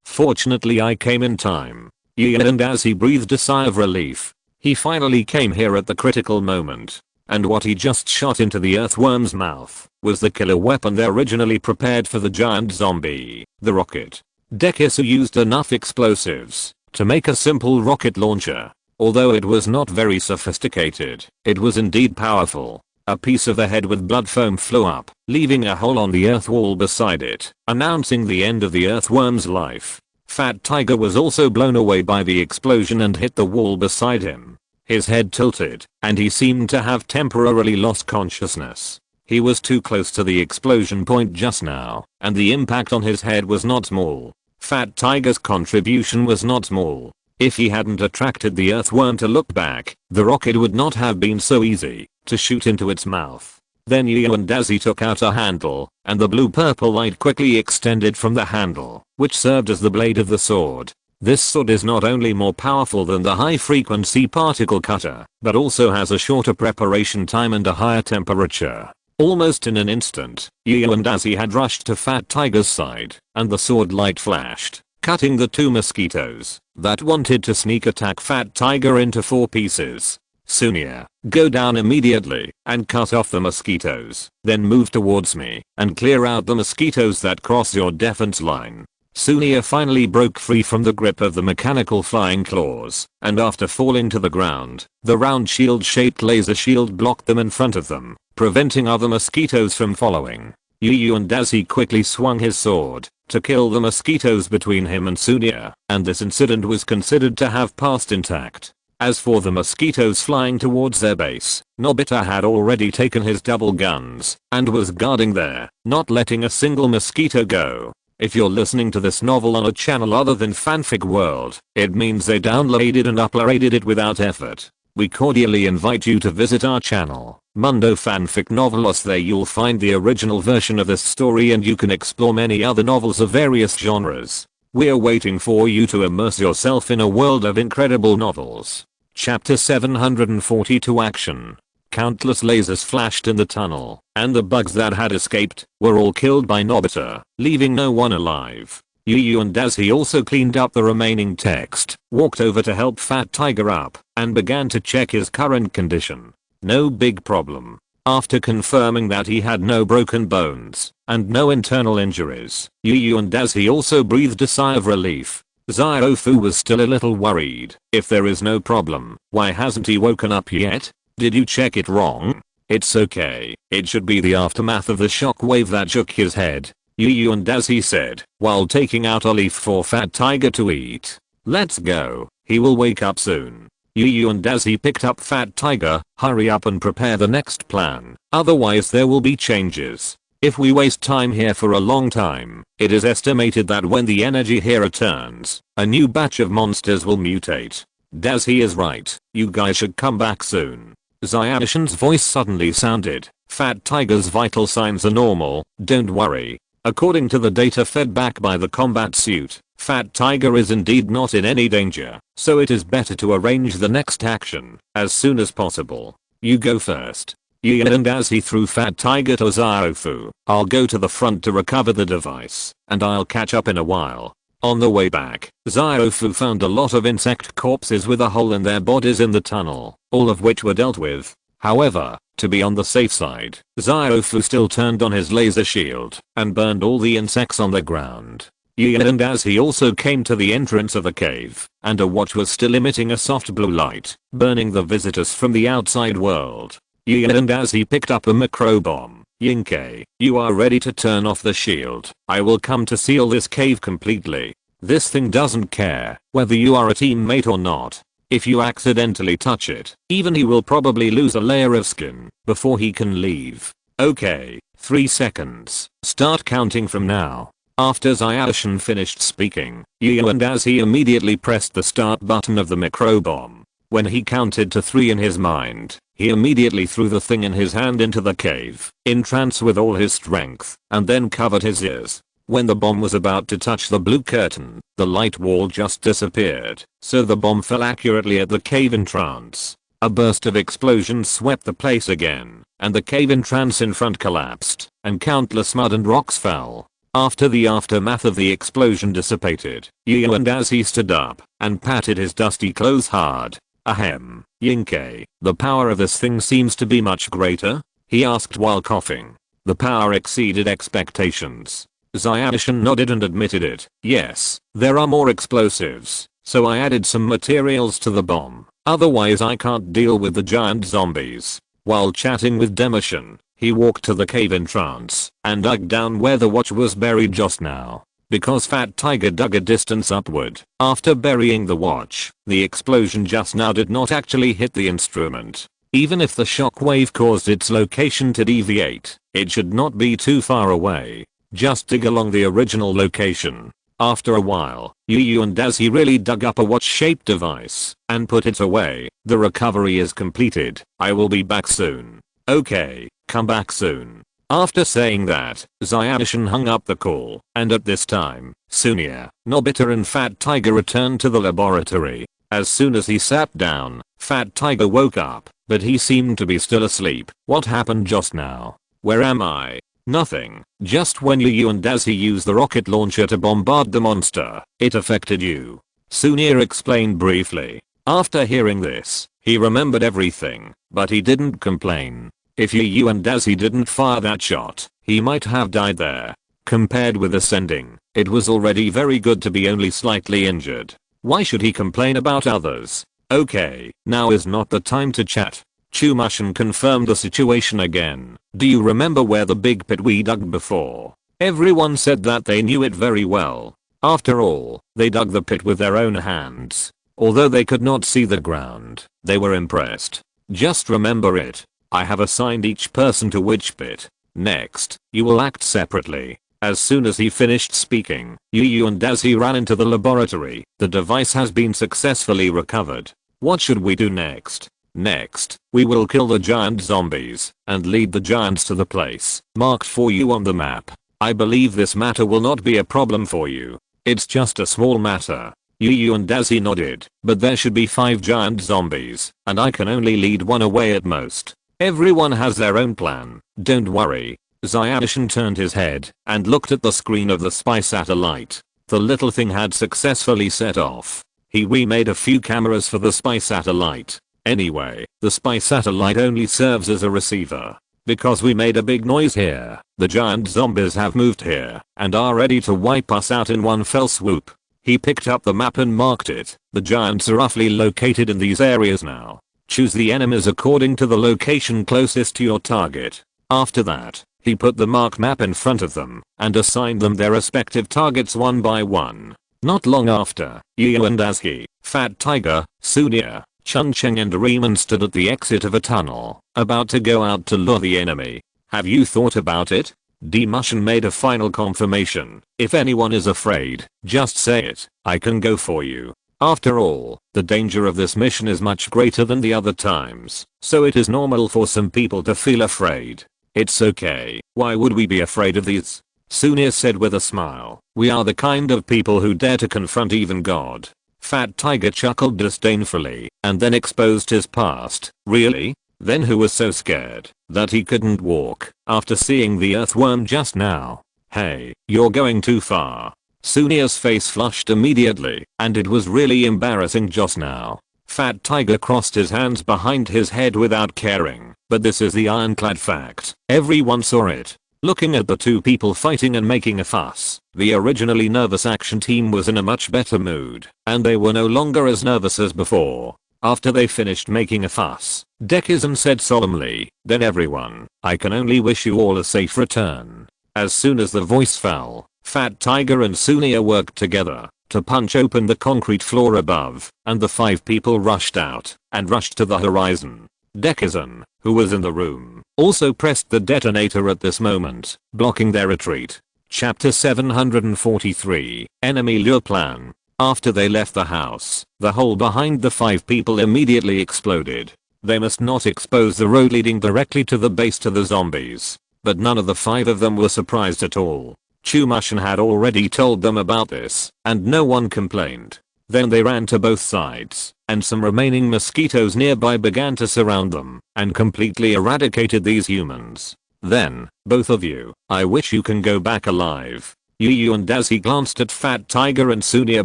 Fortunately I came in time. And as he breathed a sigh of relief, he finally came here at the critical moment. And what he just shot into the earthworm's mouth was the killer weapon they originally prepared for the giant zombie, the rocket. Dekisugi used enough explosives to make a simple rocket launcher. Although it was not very sophisticated, it was indeed powerful. A piece of the head with blood foam flew up, leaving a hole on the earth wall beside it, announcing the end of the earthworm's life. Fat Tiger was also blown away by the explosion and hit the wall beside him. His head tilted, and he seemed to have temporarily lost consciousness. He was too close to the explosion point just now, and the impact on his head was not small. Fat Tiger's contribution was not small. If he hadn't attracted the earthworm to look back, the rocket would not have been so easy to shoot into its mouth. Then Yu and Dazzy took out a handle, and the blue-purple light quickly extended from the handle, which served as the blade of the sword. This sword is not only more powerful than the high frequency particle cutter, but also has a shorter preparation time and a higher temperature. Almost in an instant, Yu and Azzy had rushed to Fat Tiger's side, and the sword light flashed, cutting the two mosquitoes that wanted to sneak attack Fat Tiger into 4 pieces. Sunia, go down immediately and cut off the mosquitoes, then move towards me and clear out the mosquitoes that cross your defense line. Sunia finally broke free from the grip of the mechanical flying claws, and after falling to the ground, the round shield-shaped laser shield blocked them in front of them, preventing other mosquitoes from following. Yu and Azzy quickly swung his sword to kill the mosquitoes between him and Sunia, and this incident was considered to have passed intact. As for the mosquitoes flying towards their base, Nobita had already taken his double guns and was guarding there, not letting a single mosquito go. If you're listening to this novel on a channel other than Fanfic World, it means they downloaded and uploaded it without effort. We cordially invite you to visit our channel, Mundo Fanfic Novelos. There you'll find the original version of this story and you can explore many other novels of various genres. We're waiting for you to immerse yourself in a world of incredible novels. Chapter 742 Action. Countless lasers flashed in the tunnel, and the bugs that had escaped were all killed by Nobita, leaving no one alive. Yu and Azzy also cleaned up the remaining text, walked over to help Fat Tiger up, and began to check his current condition. No big problem. After confirming that he had no broken bones and no internal injuries, Yu and Azzy also breathed a sigh of relief. Ziofu was still a little worried. If there is no problem, why hasn't he woken up yet? Did you check it wrong? It's okay. It should be the aftermath of the shockwave that shook his head. Yu and Azzy said, while taking out a leaf for Fat Tiger to eat. Let's go. He will wake up soon. Yu and Azzy picked up Fat Tiger. Hurry up and prepare the next plan. Otherwise there will be changes. If we waste time here for a long time, it is estimated that when the energy here returns, a new batch of monsters will mutate. Dazzy is right. You guys should come back soon. Xiaoshin's voice suddenly sounded. Fat Tiger's vital signs are normal, don't worry. According to the data fed back by the combat suit, Fat Tiger is indeed not in any danger, so it is better to arrange the next action as soon as possible. You go first. Yu and Azzy threw Fat Tiger to Ziofu. I'll go to the front to recover the device, and I'll catch up in a while. On the way back, Ziofu found a lot of insect corpses with a hole in their bodies in the tunnel, all of which were dealt with. However, to be on the safe side, Ziofu still turned on his laser shield and burned all the insects on the ground. Yu and Azzy also came to the entrance of the cave, and a watch was still emitting a soft blue light, burning the visitors from the outside world. Yu and Azzy picked up a macro bomb. Junfei, you are ready to turn off the shield. I will come to seal this cave completely. This thing doesn't care whether you are a teammate or not. If you accidentally touch it, even he will probably lose a layer of skin before he can leave. Okay, 3 seconds. Start counting from now. After Xiaoshin finished speaking, Yu and Azzy immediately pressed the start button of the macro bomb. When he counted to 3 in his mind, he immediately threw the thing in his hand into the cave, in trance with all his strength, and then covered his ears. When the bomb was about to touch the blue curtain, the light wall just disappeared, so the bomb fell accurately at the cave entrance. A burst of explosions swept the place again, and the cave entrance in front collapsed, and countless mud and rocks fell. After the aftermath of the explosion dissipated, Yu and Azzy stood up and patted his dusty clothes hard. Ahem, Junfei, the power of this thing seems to be much greater? He asked while coughing. The power exceeded expectations. Xiaoshin nodded and admitted it. Yes, there are more explosives, so I added some materials to the bomb. Otherwise I can't deal with the giant zombies. While chatting with Demoshin, he walked to the cave entrance and dug down where the watch was buried just now. Because Fat Tiger dug a distance upward after burying the watch, the explosion just now did not actually hit the instrument. Even if the shockwave caused its location to deviate, it should not be too far away. Just dig along the original location. After a while, Yu and Azzy really dug up a watch-shaped device and put it away. The recovery is completed. I will be back soon. Okay, come back soon. After saying that, Zayanishin hung up the call, and at this time, Sunia, Nobita and Fat Tiger returned to the laboratory. As soon as he sat down, Fat Tiger woke up, but he seemed to be still asleep. What happened just now? Where am I? Nothing. Just when you and Dazzy used the rocket launcher to bombard the monster, it affected you. Sunia explained briefly. After hearing this, he remembered everything, but he didn't complain. If you and Dazzy didn't fire that shot, he might have died there. Compared with ascending, it was already very good to be only slightly injured. Why should he complain about others? Okay, now is not the time to chat. Chumashin confirmed the situation again. Do you remember where the big pit we dug before? Everyone said that they knew it very well. After all, they dug the pit with their own hands. Although they could not see the ground, they were impressed. Just remember it. I have assigned each person to which pit. Next, you will act separately. As soon as he finished speaking, Yu and Dazzy ran into the laboratory. The device has been successfully recovered. What should we do next? Next, we will kill the giant zombies and lead the giants to the place marked for you on the map. I believe this matter will not be a problem for you. It's just a small matter. Yu and Dazzy nodded, but there should be 5 giant zombies, and I can only lead one away at most. Everyone has their own plan. Don't worry. Zayanishin turned his head and looked at the screen of the spy satellite. The little thing had successfully set off. He remade a few cameras for the spy satellite. Anyway, the spy satellite only serves as a receiver. Because we made a big noise here, the giant zombies have moved here and are ready to wipe us out in one fell swoop. He picked up the map and marked it. The giants are roughly located in these areas now. Choose the enemies according to the location closest to your target. After that, he put the mark map in front of them and assigned them their respective targets one by one. Not long after, Yu and Dazzy, Fat Tiger, Sunia, Chuncheng and Doraemon stood at the exit of a tunnel, about to go out to lure the enemy. Have you thought about it? D-Mushin made a final confirmation. If anyone is afraid, just say it. I can go for you. After all, the danger of this mission is much greater than the other times, so it is normal for some people to feel afraid. It's okay. Why would we be afraid of these? Sunia said with a smile. We are the kind of people who dare to confront even God. Fat Tiger chuckled disdainfully and then exposed his past. Really? Then who was so scared that he couldn't walk after seeing the earthworm just now? Hey, you're going too far. Sunia's face flushed immediately, and it was really embarrassing just now. Fat Tiger crossed his hands behind his head without caring, but this is the ironclad fact. Everyone saw it. Looking at the two people fighting and making a fuss, the originally nervous action team was in a much better mood, and they were no longer as nervous as before. After they finished making a fuss, Dekisugi said solemnly, then everyone, I can only wish you all a safe return. As soon as the voice fell, Fat Tiger and Sunia worked together to punch open the concrete floor above, and the 5 people rushed out and rushed to the horizon. Dekisugi, who was in the room, also pressed the detonator at this moment, blocking their retreat. Chapter 743, Enemy Lure Plan. After they left the house, the hole behind the 5 people immediately exploded. They must not expose the road leading directly to the base to the zombies. But none of the 5 of them were surprised at all. Chumashin had already told them about this, and no one complained. Then they ran to both sides, and some remaining mosquitoes nearby began to surround them, and completely eradicated these humans. Then, both of you, I wish you can go back alive. Yu and Dazzy glanced at Fat Tiger and Sunia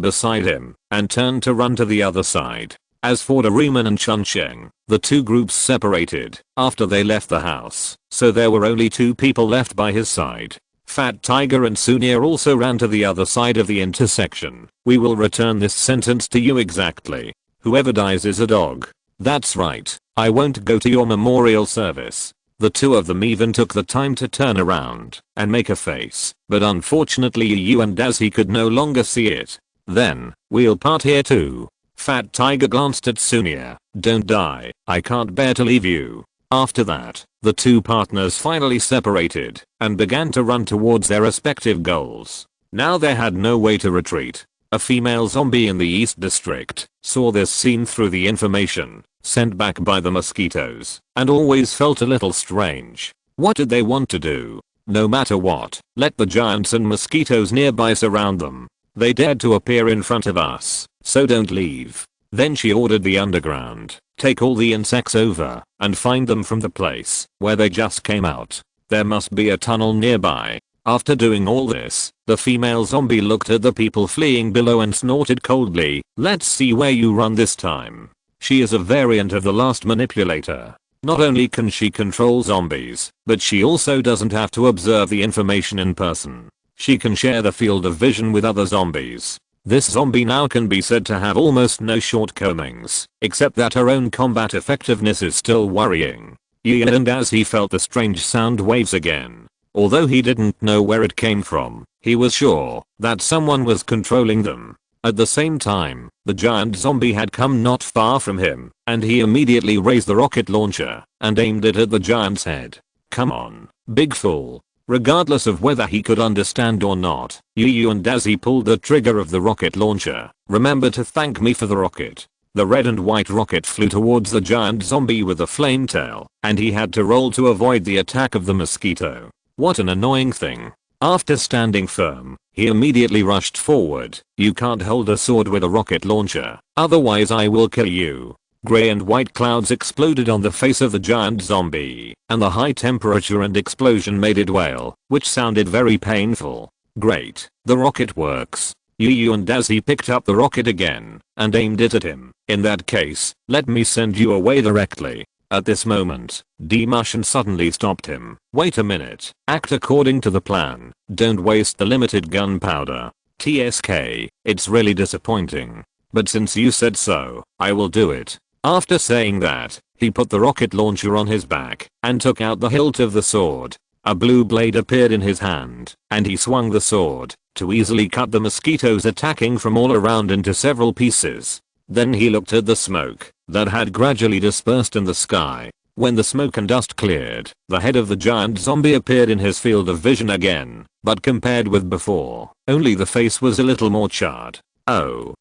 beside him, and turned to run to the other side. As for Doraemon and Chuncheng, the two groups separated after they left the house, so there were only 2 people left by his side. Fat Tiger and Sunia also ran to the other side of the intersection. We will return this sentence to you exactly. Whoever dies is a dog. That's right, I won't go to your memorial service. The 2 of them even took the time to turn around and make a face, but unfortunately Yu and Dazzy could no longer see it. Then, we'll part here too. Fat Tiger glanced at Sunia. Don't die, I can't bear to leave you. After that, the 2 partners finally separated and began to run towards their respective goals. Now they had no way to retreat. A female zombie in the East District saw this scene through the information sent back by the mosquitoes and always felt a little strange. What did they want to do? No matter what, let the giants and mosquitoes nearby surround them. They dared to appear in front of us, so don't leave. Then she ordered the underground, take all the insects over, and find them from the place where they just came out. There must be a tunnel nearby. After doing all this, the female zombie looked at the people fleeing below and snorted coldly, let's see where you run this time. She is a variant of the last manipulator. Not only can she control zombies, but she also doesn't have to observe the information in person. She can share the field of vision with other zombies. This zombie now can be said to have almost no shortcomings, except that her own combat effectiveness is still worrying. And as he felt the strange sound waves again. Although he didn't know where it came from, he was sure that someone was controlling them. At the same time, the giant zombie had come not far from him, and he immediately raised the rocket launcher and aimed it at the giant's head. Come on, big fool. Regardless of whether he could understand or not, and as he pulled the trigger of the rocket launcher, remember to thank me for the rocket. The red and white rocket flew towards the giant zombie with a flame tail, and he had to roll to avoid the attack of the mosquito. What an annoying thing. After standing firm, he immediately rushed forward. You can't hold a sword with a rocket launcher, otherwise I will kill you. Gray and white clouds exploded on the face of the giant zombie, and the high temperature and explosion made it wail, which sounded very painful. Great, the rocket works. And as he picked up the rocket again and aimed it at him, in that case, let me send you away directly. At this moment, D-Mushon suddenly stopped him. Wait a minute, act according to the plan. Don't waste the limited gunpowder. TSK, it's really disappointing. But since you said so, I will do it. After saying that, he put the rocket launcher on his back and took out the hilt of the sword. A blue blade appeared in his hand, and he swung the sword to easily cut the mosquitoes attacking from all around into several pieces. Then he looked at the smoke that had gradually dispersed in the sky. When the smoke and dust cleared, the head of the giant zombie appeared in his field of vision again, but compared with before, only the face was a little more charred. Oh,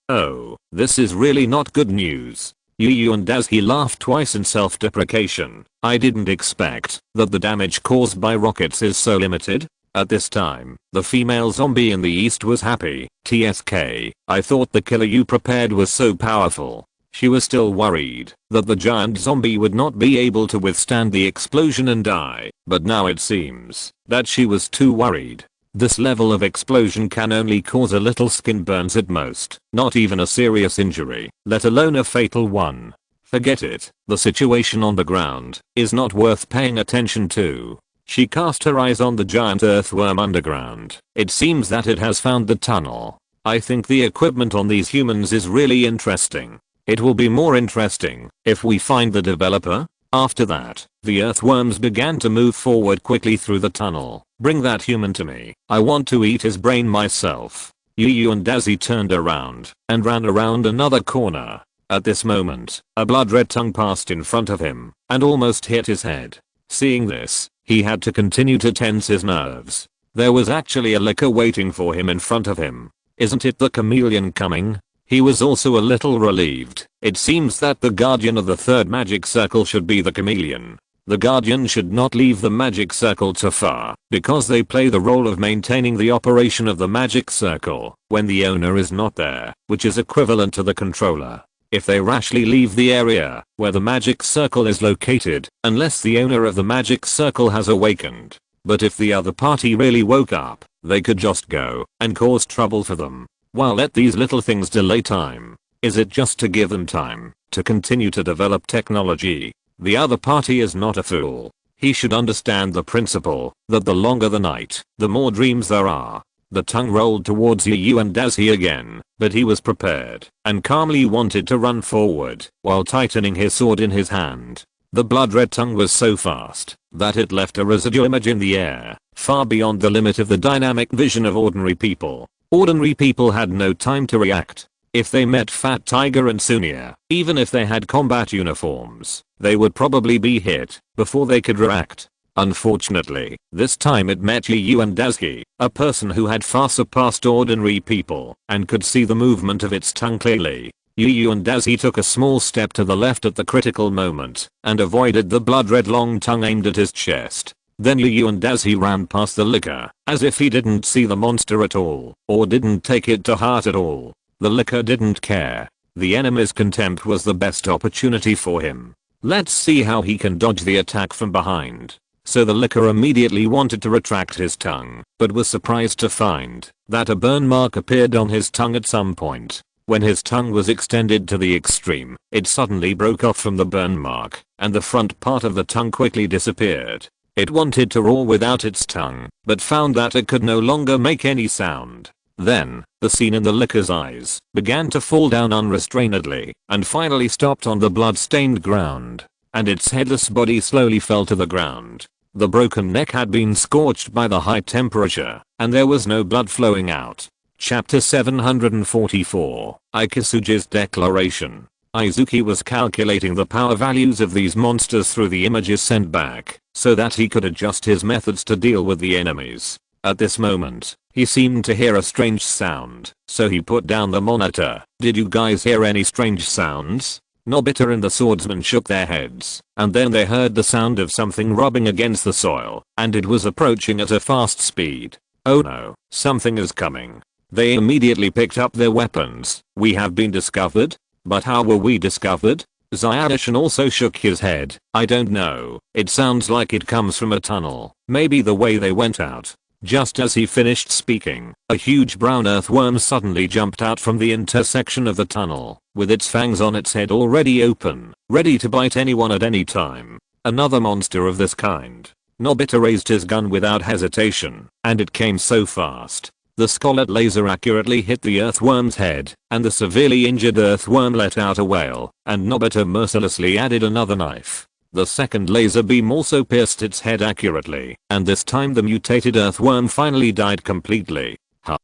this is really not good news. And as he laughed twice in self-deprecation, I didn't expect that the damage caused by rockets is so limited. At this time, the female zombie in the east was happy. TSK, I thought the killer you prepared was so powerful. She was still worried that the giant zombie would not be able to withstand the explosion and die, but now it seems that she was too worried. This level of explosion can only cause a little skin burns at most, not even a serious injury, let alone a fatal one. Forget it, the situation on the ground is not worth paying attention to. She cast her eyes on the giant earthworm underground. It seems that it has found the tunnel. I think the equipment on these humans is really interesting. It will be more interesting if we find the developer. After that, the earthworms began to move forward quickly through the tunnel. Bring that human to me. I want to eat his brain myself. And as he turned around and ran around another corner. At this moment, a blood-red tongue passed in front of him and almost hit his head. Seeing this, he had to continue to tense his nerves. There was actually a licker waiting for him in front of him. Isn't it the chameleon coming? He was also a little relieved. It seems that the guardian of the third magic circle should be the chameleon. The guardian should not leave the magic circle too far, because they play the role of maintaining the operation of the magic circle when the owner is not there, which is equivalent to the controller. If they rashly leave the area where the magic circle is located, unless the owner of the magic circle has awakened. But if the other party really woke up, they could just go and cause trouble for them. Why let these little things delay time? Is it just to give them time to continue to develop technology? The other party is not a fool. He should understand the principle that the longer the night, the more dreams there are. The tongue rolled towards and as he again, but he was prepared and calmly wanted to run forward while tightening his sword in his hand. The blood-red tongue was so fast that it left a residue image in the air, far beyond the limit of the dynamic vision of ordinary people. Ordinary people had no time to react. If they met Fat Tiger and Sunia, even if they had combat uniforms, they would probably be hit before they could react. Unfortunately, this time it met and Dazhi, a person who had far surpassed ordinary people and could see the movement of its tongue clearly. and Dazhi took a small step to the left at the critical moment and avoided the blood-red long tongue aimed at his chest. Then and as he ran past the liquor, as if he didn't see the monster at all, or didn't take it to heart at all. The liquor didn't care. The enemy's contempt was the best opportunity for him. Let's see how he can dodge the attack from behind. So the liquor immediately wanted to retract his tongue, but was surprised to find that a burn mark appeared on his tongue at some point. When his tongue was extended to the extreme, it suddenly broke off from the burn mark, and the front part of the tongue quickly disappeared. It wanted to roar without its tongue, but found that it could no longer make any sound. Then, the scene in the liquor's eyes began to fall down unrestrainedly, and finally stopped on the blood-stained ground, and its headless body slowly fell to the ground. The broken neck had been scorched by the high temperature, and there was no blood flowing out. Chapter 744, Ikisugi's Declaration. Izuki was calculating the power values of these monsters through the images sent back, so that he could adjust his methods to deal with the enemies. At this moment, he seemed to hear a strange sound, so he put down the monitor. Did you guys hear any strange sounds? Nobita and the swordsman shook their heads, and then they heard the sound of something rubbing against the soil, and it was approaching at a fast speed. Oh no, something is coming. They immediately picked up their weapons. We have been discovered? But how were we discovered? Zyadishan also shook his head. I don't know. It sounds like it comes from a tunnel. Maybe the way they went out. Just as he finished speaking, a huge brown earthworm suddenly jumped out from the intersection of the tunnel, with its fangs on its head already open, ready to bite anyone at any time. Another monster of this kind. Nobita raised his gun without hesitation, and it came so fast. The scarlet laser accurately hit the earthworm's head, and the severely injured earthworm let out a wail, and Nobita mercilessly added another knife. The second laser beam also pierced its head accurately, and this time the mutated earthworm finally died completely.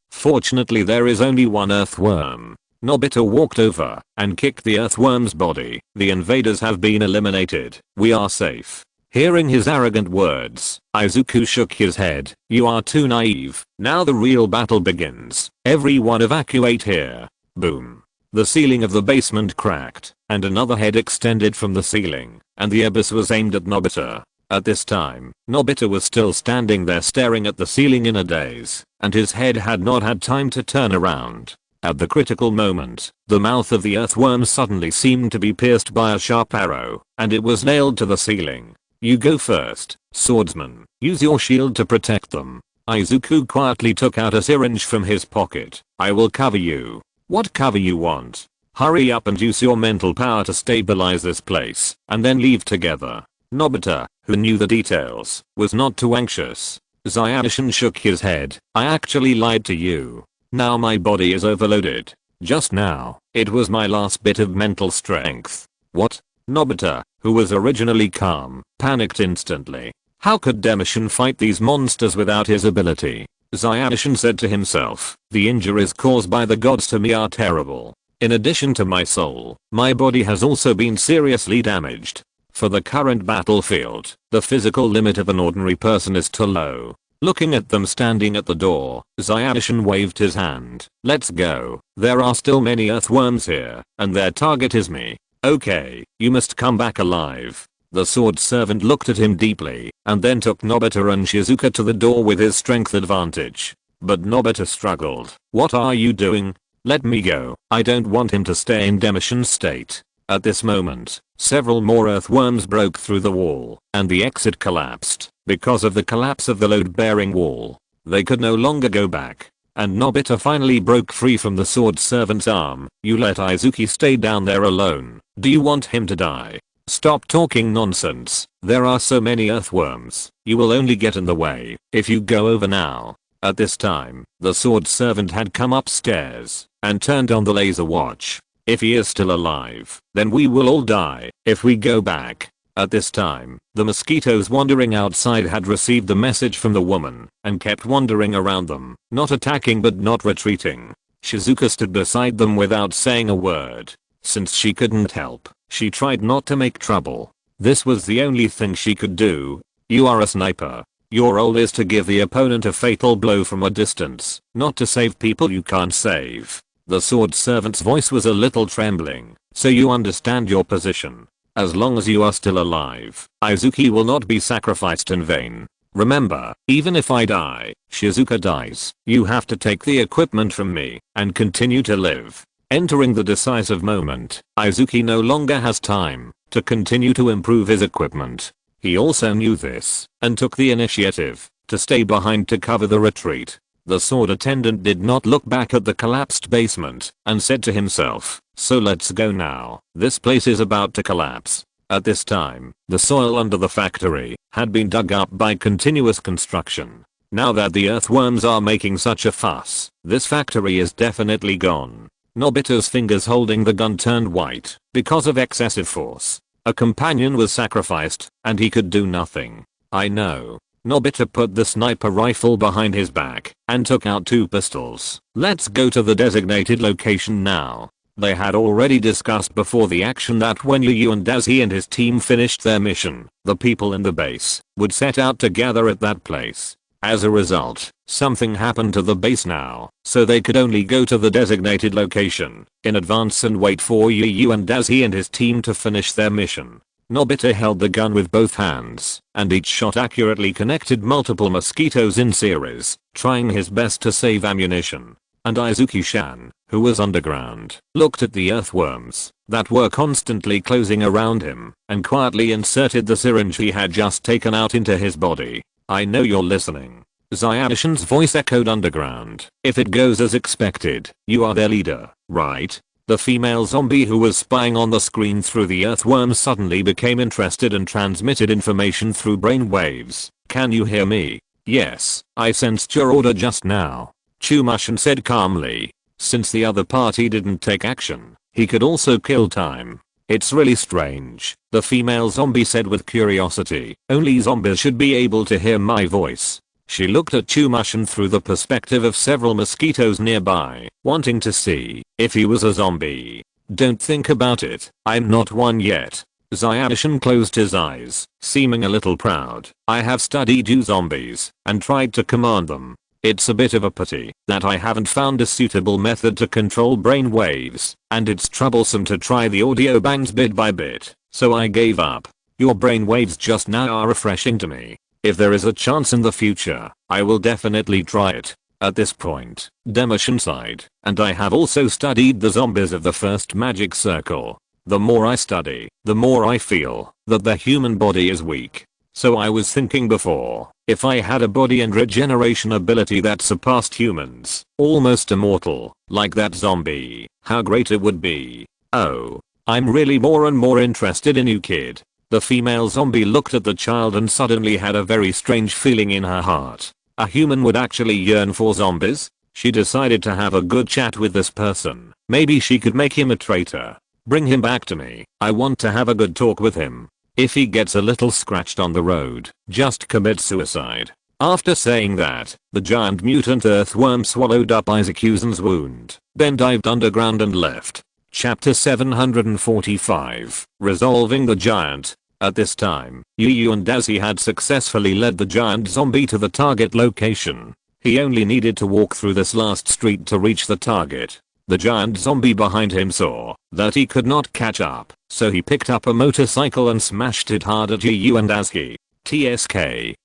Fortunately there is only one earthworm. Nobita walked over and kicked the earthworm's body. The invaders have been eliminated. We are safe. Hearing his arrogant words, Izuku shook his head. You are too naive. Now the real battle begins. Everyone evacuate here. Boom. The ceiling of the basement cracked, and another head extended from the ceiling, and the abyss was aimed at Nobita. At this time, Nobita was still standing there staring at the ceiling in a daze, and his head had not had time to turn around. At the critical moment, the mouth of the earthworm suddenly seemed to be pierced by a sharp arrow, and it was nailed to the ceiling. You go first, swordsman. Use your shield to protect them. Izuku quietly took out a syringe from his pocket. I will cover you. What cover you want? Hurry up and use your mental power to stabilize this place, and then leave together. Nobita, who knew the details, was not too anxious. Zyadishan shook his head. I actually lied to you. Now my body is overloaded. Just now, it was my last bit of mental strength. What? Nobita, who was originally calm, panicked instantly. How could Demishan fight these monsters without his ability? Zyadishan said to himself, the injuries caused by the gods to me are terrible. In addition to my soul, my body has also been seriously damaged. For the current battlefield, the physical limit of an ordinary person is too low. Looking at them standing at the door, Zyadishan waved his hand. Let's go. There are still many earthworms here, and their target is me. Okay, you must come back alive. The sword servant looked at him deeply, and then took Nobita and Shizuka to the door with his strength advantage. But Nobita struggled. What are you doing? Let me go. I don't want him to stay in Demishan's state. At this moment, several more earthworms broke through the wall, and the exit collapsed. Because of the collapse of the load-bearing wall, they could no longer go back. And Nobita finally broke free from the sword servant's arm. You let Izuki stay down there alone. Do you want him to die? Stop talking nonsense. There are so many earthworms. You will only get in the way if you go over now. At this time, the sword servant had come upstairs and turned on the laser watch. If he is still alive, then we will all die if we go back. At this time, the mosquitoes wandering outside had received the message from the woman and kept wandering around them, not attacking but not retreating. Shizuka stood beside them without saying a word. Since she couldn't help, she tried not to make trouble. This was the only thing she could do. You are a sniper. Your role is to give the opponent a fatal blow from a distance, not to save people you can't save. The sword servant's voice was a little trembling. So you understand your position. As long as you are still alive, Izuki will not be sacrificed in vain. Remember, even if I die, Shizuka dies, you have to take the equipment from me and continue to live. Entering the decisive moment, Izuki no longer has time to continue to improve his equipment. He also knew this and took the initiative to stay behind to cover the retreat. The sword attendant did not look back at the collapsed basement and said to himself, so let's go now, this place is about to collapse. At this time, the soil under the factory had been dug up by continuous construction. Now that the earthworms are making such a fuss, this factory is definitely gone. Nobita's fingers holding the gun turned white because of excessive force. A companion was sacrificed and he could do nothing. I know. Nobita put the sniper rifle behind his back and took out 2 pistols. Let's go to the designated location now. They had already discussed before the action that when Yu and Dazi and his team finished their mission, the people in the base would set out to gather at that place. As a result, something happened to the base now, so they could only go to the designated location in advance and wait for Yu and Dazi and his team to finish their mission. Nobita held the gun with both hands, and each shot accurately connected multiple mosquitoes in series, trying his best to save ammunition. And Izuki-chan, who was underground, looked at the earthworms that were constantly closing around him and quietly inserted the syringe he had just taken out into his body. I know you're listening. Zyadishan's voice echoed underground. If it goes as expected, you are their leader, right? The female zombie who was spying on the screen through the earthworm suddenly became interested and transmitted information through brainwaves. Can you hear me? Yes, I sensed your order just now. Chumashin said calmly. Since the other party didn't take action, he could also kill time. It's really strange, the female zombie said with curiosity. Only zombies should be able to hear my voice. She looked at Chumashin through the perspective of several mosquitoes nearby, wanting to see if he was a zombie. Don't think about it, I'm not one yet. Zyadishan closed his eyes, seeming a little proud. I have studied you zombies and tried to command them. It's a bit of a pity that I haven't found a suitable method to control brain waves, and it's troublesome to try the audio bands bit by bit, so I gave up. Your brain waves just now are refreshing to me. If there is a chance in the future, I will definitely try it. At this point, Demishan sighed, and I have also studied the zombies of the first magic circle. The more I study, the more I feel that the human body is weak. So I was thinking before, if I had a body and regeneration ability that surpassed humans, almost immortal, like that zombie, how great it would be. Oh, I'm really more and more interested in you, kid. The female zombie looked at the child and suddenly had a very strange feeling in her heart. A human would actually yearn for zombies? She decided to have a good chat with this person. Maybe she could make him a traitor. Bring him back to me. I want to have a good talk with him. If he gets a little scratched on the road, just commit suicide. After saying that, the giant mutant earthworm swallowed up Isaacuzan's wound, then dived underground and left. Chapter 745, Resolving the Giant. At this time, Yu and Dazi had successfully led the giant zombie to the target location. He only needed to walk through this last street to reach the target. The giant zombie behind him saw that he could not catch up, so he picked up a motorcycle and smashed it hard at Yu and Dazi. TSK,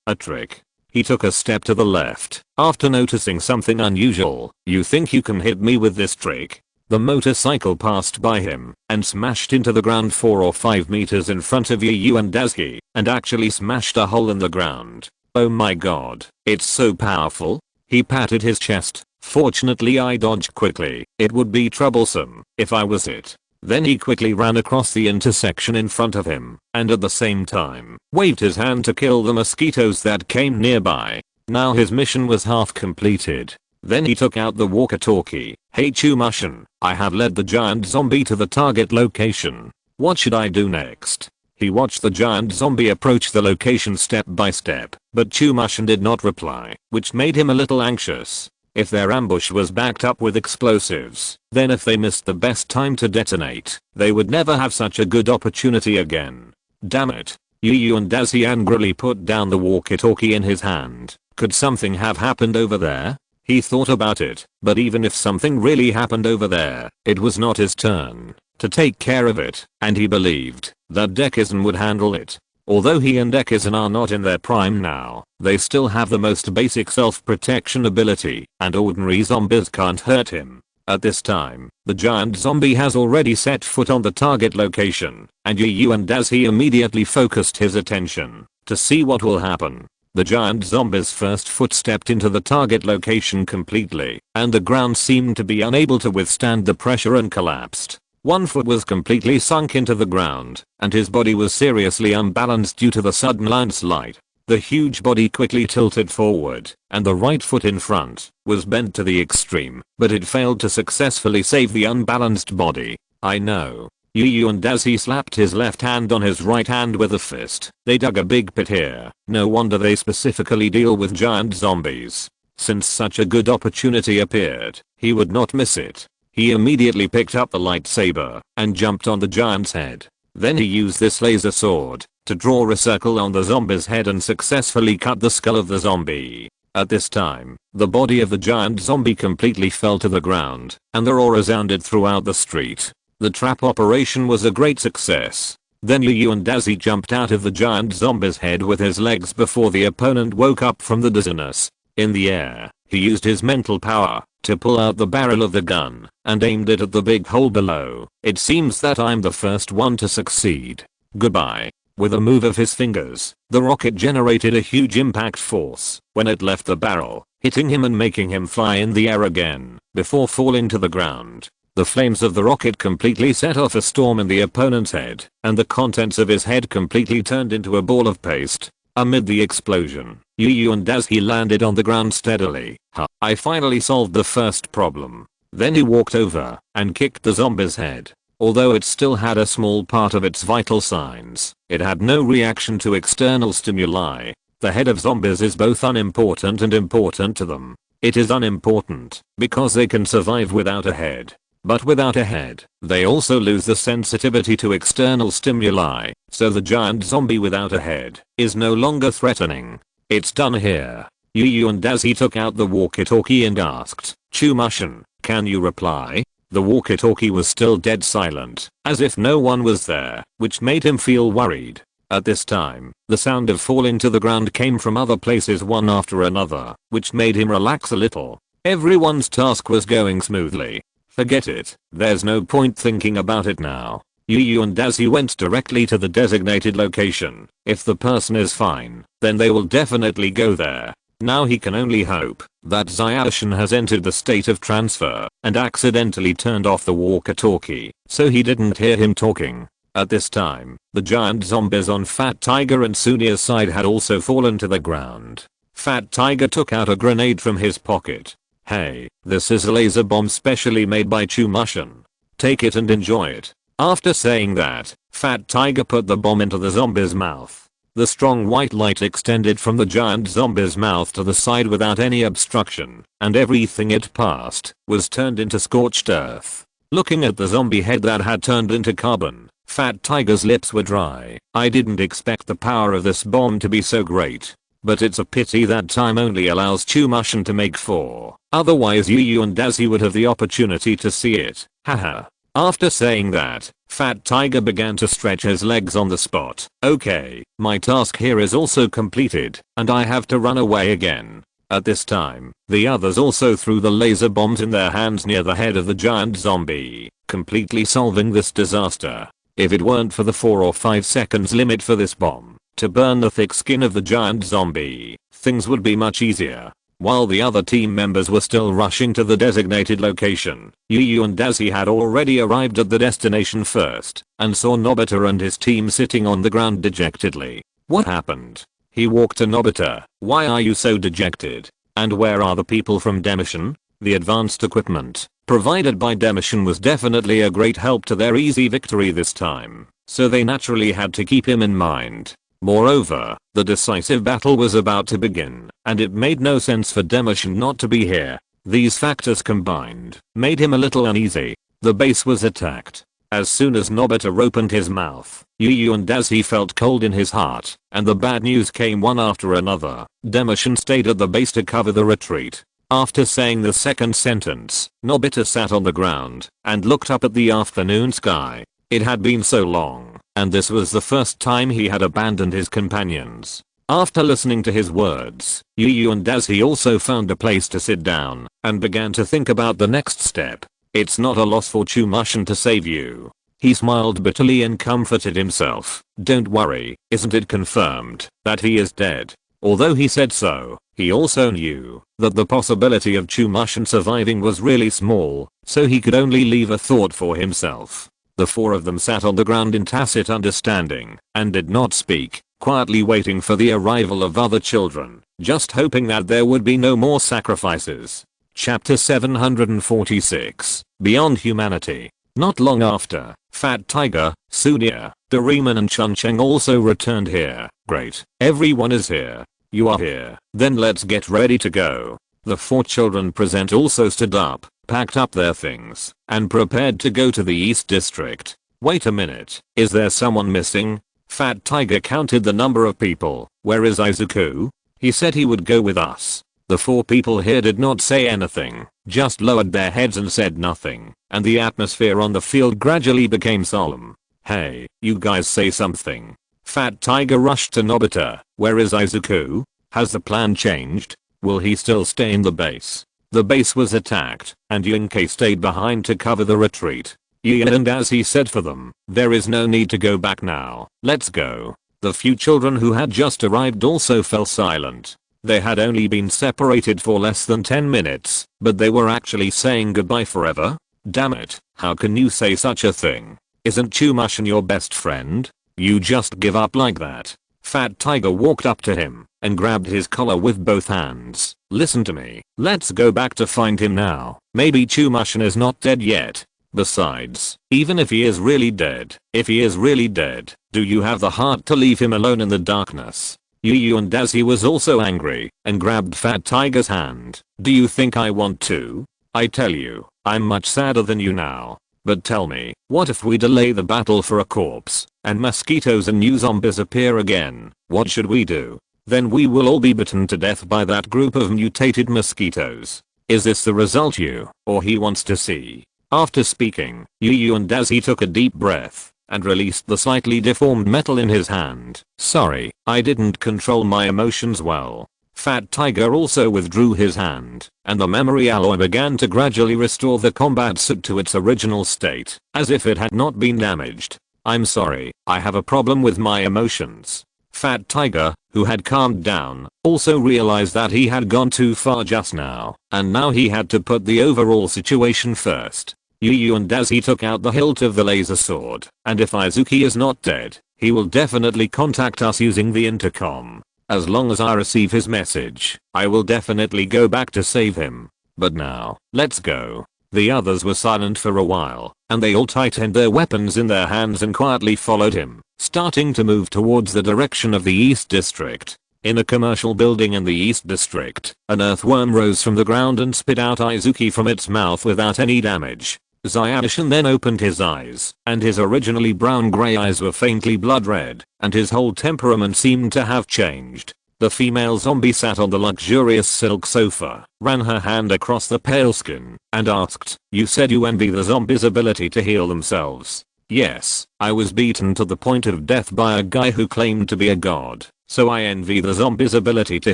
a trick. He took a step to the left after noticing something unusual. You think you can hit me with this trick? The motorcycle passed by him and smashed into the ground 4 or 5 meters in front of Yu and Dazi and actually smashed a hole in the ground. Oh my god, it's so powerful. He patted his chest. Fortunately I dodged quickly. It would be troublesome if I was it. Then he quickly ran across the intersection in front of him and at the same time waved his hand to kill the mosquitoes that came nearby. Now his mission was half completed. Then he took out the walkie-talkie. Hey Chumashin, I have led the giant zombie to the target location. What should I do next? He watched the giant zombie approach the location step by step, but Chumashin did not reply, which made him a little anxious. If their ambush was backed up with explosives, then if they missed the best time to detonate, they would never have such a good opportunity again. Damn it. Yu and Dazi angrily put down the walkie-talkie in his hand. Could something have happened over there? He thought about it, but even if something really happened over there, it was not his turn to take care of it, and he believed that Dekisugi would handle it. Although he and Dekisugi are not in their prime now, they still have the most basic self-protection ability, and ordinary zombies can't hurt him. At this time, the giant zombie has already set foot on the target location, and Yu and as he immediately focused his attention to see what will happen. The giant zombie's first foot stepped into the target location completely, and the ground seemed to be unable to withstand the pressure and collapsed. One foot was completely sunk into the ground, and his body was seriously unbalanced due to the sudden landslide. The huge body quickly tilted forward, and the right foot in front was bent to the extreme, but it failed to successfully save the unbalanced body. I know. Yu and as he slapped his left hand on his right hand with a fist, they dug a big pit here. No wonder they specifically deal with giant zombies. Since such a good opportunity appeared, he would not miss it. He immediately picked up the lightsaber and jumped on the giant's head. Then he used this laser sword to draw a circle on the zombie's head and successfully cut the skull of the zombie. At this time, the body of the giant zombie completely fell to the ground, and the roar resounded throughout the street. The trap operation was a great success. Then Yu and as he jumped out of the giant zombie's head with his legs before the opponent woke up from the dizziness. In the air, he used his mental power to pull out the barrel of the gun and aimed it at the big hole below. It seems that I'm the first one to succeed. Goodbye. With a move of his fingers, the rocket generated a huge impact force when it left the barrel, hitting him and making him fly in the air again before falling to the ground. The flames of the rocket completely set off a storm in the opponent's head, and the contents of his head completely turned into a ball of paste. Amid the explosion, Yu and as he landed on the ground steadily. I finally solved the first problem. Then he walked over and kicked the zombie's head. Although it still had a small part of its vital signs, it had no reaction to external stimuli. The head of zombies is both unimportant and important to them. It is unimportant because they can survive without a head. But without a head, they also lose the sensitivity to external stimuli, so the giant zombie without a head is no longer threatening. It's done here. Yu and as he took out the walkie-talkie and asked, "Chumushin, can you reply?" The walkie-talkie was still dead silent, as if no one was there, which made him feel worried. At this time, the sound of falling to the ground came from other places one after another, which made him relax a little. Everyone's task was going smoothly. Forget it, there's no point thinking about it now. Yu and as he went directly to the designated location. If the person is fine, then they will definitely go there. Now he can only hope that Zyashin has entered the state of transfer and accidentally turned off the walkie-talkie, so he didn't hear him talking. At this time, the giant zombies on Fat Tiger and Sunya's side had also fallen to the ground. Fat Tiger took out a grenade from his pocket. "Hey, this is a laser bomb specially made by Chumushin. Take it and enjoy it." After saying that, Fat Tiger put the bomb into the zombie's mouth. The strong white light extended from the giant zombie's mouth to the side without any obstruction, and everything it passed was turned into scorched earth. Looking at the zombie head that had turned into carbon, Fat Tiger's lips were dry. I didn't expect the power of this bomb to be so great. But it's a pity that time only allows Chumushin to make 4. Otherwise Yu and as he would have the opportunity to see it. Haha. After saying that, Fat Tiger began to stretch his legs on the spot. Okay, my task here is also completed, and I have to run away again. At this time, the others also threw the laser bombs in their hands near the head of the giant zombie, completely solving this disaster. If it weren't for the 4 or 5 seconds limit for this bomb to burn the thick skin of the giant zombie, things would be much easier. While the other team members were still rushing to the designated location, Yu and Daisy had already arrived at the destination first and saw Nobita and his team sitting on the ground dejectedly. What happened? He walked to Nobita. Why are you so dejected? And where are the people from Demission? The advanced equipment provided by Demission was definitely a great help to their easy victory this time, so they naturally had to keep him in mind. Moreover, the decisive battle was about to begin, and it made no sense for Demission not to be here. These factors combined made him a little uneasy. The base was attacked. As soon as Nobita opened his mouth, Yu and Daisy felt cold in his heart, and the bad news came one after another. Demission stayed at the base to cover the retreat. After saying the second sentence, Nobita sat on the ground and looked up at the afternoon sky. It had been so long, and this was the first time he had abandoned his companions. After listening to his words, Yu and Dazi also found a place to sit down and began to think about the next step. It's not a loss for Chumushin to save you. He smiled bitterly and comforted himself. Don't worry, isn't it confirmed that he is dead? Although he said so, he also knew that the possibility of Chumushin surviving was really small, so he could only leave a thought for himself. The four of them sat on the ground in tacit understanding and did not speak, quietly waiting for the arrival of other children, just hoping that there would be no more sacrifices. Chapter 746, Beyond Humanity. Not long after, Fat Tiger, Sunia, Doraemon and Chun-Cheng also returned here. Great, everyone is here. You are here. Then let's get ready to go. The four children present also stood up, packed up their things, and prepared to go to the East District. Wait a minute, is there someone missing? Fat Tiger counted the number of people. Where is Izuku? He said he would go with us. The four people here did not say anything, just lowered their heads and said nothing, and the atmosphere on the field gradually became solemn. Hey, you guys say something. Fat Tiger rushed to Nobita. Where is Izuku? Has the plan changed? Will he still stay in the base? The base was attacked, and Junfei stayed behind to cover the retreat. And as he said for them, there is no need to go back now. Let's go. The few children who had just arrived also fell silent. They had only been separated for less than 10 minutes, but they were actually saying goodbye forever? Damn it, how can you say such a thing? Isn't Chumushin your best friend? You just give up like that. Fat Tiger walked up to him and grabbed his collar with both hands. Listen to me, let's go back to find him now. Maybe Chumushin is not dead yet. Besides, even if he is really dead, do you have the heart to leave him alone in the darkness? Yu and Dazi was also angry and grabbed Fat Tiger's hand. Do you think I want to? I tell you, I'm much sadder than you now. But tell me, what if we delay the battle for a corpse, and mosquitoes and new zombies appear again? What should we do? Then we will all be bitten to death by that group of mutated mosquitoes. Is this the result you or he wants to see? After speaking, Yu and Dazi took a deep breath and released the slightly deformed metal in his hand. Sorry, I didn't control my emotions well. Fat Tiger also withdrew his hand, and the memory alloy began to gradually restore the combat suit to its original state, as if it had not been damaged. I'm sorry, I have a problem with my emotions. Fat Tiger, who had calmed down, also realized that he had gone too far just now, and now he had to put the overall situation first. Yu and Dazi took out the hilt of the laser sword, and if Izuki is not dead, he will definitely contact us using the intercom. As long as I receive his message, I will definitely go back to save him. But now, let's go. The others were silent for a while, and they all tightened their weapons in their hands and quietly followed him, starting to move towards the direction of the East District. In a commercial building in the East District, an earthworm rose from the ground and spit out Izuki from its mouth without any damage. Zyadishin then opened his eyes, and his originally brown-gray eyes were faintly blood red, and his whole temperament seemed to have changed. The female zombie sat on the luxurious silk sofa, ran her hand across the pale skin, and asked, "You said you envy the zombies' ability to heal themselves." "Yes, I was beaten to the point of death by a guy who claimed to be a god, so I envy the zombies' ability to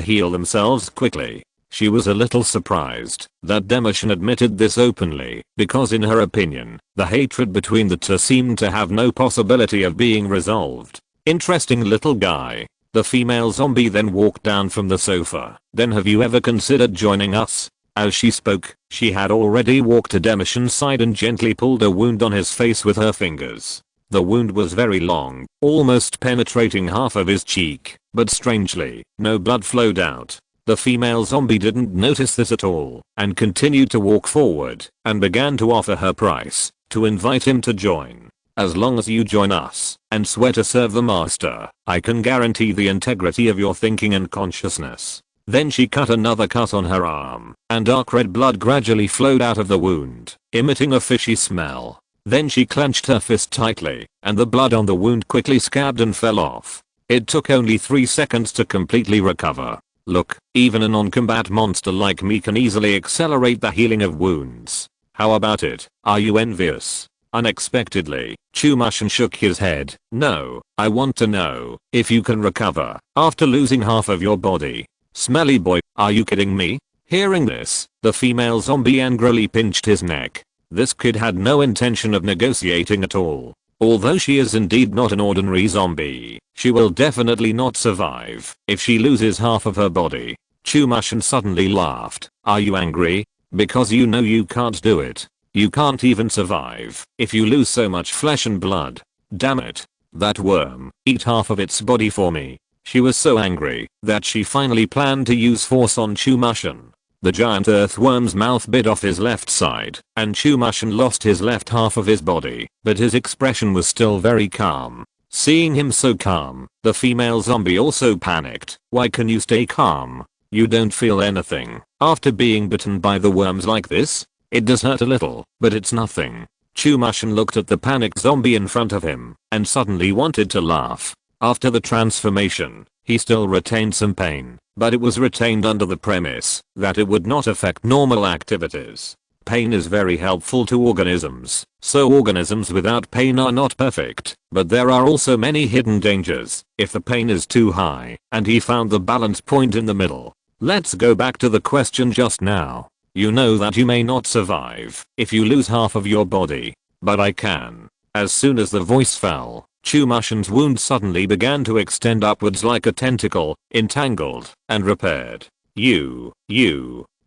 heal themselves quickly." She was a little surprised that Demishin admitted this openly, because in her opinion, the hatred between the two seemed to have no possibility of being resolved. Interesting little guy. The female zombie then walked down from the sofa. "Then have you ever considered joining us?" As she spoke, she had already walked to Demishin's side and gently pulled a wound on his face with her fingers. The wound was very long, almost penetrating half of his cheek, but strangely, no blood flowed out. The female zombie didn't notice this at all, and continued to walk forward, and began to offer her price, to invite him to join. "As long as you join us, and swear to serve the master, I can guarantee the integrity of your thinking and consciousness." Then she cut another cut on her arm, and dark red blood gradually flowed out of the wound, emitting a fishy smell. Then she clenched her fist tightly, and the blood on the wound quickly scabbed and fell off. It took only 3 seconds to completely recover. Look, even a non-combat monster like me can easily accelerate the healing of wounds. How about it? Are you envious? Unexpectedly, Chumashin shook his head. No, I want to know if you can recover after losing half of your body. Smelly boy, are you kidding me? Hearing this, the female zombie angrily pinched his neck. This kid had no intention of negotiating at all. Although she is indeed not an ordinary zombie, she will definitely not survive if she loses half of her body. Chumashin suddenly laughed. Are you angry? Because you know you can't do it. You can't even survive if you lose so much flesh and blood. Damn it. That worm, eat half of its body for me. She was so angry that she finally planned to use force on Chumashin. The giant earthworm's mouth bit off his left side, and Chumashin lost his left half of his body, but his expression was still very calm. Seeing him so calm, the female zombie also panicked. Why can you stay calm? You don't feel anything after being bitten by the worms like this? It does hurt a little, but it's nothing. Chumashin looked at the panicked zombie in front of him, and suddenly wanted to laugh. After the transformation, he still retained some pain, but it was retained under the premise that it would not affect normal activities. Pain is very helpful to organisms, so organisms without pain are not perfect, but there are also many hidden dangers if the pain is too high, and he found the balance point in the middle. Let's go back to the question just now. You know that you may not survive if you lose half of your body, but I can. As soon as the voice fell, Chumashin's wound suddenly began to extend upwards like a tentacle, entangled and repaired. You,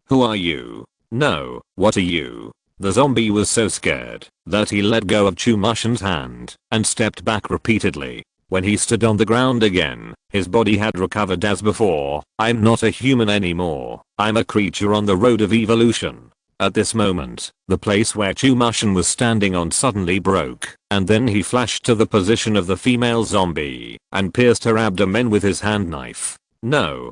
who are you? No, what are you? The zombie was so scared that he let go of Chumashin's hand and stepped back repeatedly. When he stood on the ground again, his body had recovered as before. I'm not a human anymore. I'm a creature on the road of evolution. At this moment, the place where Chumashin was standing on suddenly broke, and then he flashed to the position of the female zombie and pierced her abdomen with his hand knife. No.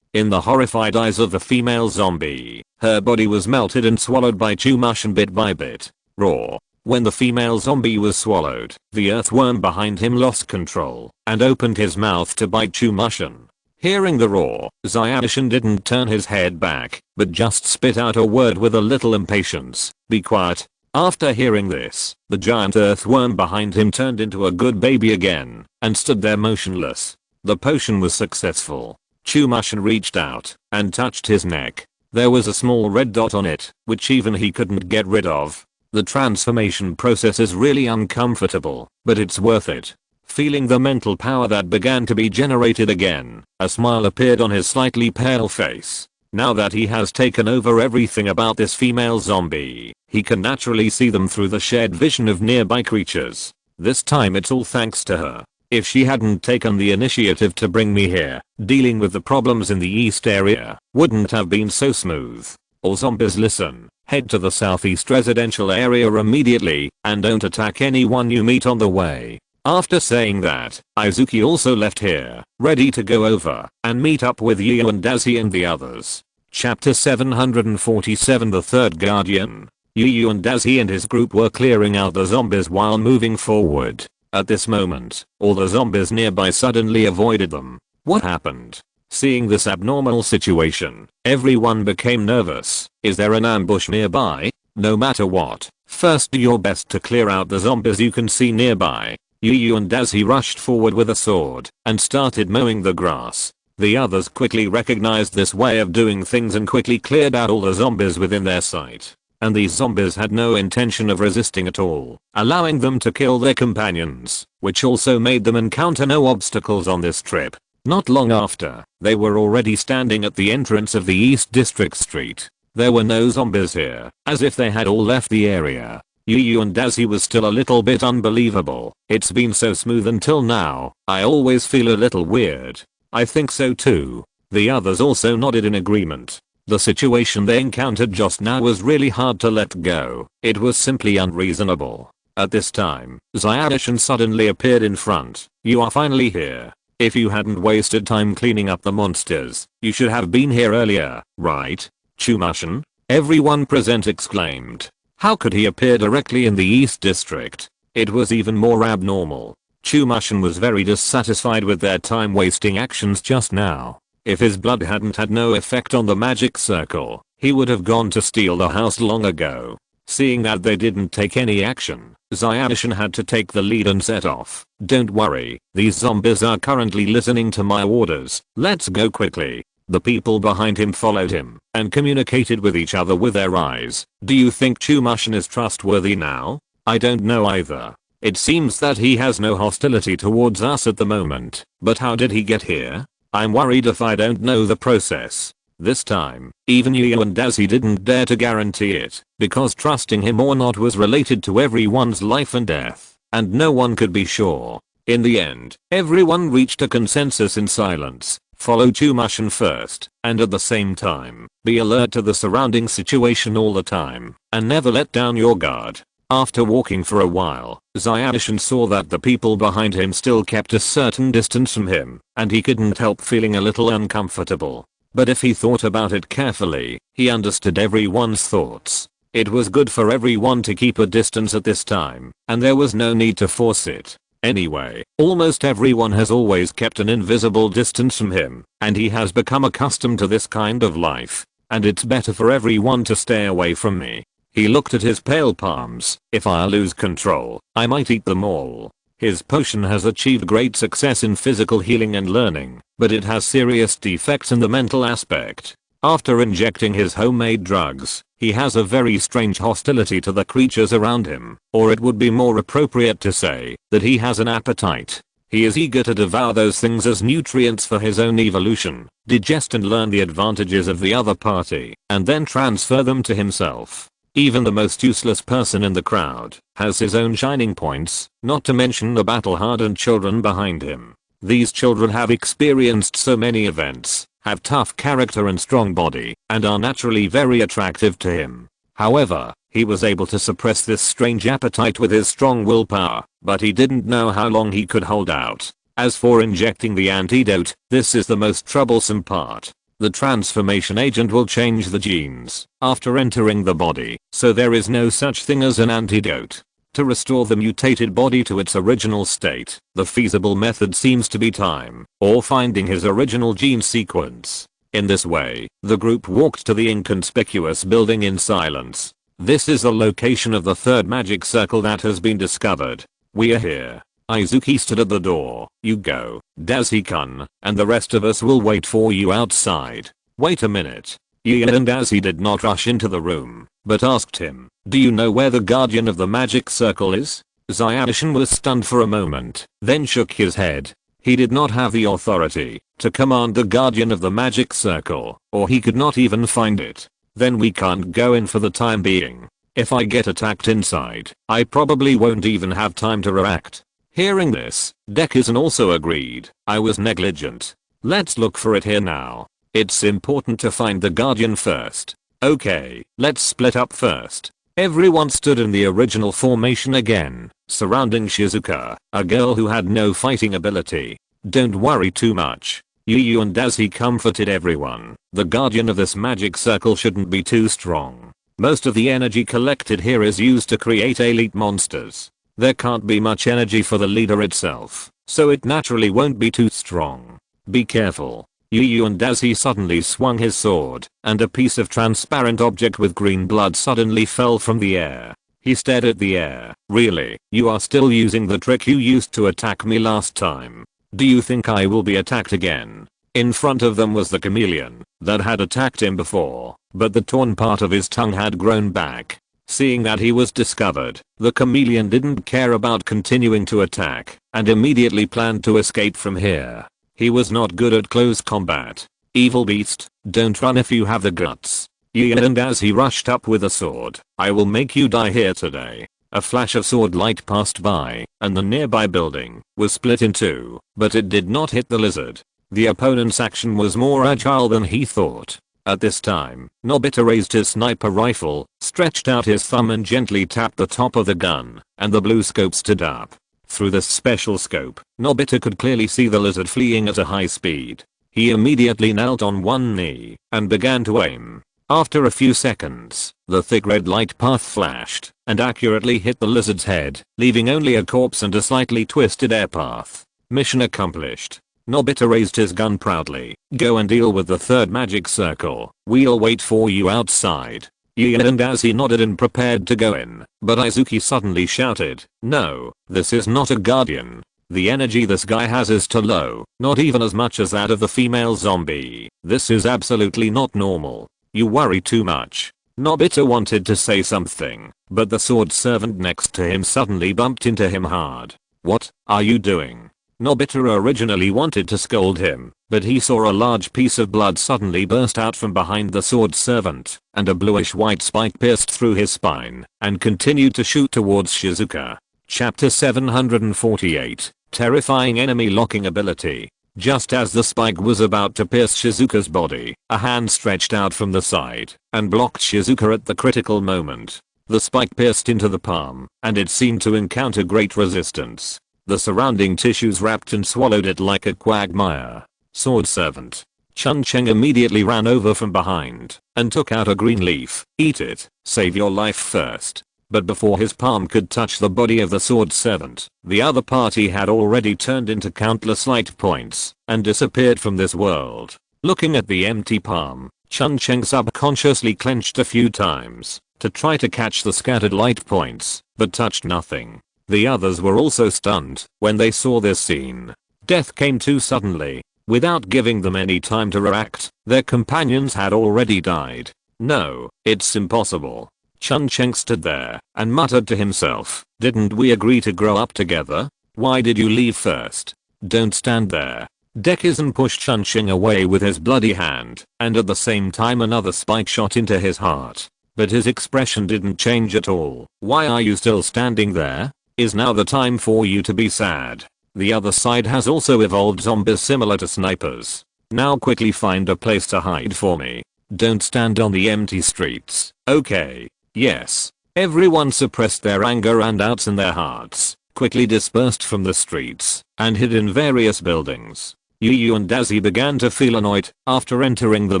In the horrified eyes of the female zombie, her body was melted and swallowed by Chumashin bit by bit. Raw. When the female zombie was swallowed, the earthworm behind him lost control and opened his mouth to bite Chumashin. Hearing the roar, Zyadishin didn't turn his head back, but just spit out a word with a little impatience. Be quiet. After hearing this, the giant earthworm behind him turned into a good baby again and stood there motionless. The potion was successful. Chumashin reached out and touched his neck. There was a small red dot on it, which even he couldn't get rid of. The transformation process is really uncomfortable, but it's worth it. Feeling the mental power that began to be generated again, a smile appeared on his slightly pale face. Now that he has taken over everything about this female zombie, he can naturally see them through the shared vision of nearby creatures. This time it's all thanks to her. If she hadn't taken the initiative to bring me here, dealing with the problems in the east area wouldn't have been so smooth. All zombies listen. Head to the southeast residential area immediately, and don't attack anyone you meet on the way. After saying that, Izuki also left here, ready to go over and meet up with Yu and Dazi and the others. Chapter 747 The Third Guardian. Yu and Dazi and his group were clearing out the zombies while moving forward. At this moment, all the zombies nearby suddenly avoided them. What happened? Seeing this abnormal situation, everyone became nervous. Is there an ambush nearby? No matter what, first do your best to clear out the zombies you can see nearby. Yu and Dazi rushed forward with a sword and started mowing the grass. The others quickly recognized this way of doing things and quickly cleared out all the zombies within their sight. And these zombies had no intention of resisting at all, allowing them to kill their companions, which also made them encounter no obstacles on this trip. Not long after, they were already standing at the entrance of the East District Street. There were no zombies here, as if they had all left the area. Yu and Dazi was still a little bit unbelievable. It's been so smooth until now, I always feel a little weird. I think so too. The others also nodded in agreement. The situation they encountered just now was really hard to let go. It was simply unreasonable. At this time, Zyadishin suddenly appeared in front. You are finally here. If you hadn't wasted time cleaning up the monsters, you should have been here earlier, right? Chumashin? Everyone present exclaimed. How could he appear directly in the East District? It was even more abnormal. Chumashin was very dissatisfied with their time wasting actions just now. If his blood hadn't had no effect on the magic circle, he would have gone to steal the house long ago. Seeing that they didn't take any action, Zayanshin had to take the lead and set off. Don't worry, these zombies are currently listening to my orders. Let's go quickly. The people behind him followed him and communicated with each other with their eyes. Do you think Chumushin is trustworthy now? I don't know either. It seems that he has no hostility towards us at the moment, but how did he get here? I'm worried if I don't know the process. This time, even Yu and Dazi didn't dare to guarantee it, because trusting him or not was related to everyone's life and death, and no one could be sure. In the end, everyone reached a consensus in silence. Follow Chumushin first, and at the same time, be alert to the surrounding situation all the time, and never let down your guard. After walking for a while, Zayanshin saw that the people behind him still kept a certain distance from him, and he couldn't help feeling a little uncomfortable. But if he thought about it carefully, he understood everyone's thoughts. It was good for everyone to keep a distance at this time, and there was no need to force it. Anyway, almost everyone has always kept an invisible distance from him, and he has become accustomed to this kind of life. And it's better for everyone to stay away from me. He looked at his pale palms. If I lose control, I might eat them all. His potion has achieved great success in physical healing and learning, but it has serious defects in the mental aspect. After injecting his homemade drugs, he has a very strange hostility to the creatures around him, or it would be more appropriate to say that he has an appetite. He is eager to devour those things as nutrients for his own evolution, digest and learn the advantages of the other party, and then transfer them to himself. Even the most useless person in the crowd has his own shining points, not to mention the battle-hardened children behind him. These children have experienced so many events, have tough character and strong body, and are naturally very attractive to him. However, he was able to suppress this strange appetite with his strong willpower, but he didn't know how long he could hold out. As for injecting the antidote, this is the most troublesome part. The transformation agent will change the genes after entering the body, so there is no such thing as an antidote. To restore the mutated body to its original state, the feasible method seems to be time, or finding his original gene sequence. In this way, the group walked to the inconspicuous building in silence. This is the location of the third magic circle that has been discovered. We are here. Izuki stood at the door. You go, Dazi-kun, and the rest of us will wait for you outside. Wait a minute. Gian and Dazi did not rush into the room, but asked him, do you know where the guardian of the magic circle is? Zayanshin was stunned for a moment, then shook his head. He did not have the authority to command the guardian of the magic circle, or he could not even find it. Then we can't go in for the time being. If I get attacked inside, I probably won't even have time to react. Hearing this, Dekisugi also agreed. I was negligent. Let's look for it here now. It's important to find the guardian first. Okay, let's split up first. Everyone stood in the original formation again, surrounding Shizuka, a girl who had no fighting ability. Don't worry too much. Yu and Dazi comforted everyone. The guardian of this magic circle shouldn't be too strong. Most of the energy collected here is used to create elite monsters. There can't be much energy for the leader itself, so it naturally won't be too strong. Be careful. Yu and Dazi suddenly swung his sword, and a piece of transparent object with green blood suddenly fell from the air. He stared at the air. Really, you are still using the trick you used to attack me last time. Do you think I will be attacked again? In front of them was the chameleon that had attacked him before, but the torn part of his tongue had grown back. Seeing that he was discovered, the chameleon didn't care about continuing to attack, and immediately planned to escape from here. He was not good at close combat. Evil beast, don't run if you have the guts. And as he rushed up with a sword, I will make you die here today. A flash of sword light passed by, and the nearby building was split in two, but it did not hit the lizard. The opponent's action was more agile than he thought. At this time, Nobita raised his sniper rifle, stretched out his thumb and gently tapped the top of the gun, and the blue scope stood up. Through this special scope, Nobita could clearly see the lizard fleeing at a high speed. He immediately knelt on one knee, and began to aim. After a few seconds, the thick red light path flashed, and accurately hit the lizard's head, leaving only a corpse and a slightly twisted air path. Mission accomplished. Nobita raised his gun proudly. Go and deal with the third magic circle. We'll wait for you outside. Gian and Dazi nodded and prepared to go in, but Izuki suddenly shouted, "No, this is not a guardian. The energy this guy has is too low, not even as much as that of the female zombie. This is absolutely not normal. You worry too much." Nobita wanted to say something, but the sword servant next to him suddenly bumped into him hard. "What are you doing?" Nobita originally wanted to scold him, but he saw a large piece of blood suddenly burst out from behind the sword servant, and a bluish white spike pierced through his spine, and continued to shoot towards Shizuka. Chapter 748, Terrifying Enemy Locking Ability. Just as the spike was about to pierce Shizuka's body, a hand stretched out from the side and blocked Shizuka at the critical moment. The spike pierced into the palm, and it seemed to encounter great resistance. The surrounding tissues wrapped and swallowed it like a quagmire. Sword servant Chun-Cheng immediately ran over from behind and took out a green leaf. "Eat it, save your life first." But before his palm could touch the body of the sword servant, the other party had already turned into countless light points and disappeared from this world. Looking at the empty palm, Chun-Cheng subconsciously clenched a few times to try to catch the scattered light points, but touched nothing. The others were also stunned when they saw this scene. Death came too suddenly. Without giving them any time to react, their companions had already died. "No, it's impossible." Chun-Cheng stood there and muttered to himself, "Didn't we agree to grow up together? Why did you leave first? Don't stand there." Dekisugi pushed Chun-Cheng away with his bloody hand, and at the same time another spike shot into his heart. But his expression didn't change at all. "Why are you still standing there? Is now the time for you to be sad? The other side has also evolved zombies similar to snipers. Now quickly find a place to hide for me. Don't stand on the empty streets, okay?" Yes. Everyone suppressed their anger and doubts in their hearts, quickly dispersed from the streets, and hid in various buildings. Yu and Dazi began to feel annoyed after entering the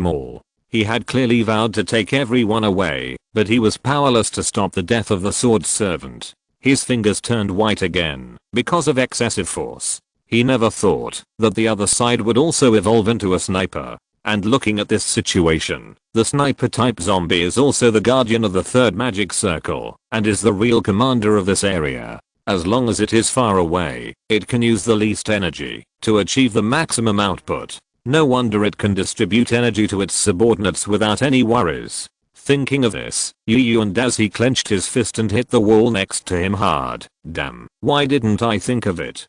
mall. He had clearly vowed to take everyone away, but he was powerless to stop the death of the sword servant. His fingers turned white again because of excessive force. He never thought that the other side would also evolve into a sniper. And looking at this situation, the sniper type zombie is also the guardian of the third magic circle and is the real commander of this area. As long as it is far away, it can use the least energy to achieve the maximum output. No wonder it can distribute energy to its subordinates without any worries. Thinking of this, Yu and Dazi clenched his fist and hit the wall next to him hard. "Damn, why didn't I think of it?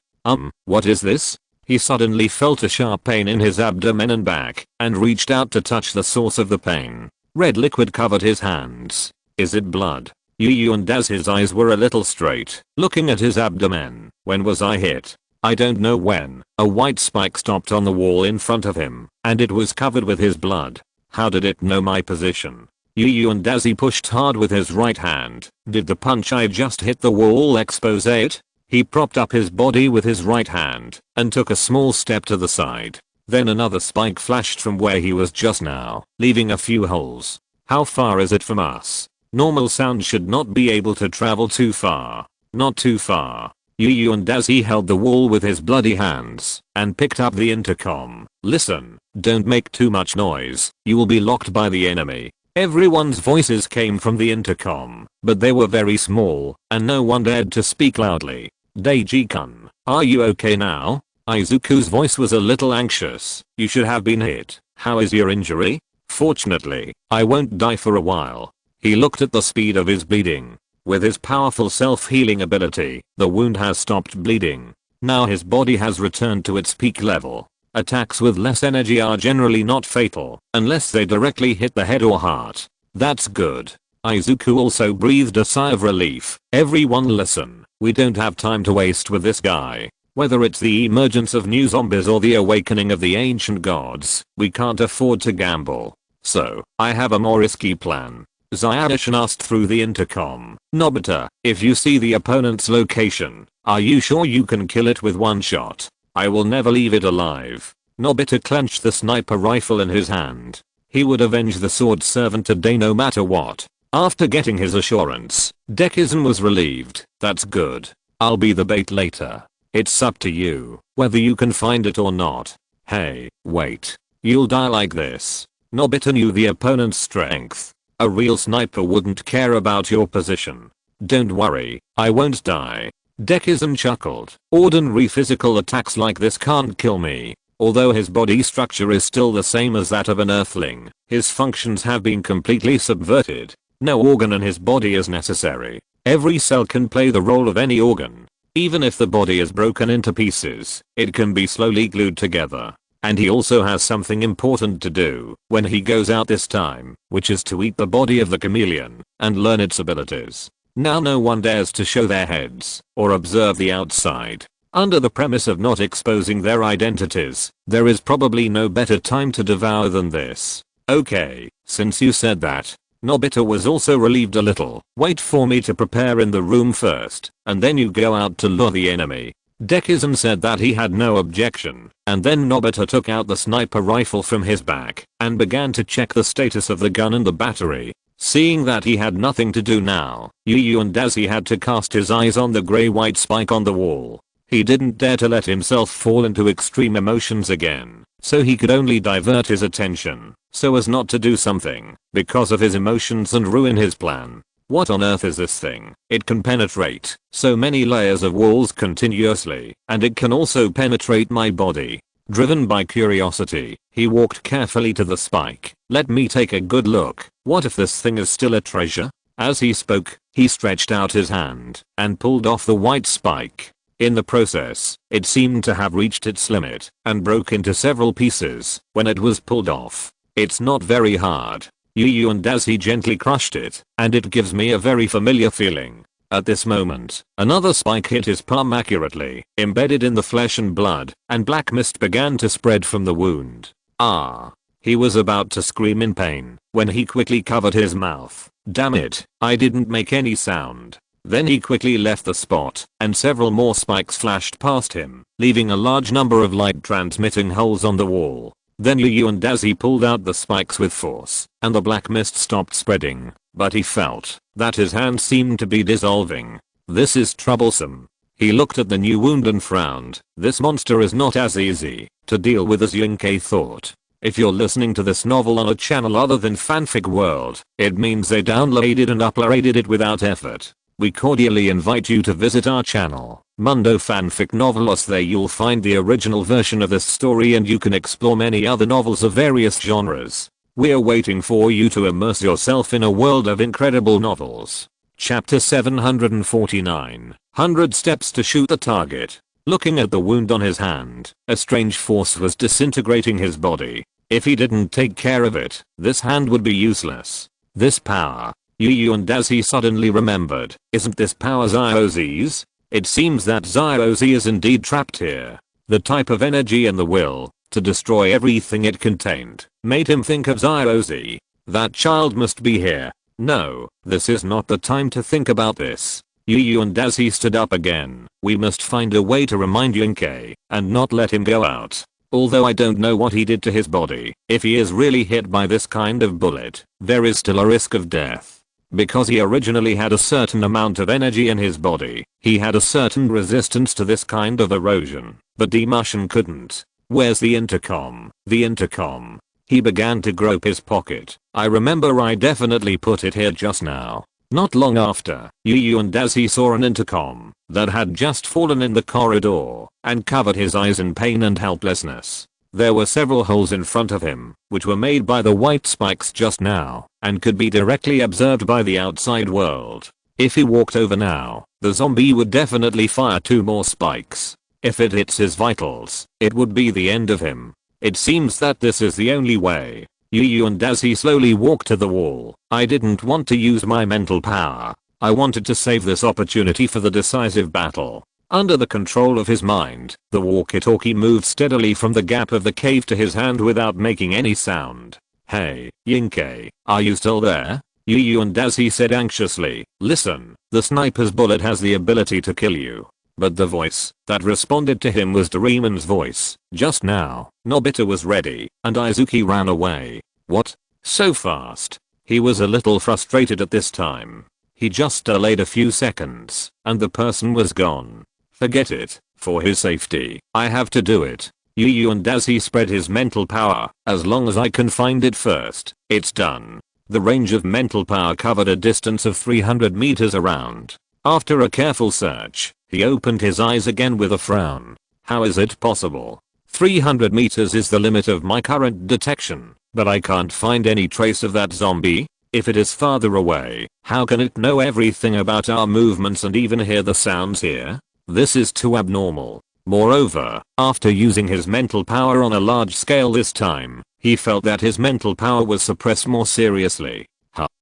What is this?" He suddenly felt a sharp pain in his abdomen and back, and reached out to touch the source of the pain. Red liquid covered his hands. "Is it blood?" Yu and Daz's eyes were a little straight, looking at his abdomen. "When was I hit?" "I don't know when." A white spike stopped on the wall in front of him, and it was covered with his blood. "How did it know my position?" Yu and Dazi pushed hard with his right hand. "Did the punch I just hit the wall expose it?" He propped up his body with his right hand and took a small step to the side. Then another spike flashed from where he was just now, leaving a few holes. "How far is it from us?" Normal sound should not be able to travel too far. Not too far. Yu and Dazi held the wall with his bloody hands and picked up the intercom. "Listen, don't make too much noise. You will be locked by the enemy." Everyone's voices came from the intercom, but they were very small and no one dared to speak loudly. "Deiji-kun, are you okay now?" Izuku's voice was a little anxious. "You should have been hit. How is your injury?" "Fortunately, I won't die for a while." He looked at the speed of his bleeding. With his powerful self-healing ability, the wound has stopped bleeding. Now his body has returned to its peak level. Attacks with less energy are generally not fatal, unless they directly hit the head or heart. "That's good." Izuku also breathed a sigh of relief. "Everyone listen. We don't have time to waste with this guy. Whether it's the emergence of new zombies or the awakening of the ancient gods, we can't afford to gamble. So, I have a more risky plan." Zyadishan asked through the intercom. "Nobita, if you see the opponent's location, are you sure you can kill it with one shot? I will never leave it alive." Nobita clenched the sniper rifle in his hand. He would avenge the sword servant today no matter what. After getting his assurance, Dekisugi was relieved. "That's good. I'll be the bait later. It's up to you whether you can find it or not." "Hey, wait. You'll die like this." Nobita knew the opponent's strength. A real sniper wouldn't care about your position. Don't worry, I won't die. Dekisugi chuckled. Ordinary physical attacks like this can't kill me. Although his body structure is still the same as that of an earthling, his functions have been completely subverted. No organ in his body is necessary. Every cell can play the role of any organ. Even if the body is broken into pieces, it can be slowly glued together. And he also has something important to do when he goes out this time, which is to eat the body of the chameleon and learn its abilities. Now no one dares to show their heads or observe the outside. Under the premise of not exposing their identities, there is probably no better time to devour than this. Okay, since you said that. Nobita was also relieved a little. Wait for me to prepare in the room first, and then you go out to lure the enemy. Dekisugi said that he had no objection, and then Nobita took out the sniper rifle from his back and began to check the status of the gun and the battery. Seeing that he had nothing to do now, Junfei had to cast his eyes on the grey-white spike on the wall. He didn't dare to let himself fall into extreme emotions again, so he could only divert his attention so as not to do something because of his emotions and ruin his plan. What on earth is this thing? It can penetrate so many layers of walls continuously, and it can also penetrate my body. Driven by curiosity, he walked carefully to the spike. Let me take a good look. What if this thing is still a treasure? As he spoke, he stretched out his hand and pulled off the white spike. In the process, it seemed to have reached its limit and broke into several pieces when it was pulled off. It's not very hard. Junfei gently crushed it, and it gives me a very familiar feeling. At this moment, another spike hit his palm accurately, embedded in the flesh and blood, and black mist began to spread from the wound. Ah! He was about to scream in pain when he quickly covered his mouth. Damn it, I didn't make any sound. Then he quickly left the spot, and several more spikes flashed past him, leaving a large number of light transmitting holes on the wall. Then Junfei pulled out the spikes with force, and the black mist stopped spreading, but he felt that his hand seemed to be dissolving. This is troublesome. He looked at the new wound and frowned. This monster is not as easy to deal with as Junfei thought. If you're listening to this novel on a channel other than Fanfic World, it means they downloaded and uploaded it without effort. We cordially invite you to visit our channel, Mundo Fanfic Novelos. There you'll find the original version of this story, and you can explore many other novels of various genres. We're waiting for you to immerse yourself in a world of incredible novels. Chapter 749, 100 Steps to Shoot the Target. Looking at the wound on his hand, a strange force was disintegrating his body. If he didn't take care of it, this hand would be useless. This power, Junfei suddenly remembered. Isn't this power Zyoz's? It seems that Zyos is indeed trapped here. The type of energy and the will to destroy everything it contained made him think of Zyos. That child must be here. No, this is not the time to think about this. Junfei stood up again. We must find a way to remind Junfei and not let him go out. Although I don't know what he did to his body, if he is really hit by this kind of bullet, there is still a risk of death. Because he originally had a certain amount of energy in his body, he had a certain resistance to this kind of erosion, but Demushin couldn't. Where's the intercom? The intercom. He began to grope his pocket. I remember I definitely put it here just now. Not long after, Junfei saw an intercom that had just fallen in the corridor and covered his eyes in pain and helplessness. There were several holes in front of him, which were made by the white spikes just now, and could be directly observed by the outside world. If he walked over now, the zombie would definitely fire 2 more spikes. If it hits his vitals, it would be the end of him. It seems that this is the only way. Junfei slowly walked to the wall. I didn't want to use my mental power. I wanted to save this opportunity for the decisive battle. Under the control of his mind, the walkie-talkie moved steadily from the gap of the cave to his hand without making any sound. Hey, Junfei, are you still there? Junfei said anxiously. Listen, the sniper's bullet has the ability to kill you. But the voice that responded to him was Doraemon's voice. Just now, Nobita was ready, and Izuki ran away. What? So fast? He was a little frustrated at this time. He just delayed a few seconds, and the person was gone. Forget it. For his safety, I have to do it. Junfei spread his mental power. As long as I can find it first, it's done. The range of mental power covered a distance of 300 meters around. After a careful search, he opened his eyes again with a frown. How is it possible? 300 meters is the limit of my current detection, but I can't find any trace of that zombie. If it is farther away, how can it know everything about our movements and even hear the sounds here? This is too abnormal. Moreover, after using his mental power on a large scale this time, he felt that his mental power was suppressed more seriously.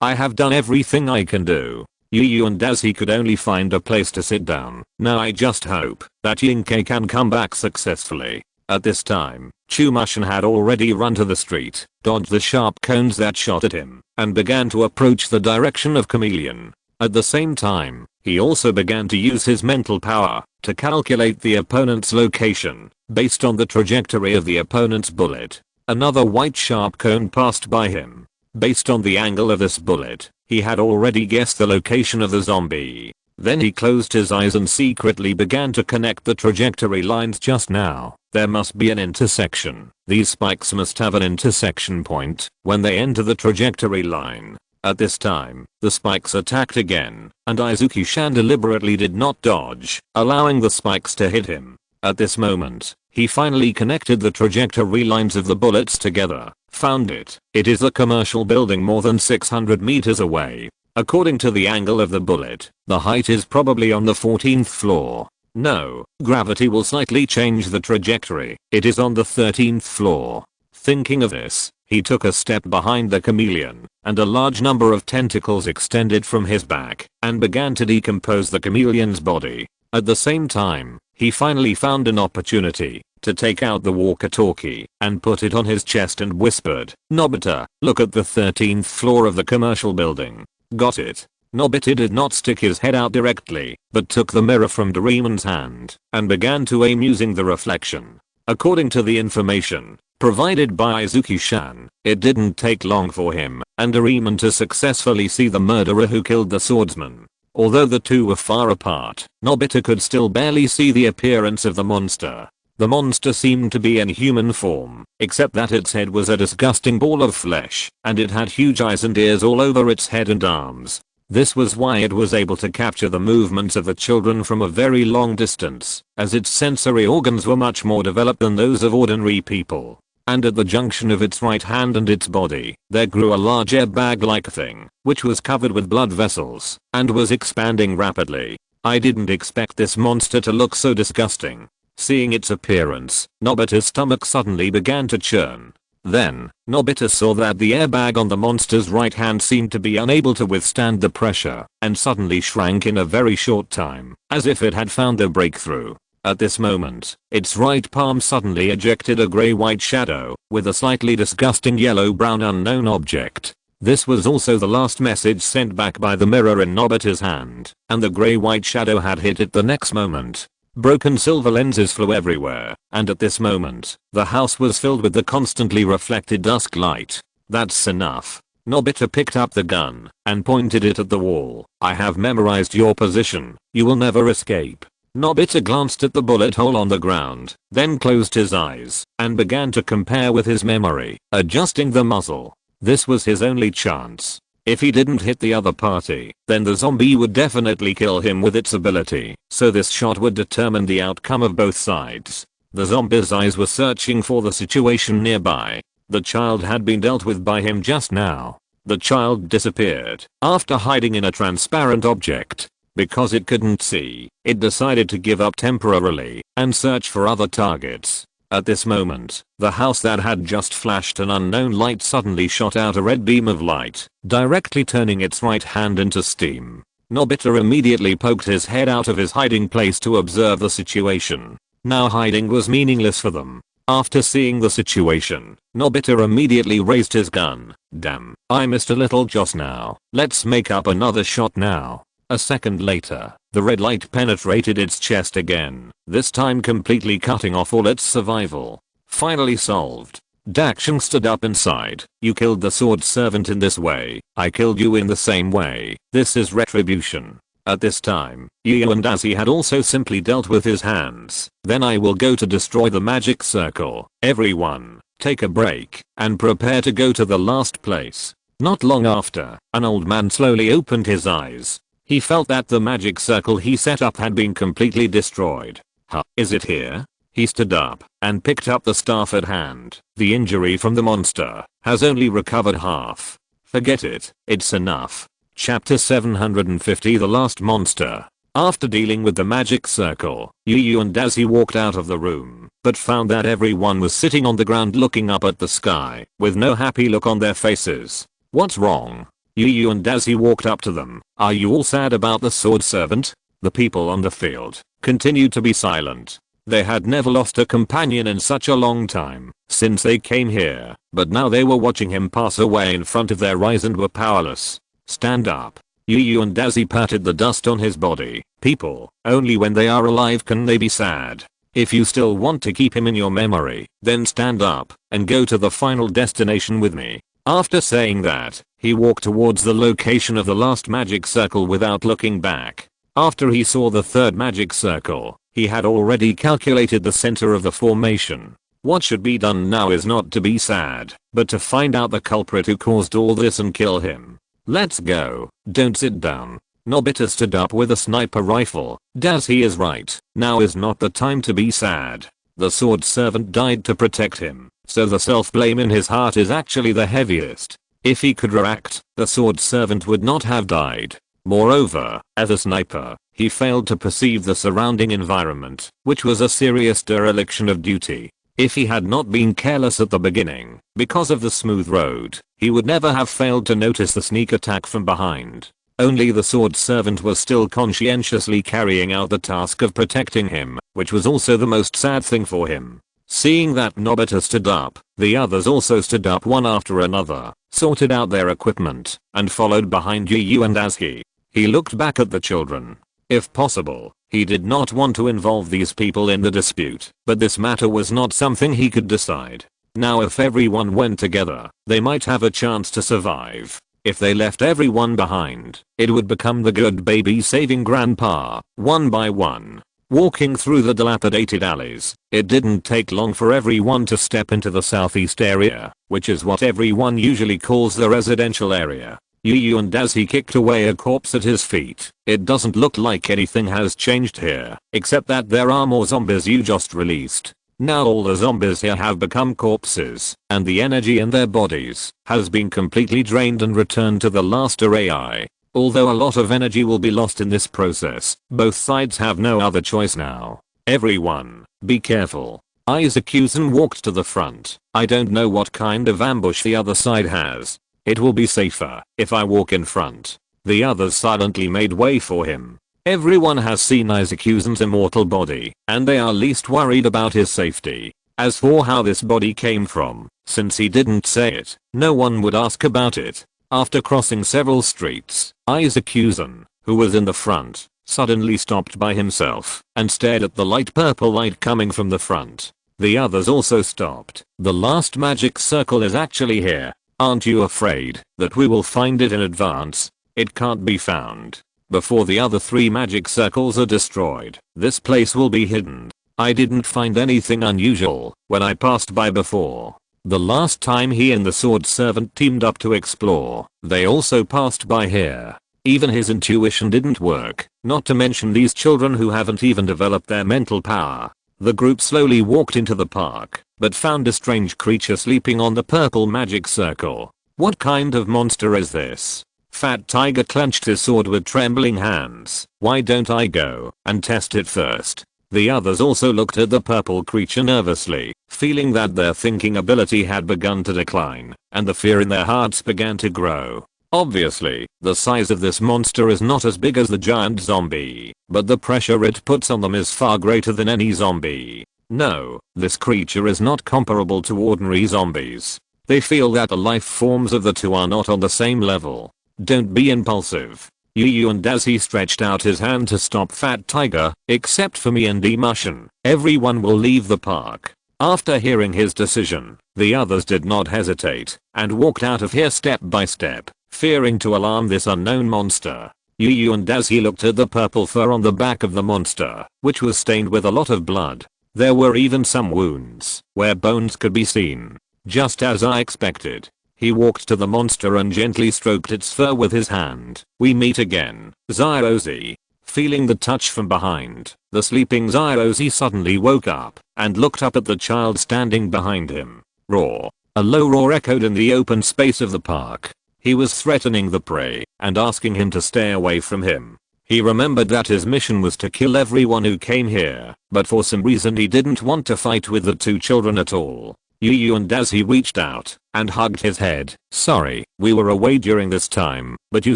I have done everything I can do. Yu and as he could only find a place to sit down. Now I just hope that Yunkei can come back successfully. At this time, Chumushin had already run to the street, dodged the sharp cones that shot at him, and began to approach the direction of Chameleon. At the same time, he also began to use his mental power to calculate the opponent's location based on the trajectory of the opponent's bullet. Another white sharp cone passed by him. Based on the angle of this bullet, he had already guessed the location of the zombie. Then he closed his eyes and secretly began to connect the trajectory lines just now. There must be an intersection. These spikes must have an intersection point when they enter the trajectory line. At this time, the spikes attacked again, and Izuki-shan deliberately did not dodge, allowing the spikes to hit him. At this moment, he finally connected the trajectory lines of the bullets together. Found it. It is a commercial building more than 600 meters away. According to the angle of the bullet, the height is probably on the 14th floor. No, gravity will slightly change the trajectory. It is on the 13th floor. Thinking of this, he took a step behind the chameleon, and a large number of tentacles extended from his back and began to decompose the chameleon's body. At the same time, he finally found an opportunity to take out the walkie-talkie and put it on his chest and whispered, "Nobita, look at the 13th floor of the commercial building." Got it. Nobita did not stick his head out directly, but took the mirror from Doraemon's hand and began to aim using the reflection. According to the information provided by Izuki-shan, it didn't take long for him and Doraemon to successfully see the murderer who killed the swordsman. Although the two were far apart, Nobita could still barely see the appearance of the monster. The monster seemed to be in human form, except that its head was a disgusting ball of flesh, and it had huge eyes and ears all over its head and arms. This was why it was able to capture the movements of the children from a very long distance, as its sensory organs were much more developed than those of ordinary people. And at the junction of its right hand and its body, there grew a large airbag-like thing, which was covered with blood vessels, and was expanding rapidly. I didn't expect this monster to look so disgusting. Seeing its appearance, Nobita's stomach suddenly began to churn. Then, Nobita saw that the airbag on the monster's right hand seemed to be unable to withstand the pressure, and suddenly shrank in a very short time, as if it had found a breakthrough. At this moment, its right palm suddenly ejected a grey-white shadow, with a slightly disgusting yellow-brown unknown object. This was also the last message sent back by the mirror in Nobita's hand, and the grey-white shadow had hit it the next moment. Broken silver lenses flew everywhere, and at this moment, the house was filled with the constantly reflected dusk light. That's enough. Nobita picked up the gun and pointed it at the wall. I have memorized your position. You will never escape. Nobita glanced at the bullet hole on the ground, then closed his eyes and began to compare with his memory, adjusting the muzzle. This was his only chance. If he didn't hit the other party, then the zombie would definitely kill him with its ability, so this shot would determine the outcome of both sides. The zombie's eyes were searching for the situation nearby. The child had been dealt with by him just now. The child disappeared after hiding in a transparent object. Because it couldn't see, it decided to give up temporarily and search for other targets. At this moment, the house that had just flashed an unknown light suddenly shot out a red beam of light, directly turning its right hand into steam. Nobita immediately poked his head out of his hiding place to observe the situation. Now hiding was meaningless for them. After seeing the situation, Nobita immediately raised his gun. Damn, I missed a little just now. Let's make up another shot now. A second later, the red light penetrated its chest again, this time completely cutting off all its survival. Finally solved. Dakshin stood up inside. You killed the sword servant in this way. I killed you in the same way. This is retribution. At this time, Yu and Azzy had also simply dealt with his hands. Then I will go to destroy the magic circle. Everyone, take a break and prepare to go to the last place. Not long after, an old man slowly opened his eyes. He felt that the magic circle he set up had been completely destroyed. Huh, is it here? He stood up and picked up the staff at hand. The injury from the monster has only recovered half. Forget it, it's enough. Chapter 750 The Last Monster. After dealing with the magic circle, Yu and Daisy walked out of the room, but found that everyone was sitting on the ground looking up at the sky, with no happy look on their faces. What's wrong? Yu and Daisy walked up to them. Are you all sad about the sword servant? The people on the field continued to be silent. They had never lost a companion in such a long time, since they came here, but now they were watching him pass away in front of their eyes and were powerless. Stand up. Yu and Daisy patted the dust on his body. People, only when they are alive can they be sad. If you still want to keep him in your memory, then stand up and go to the final destination with me. After saying that, he walked towards the location of the last magic circle without looking back. After he saw the third magic circle, he had already calculated the center of the formation. What should be done now is not to be sad, but to find out the culprit who caused all this and kill him. Let's go. Don't sit down. Nobita stood up with a sniper rifle. He is right. Now is not the time to be sad. The sword servant died to protect him, so the self-blame in his heart is actually the heaviest. If he could react, the sword servant would not have died. Moreover, as a sniper, he failed to perceive the surrounding environment, which was a serious dereliction of duty. If he had not been careless at the beginning, because of the smooth road, he would never have failed to notice the sneak attack from behind. Only the sword servant was still conscientiously carrying out the task of protecting him, which was also the most sad thing for him. Seeing that Nobita stood up, the others also stood up one after another, sorted out their equipment, and followed behind Yu and Daisuke. He looked back at the children. If possible, he did not want to involve these people in the dispute, but this matter was not something he could decide. Now if everyone went together, they might have a chance to survive. If they left everyone behind, it would become the good baby saving grandpa, one by one. Walking through the dilapidated alleys, it didn't take long for everyone to step into the southeast area, which is what everyone usually calls the residential area. Yu and Daisuke kicked away a corpse at his feet. It doesn't look like anything has changed here, except that there are more zombies you just released. Now all the zombies here have become corpses, and the energy in their bodies has been completely drained and returned to the last AI. Although a lot of energy will be lost in this process, both sides have no other choice now. Everyone, be careful. Isaacuzan walked to the front. I don't know what kind of ambush the other side has. It will be safer if I walk in front. The others silently made way for him. Everyone has seen Isaacuzan's immortal body, and they are least worried about his safety. As for how this body came from, since he didn't say it, no one would ask about it. After crossing several streets, Isaacuzan, who was in the front, suddenly stopped by himself and stared at the light purple light coming from the front. The others also stopped. The last magic circle is actually here. Aren't you afraid that we will find it in advance? It can't be found. Before the other 3 magic circles are destroyed, this place will be hidden. I didn't find anything unusual when I passed by before. The last time he and the sword servant teamed up to explore, they also passed by here. Even his intuition didn't work, not to mention these children who haven't even developed their mental power. The group slowly walked into the park, but found a strange creature sleeping on the purple magic circle. What kind of monster is this? Fat Tiger clenched his sword with trembling hands. Why don't I go and test it first? The others also looked at the purple creature nervously, feeling that their thinking ability had begun to decline, and the fear in their hearts began to grow. Obviously, the size of this monster is not as big as the giant zombie, but the pressure it puts on them is far greater than any zombie. No, this creature is not comparable to ordinary zombies. They feel that the life forms of the two are not on the same level. Don't be impulsive. Yu and Daisuke stretched out his hand to stop Fat Tiger. Except for me and Emushin, everyone will leave the park. After hearing his decision, the others did not hesitate and walked out of here step by step, fearing to alarm this unknown monster. Yu and Daisuke looked at the purple fur on the back of the monster, which was stained with a lot of blood. There were even some wounds where bones could be seen. Just as I expected. He walked to the monster and gently stroked its fur with his hand. We meet again, Zyrozy. Feeling the touch from behind, the sleeping Zyrozy suddenly woke up and looked up at the child standing behind him. Roar. A low roar echoed in the open space of the park. He was threatening the prey and asking him to stay away from him. He remembered that his mission was to kill everyone who came here, but for some reason he didn't want to fight with the two children at all. And as he reached out and hugged his head, "Sorry, we were away during this time, but you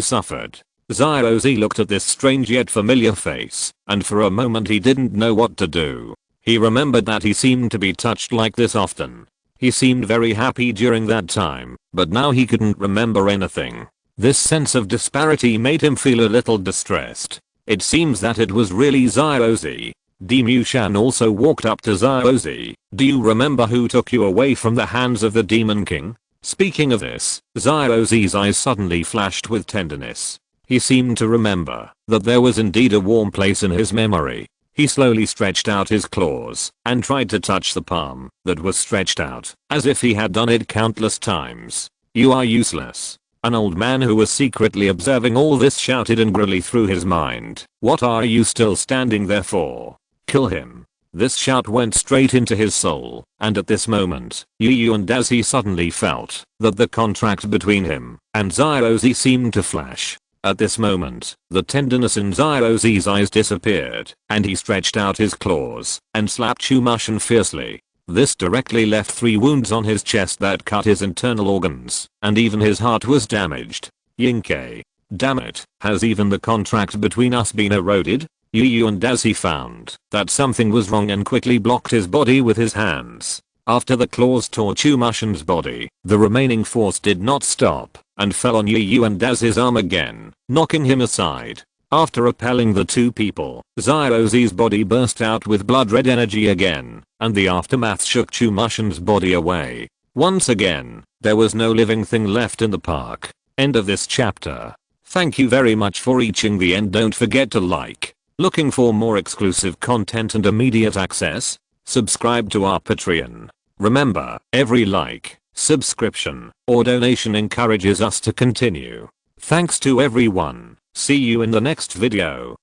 suffered." Zyrozy looked at this strange yet familiar face, and for a moment he didn't know what to do. He remembered that he seemed to be touched like this often. He seemed very happy during that time, but now he couldn't remember anything. This sense of disparity made him feel a little distressed. It seems that it was really Zyrozy. Demushan also walked up to Zyrozy. "Do you remember who took you away from the hands of the Demon King?" Speaking of this, Zyrozy's eyes suddenly flashed with tenderness. He seemed to remember that there was indeed a warm place in his memory. He slowly stretched out his claws and tried to touch the palm that was stretched out, as if he had done it countless times. "You are useless." An old man who was secretly observing all this shouted angrily through his mind. "What are you still standing there for? Kill him." This shout went straight into his soul, and at this moment, and as he suddenly felt that the contract between him and Zyrozy seemed to flash. At this moment, the tenderness in Zyrozy's eyes disappeared, and he stretched out his claws and slapped Chumushan fiercely. This directly left 3 wounds on his chest that cut his internal organs, and even his heart was damaged. Yinkei. Damn it, has even the contract between us been eroded? And as he found that something was wrong and quickly blocked his body with his hands. After the claws tore Chumushan's body, the remaining force did not stop and fell on and as his arm again, knocking him aside. After repelling the 2 people, Zyrozy's body burst out with blood red energy again, and the aftermath shook Chumushan's body away. Once again, there was no living thing left in the park. End of this chapter. Thank you very much for reaching the end. Don't forget to like. Looking for more exclusive content and immediate access? Subscribe to our Patreon. Remember, every like, subscription, or donation encourages us to continue. Thanks to everyone. See you in the next video.